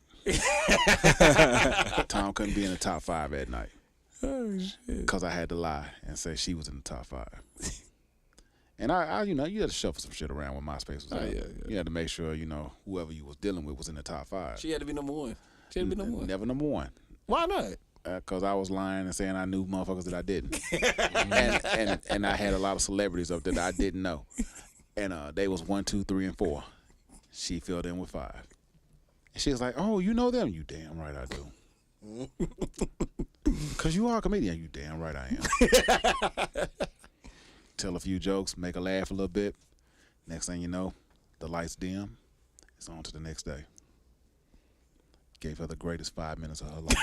Tom couldn't be in the top 5 that night. Oh shit. Because I had to lie and say she was in the top 5. And I you had to shuffle some shit around when MySpace was out. Yeah. You had to make sure, whoever you was dealing with was in the top 5. She had to be number 1. She had to be number 1. Never number 1. Why not? Because I was lying and saying I knew motherfuckers that I didn't. and I had a lot of celebrities up there that I didn't know. And they was 1, 2, 3, and 4. She filled in with 5. And she was like, oh, you know them? You damn right I do. Because you are a comedian. You damn right I am. Tell a few jokes, make her laugh a little bit. Next thing you know, the lights dim. It's on to the next day. Gave her the greatest 5 minutes of her life.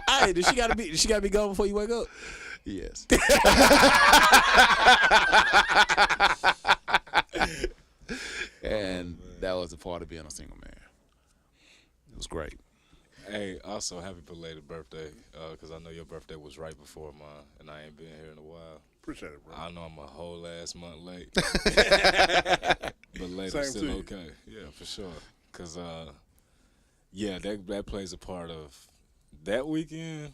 Hey, does she gotta be gone before you wake up? Yes. And that was a part of being a single man. It was great. Hey, also happy belated birthday, because I know your birthday was right before mine, and I ain't been here in a while. Appreciate it, bro. I know I'm a whole ass month late. But later still okay. Yeah, for sure. Because, that plays a part of that weekend.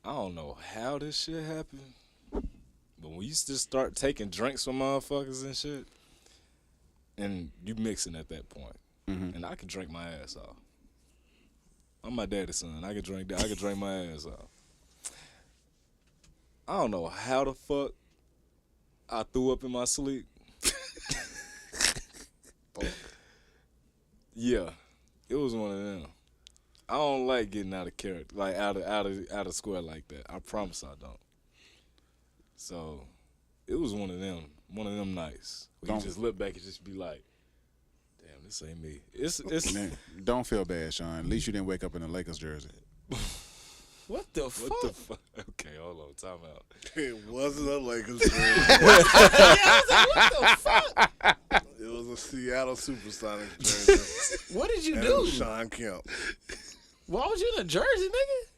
I don't know how this shit happened, but when you just start taking drinks from motherfuckers and shit, and you mixing at that point, and I can drink my ass off. I'm my daddy's son. I can drink my ass off. I don't know how the fuck I threw up in my sleep. Yeah, it was one of them. I don't like getting out of character, like out of square like that. I promise I don't. So it was one of them nights where you just look back and just be like, damn, this ain't me. It's Man, don't feel bad, Sean. At least you didn't wake up in a Lakers jersey. What the fuck? Okay, hold on, time out. It wasn't a Lakers jersey. What the fuck? It was a Seattle Supersonics jersey. What did you and do? It was Sean Kemp. Why was you in a jersey, nigga?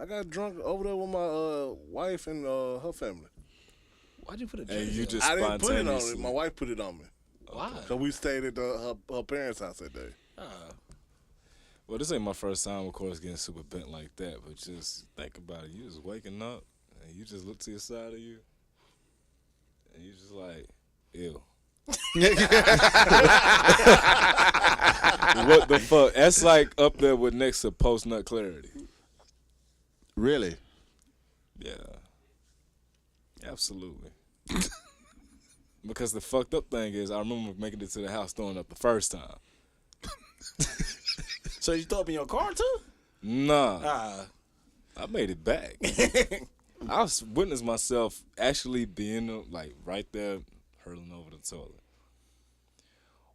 I got drunk over there with my wife and her family. Why'd you put a And jersey you on? just I didn't put it on spontaneously. it. My wife put it on me. Why? So we stayed at her parents' house that day. Well, this ain't my first time, of course, getting super bent like that. But just think about it. You just waking up and you just look to your side of you, and you just like, ew. What the fuck? That's like up there with next to post nut clarity. Really? Yeah. Absolutely. Because the fucked up thing is, I remember making it to the house throwing up the first time. So you throw up in your car too? Nah. I made it back. I was witnessed myself actually being like right there hurling over the toilet.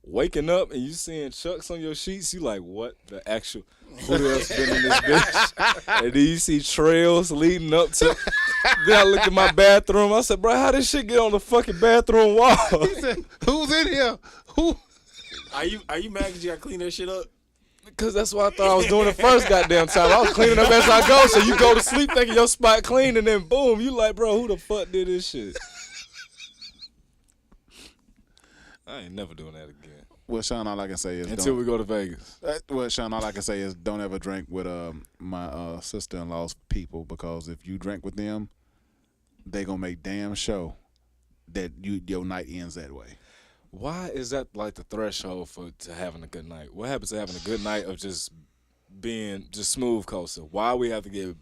Waking up and you seeing chucks on your sheets, you like, what the actual, who else been in this bitch? And then you see trails leading up to, then I looked at my bathroom, I said, bro, how this shit get on the fucking bathroom wall? He said, who's in here? Who? Are you mad because you got to clean that shit up? Because that's what I thought I was doing the first goddamn time. I was cleaning up as I go, so you go to sleep thinking your spot clean, and then boom, you like, bro, who the fuck did this shit? I ain't never doing that again. Well, Sean, all I can say is until we go to Vegas. Well, Sean, all I can say is don't ever drink with my sister-in-law's people, because if you drink with them, they gonna make damn sure that your night ends that way. Why is that like the threshold to having a good night? What happens to having a good night of just being just smooth coaster? Why we have to get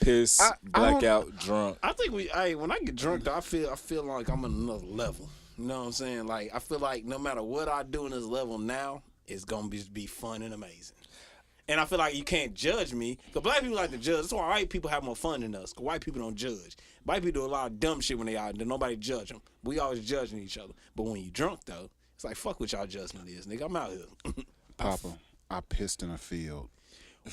pissed, blackout, drunk? I think when I get drunk, though, I feel like I'm on another level. You know what I'm saying? Like, I feel like no matter what I do in this level now, it's gonna be fun and amazing. And I feel like you can't judge me, because black people like to judge. That's why white people have more fun than us, because white people don't judge. White people do a lot of dumb shit when they out, and nobody judge them. We always judging each other. But when you drunk, though, it's like, fuck what y'all judgment is, nigga. I'm out here. Papa, I pissed in a field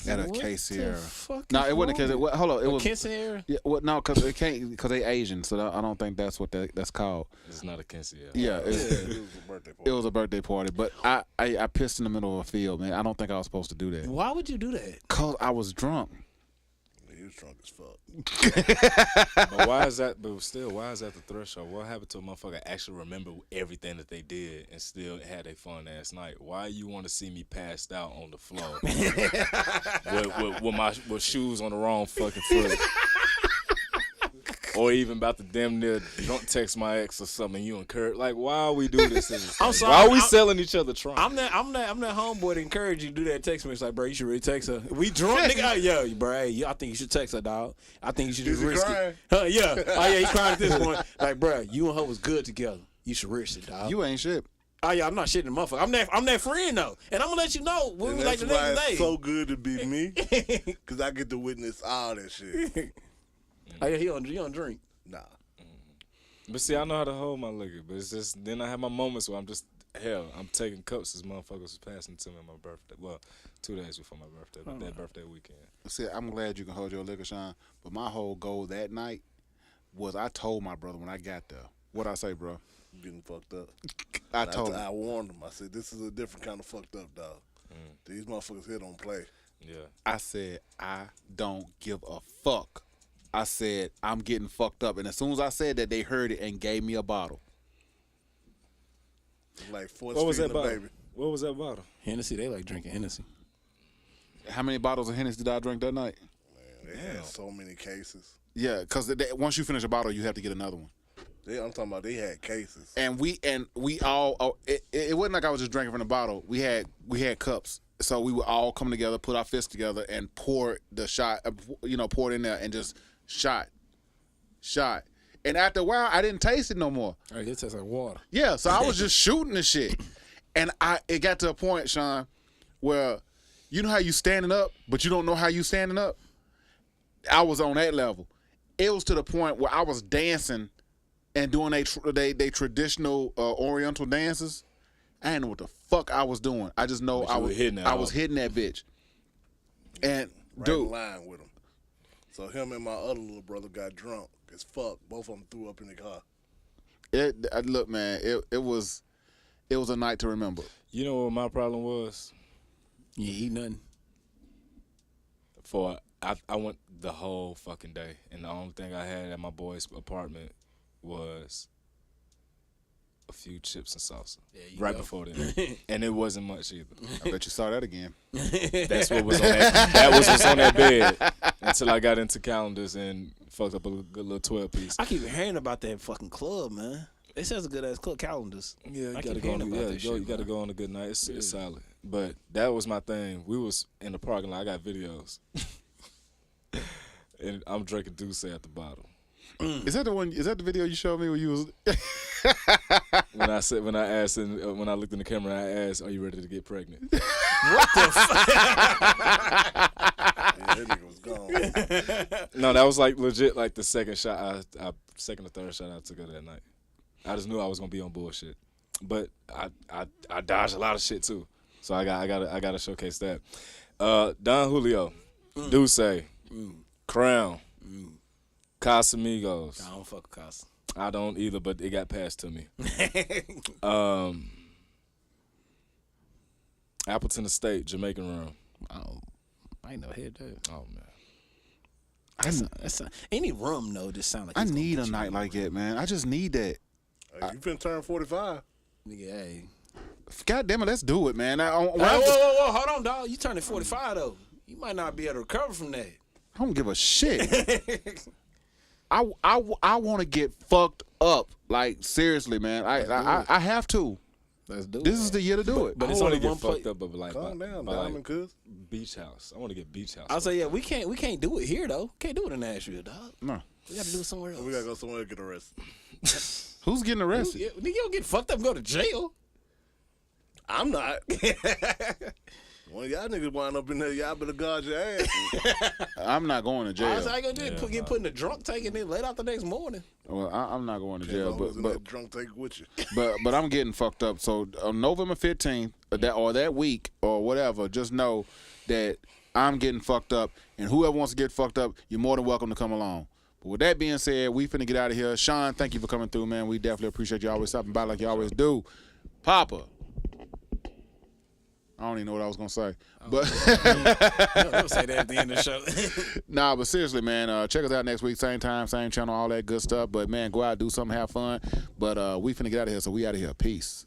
at a What case the here. fuck No, is it wasn't a case. wrong? Hold on, it A was quinceañera? Yeah, well, no, because it can't, because they Asian, so I don't think that's what that's called. It's not a quinceañera. Yeah, it was a birthday party. It was a birthday party, but I pissed in the middle of a field, man. I don't think I was supposed to do that. Why would you do that? Cause I was drunk. He was drunk as fuck. But why is that? But still, why is that the threshold? What happened to a motherfucker actually remember everything that they did and still had a fun ass night? Why you want to see me passed out on the floor with shoes on the wrong fucking foot? Or even about to damn near drunk text my ex or something. You and Kurt, like, why we do this? I'm sorry. Why are we selling each other trunk? I'm that homeboy to encourage you to do that text me. It's like, bro, you should really text her. We drunk, nigga. Yo, bro, hey, I think you should text her, dog. I think you should just risk it. Yeah. Oh yeah, he's crying at this point. Like, bro, you and her was good together. You should risk it, dog. You ain't shit. Oh yeah, I'm not shitting the motherfucker. I'm that friend though, and I'm gonna let you know when we like the That's why next day. it's so good to be me, because I get to witness all that shit. Oh yeah, he don't drink. Nah. But see, I know how to hold my liquor, but it's just then I have my moments where I'm just I'm taking cups as motherfuckers was passing to me on my birthday. Well, 2 days before my birthday, but that birthday weekend. See, I'm glad you can hold your liquor, Sean. But my whole goal that night was I told my brother when I got there. What'd I say, bro? Getting fucked up. I warned him. I said, this is a different kind of fucked up, dog. These motherfuckers here don't play. Yeah. I said, I don't give a fuck. I said, I'm getting fucked up. And as soon as I said that, they heard it and gave me a bottle. Like What was that bottle? baby. What was that bottle? Hennessy. They like drinking Hennessy. How many bottles of Hennessy did I drink that night? Man, they had so many cases. Yeah, because once you finish a bottle, you have to get another one. I'm talking about they had cases. And we all it wasn't like I was just drinking from the bottle. We had cups, so we would all come together, put our fists together, and pour the shot. Pour it in there and just shot. And after a while, I didn't taste it no more. All right, it tastes like water. Yeah, so I was just shooting the shit, and it got to a point, Sean, where you know how you standing up, but you don't know how you standing up. I was on that level. It was to the point where I was dancing and doing they traditional Oriental dances. I didn't know what the fuck I was doing. I just know I was hitting that bitch. And right in line with him. So him and my other little brother got drunk as fuck. Both of them threw up in the car. Look, man, it was a night to remember. You know what my problem was? You eat nothing. I went the whole fucking day, and the only thing I had at my boy's apartment was a few chips and salsa go. before then, and it wasn't much either. I bet you saw that again. That's what was on that. That was what's on that bed until I got into calendars and fucked up a good little 12 piece. I keep hearing about that fucking club, man. They says a good ass club, Calendars. Yeah, I you gotta keep go on. hearing about that shit, You gotta man. go on a good night. It's solid. But that was my thing. We was in the parking lot. I got videos, and I'm drinking Douce at the bottom. Is that the one? Is that the video you showed me where you was? When I asked, and when I looked in the camera, I asked, "Are you ready to get pregnant?" What the fuck? Yeah, that nigga was gone. No, that was like legit. Like the second shot, second or third shot I took her that night. I just knew I was gonna be on bullshit, but I dodged a lot of shit too. So I gotta showcase that. Don Julio, Douce, Crown, Casamigos. I don't fuck with Casa. I don't either, but it got passed to me. Appleton Estate, Jamaican rum. I ain't no head dude. Oh man. That's any rum though just sound like I it's gonna need get a you night like that, man. I just need that. Hey, you finna turn 45. Nigga, hey. God damn it, let's do it, man. Whoa, hold on, dog. You turning 45 though. You might not be able to recover from that. I don't give a shit. I want to get fucked up. Like seriously, man. I have to. Let's do it. This is the year to do it. But it's only get fucked up, but like Calm down, by Diamond like Cuz. beach house. I want to get beach house. I'll say, yeah, we can't do it here though. Can't do it in Nashville, dog. No. We gotta do it somewhere else. We gotta go somewhere to get arrested. Who's getting arrested? Nigga, you don't get fucked up and go to jail. I'm not. One of y'all niggas wind up in there, y'all better guard your ass. I'm not going to jail. All I gonna do is get put in the drunk tank and then let out the next morning. Well, I'm not going to jail, But but drunk take with you. but I'm getting fucked up. So on November 15th, that week or whatever, just know that I'm getting fucked up, and whoever wants to get fucked up, you're more than welcome to come along. But with that being said, we finna get out of here. Sean, thank you for coming through, man. We definitely appreciate you always stopping by like you always do. Papa. I don't even know what I was gonna say, but Don't say that at the end of the show. nah. But seriously, man, check us out next week, same time, same channel, all that good stuff. But man, go out, do something, have fun. But we finna get out of here, so we out of here. Peace.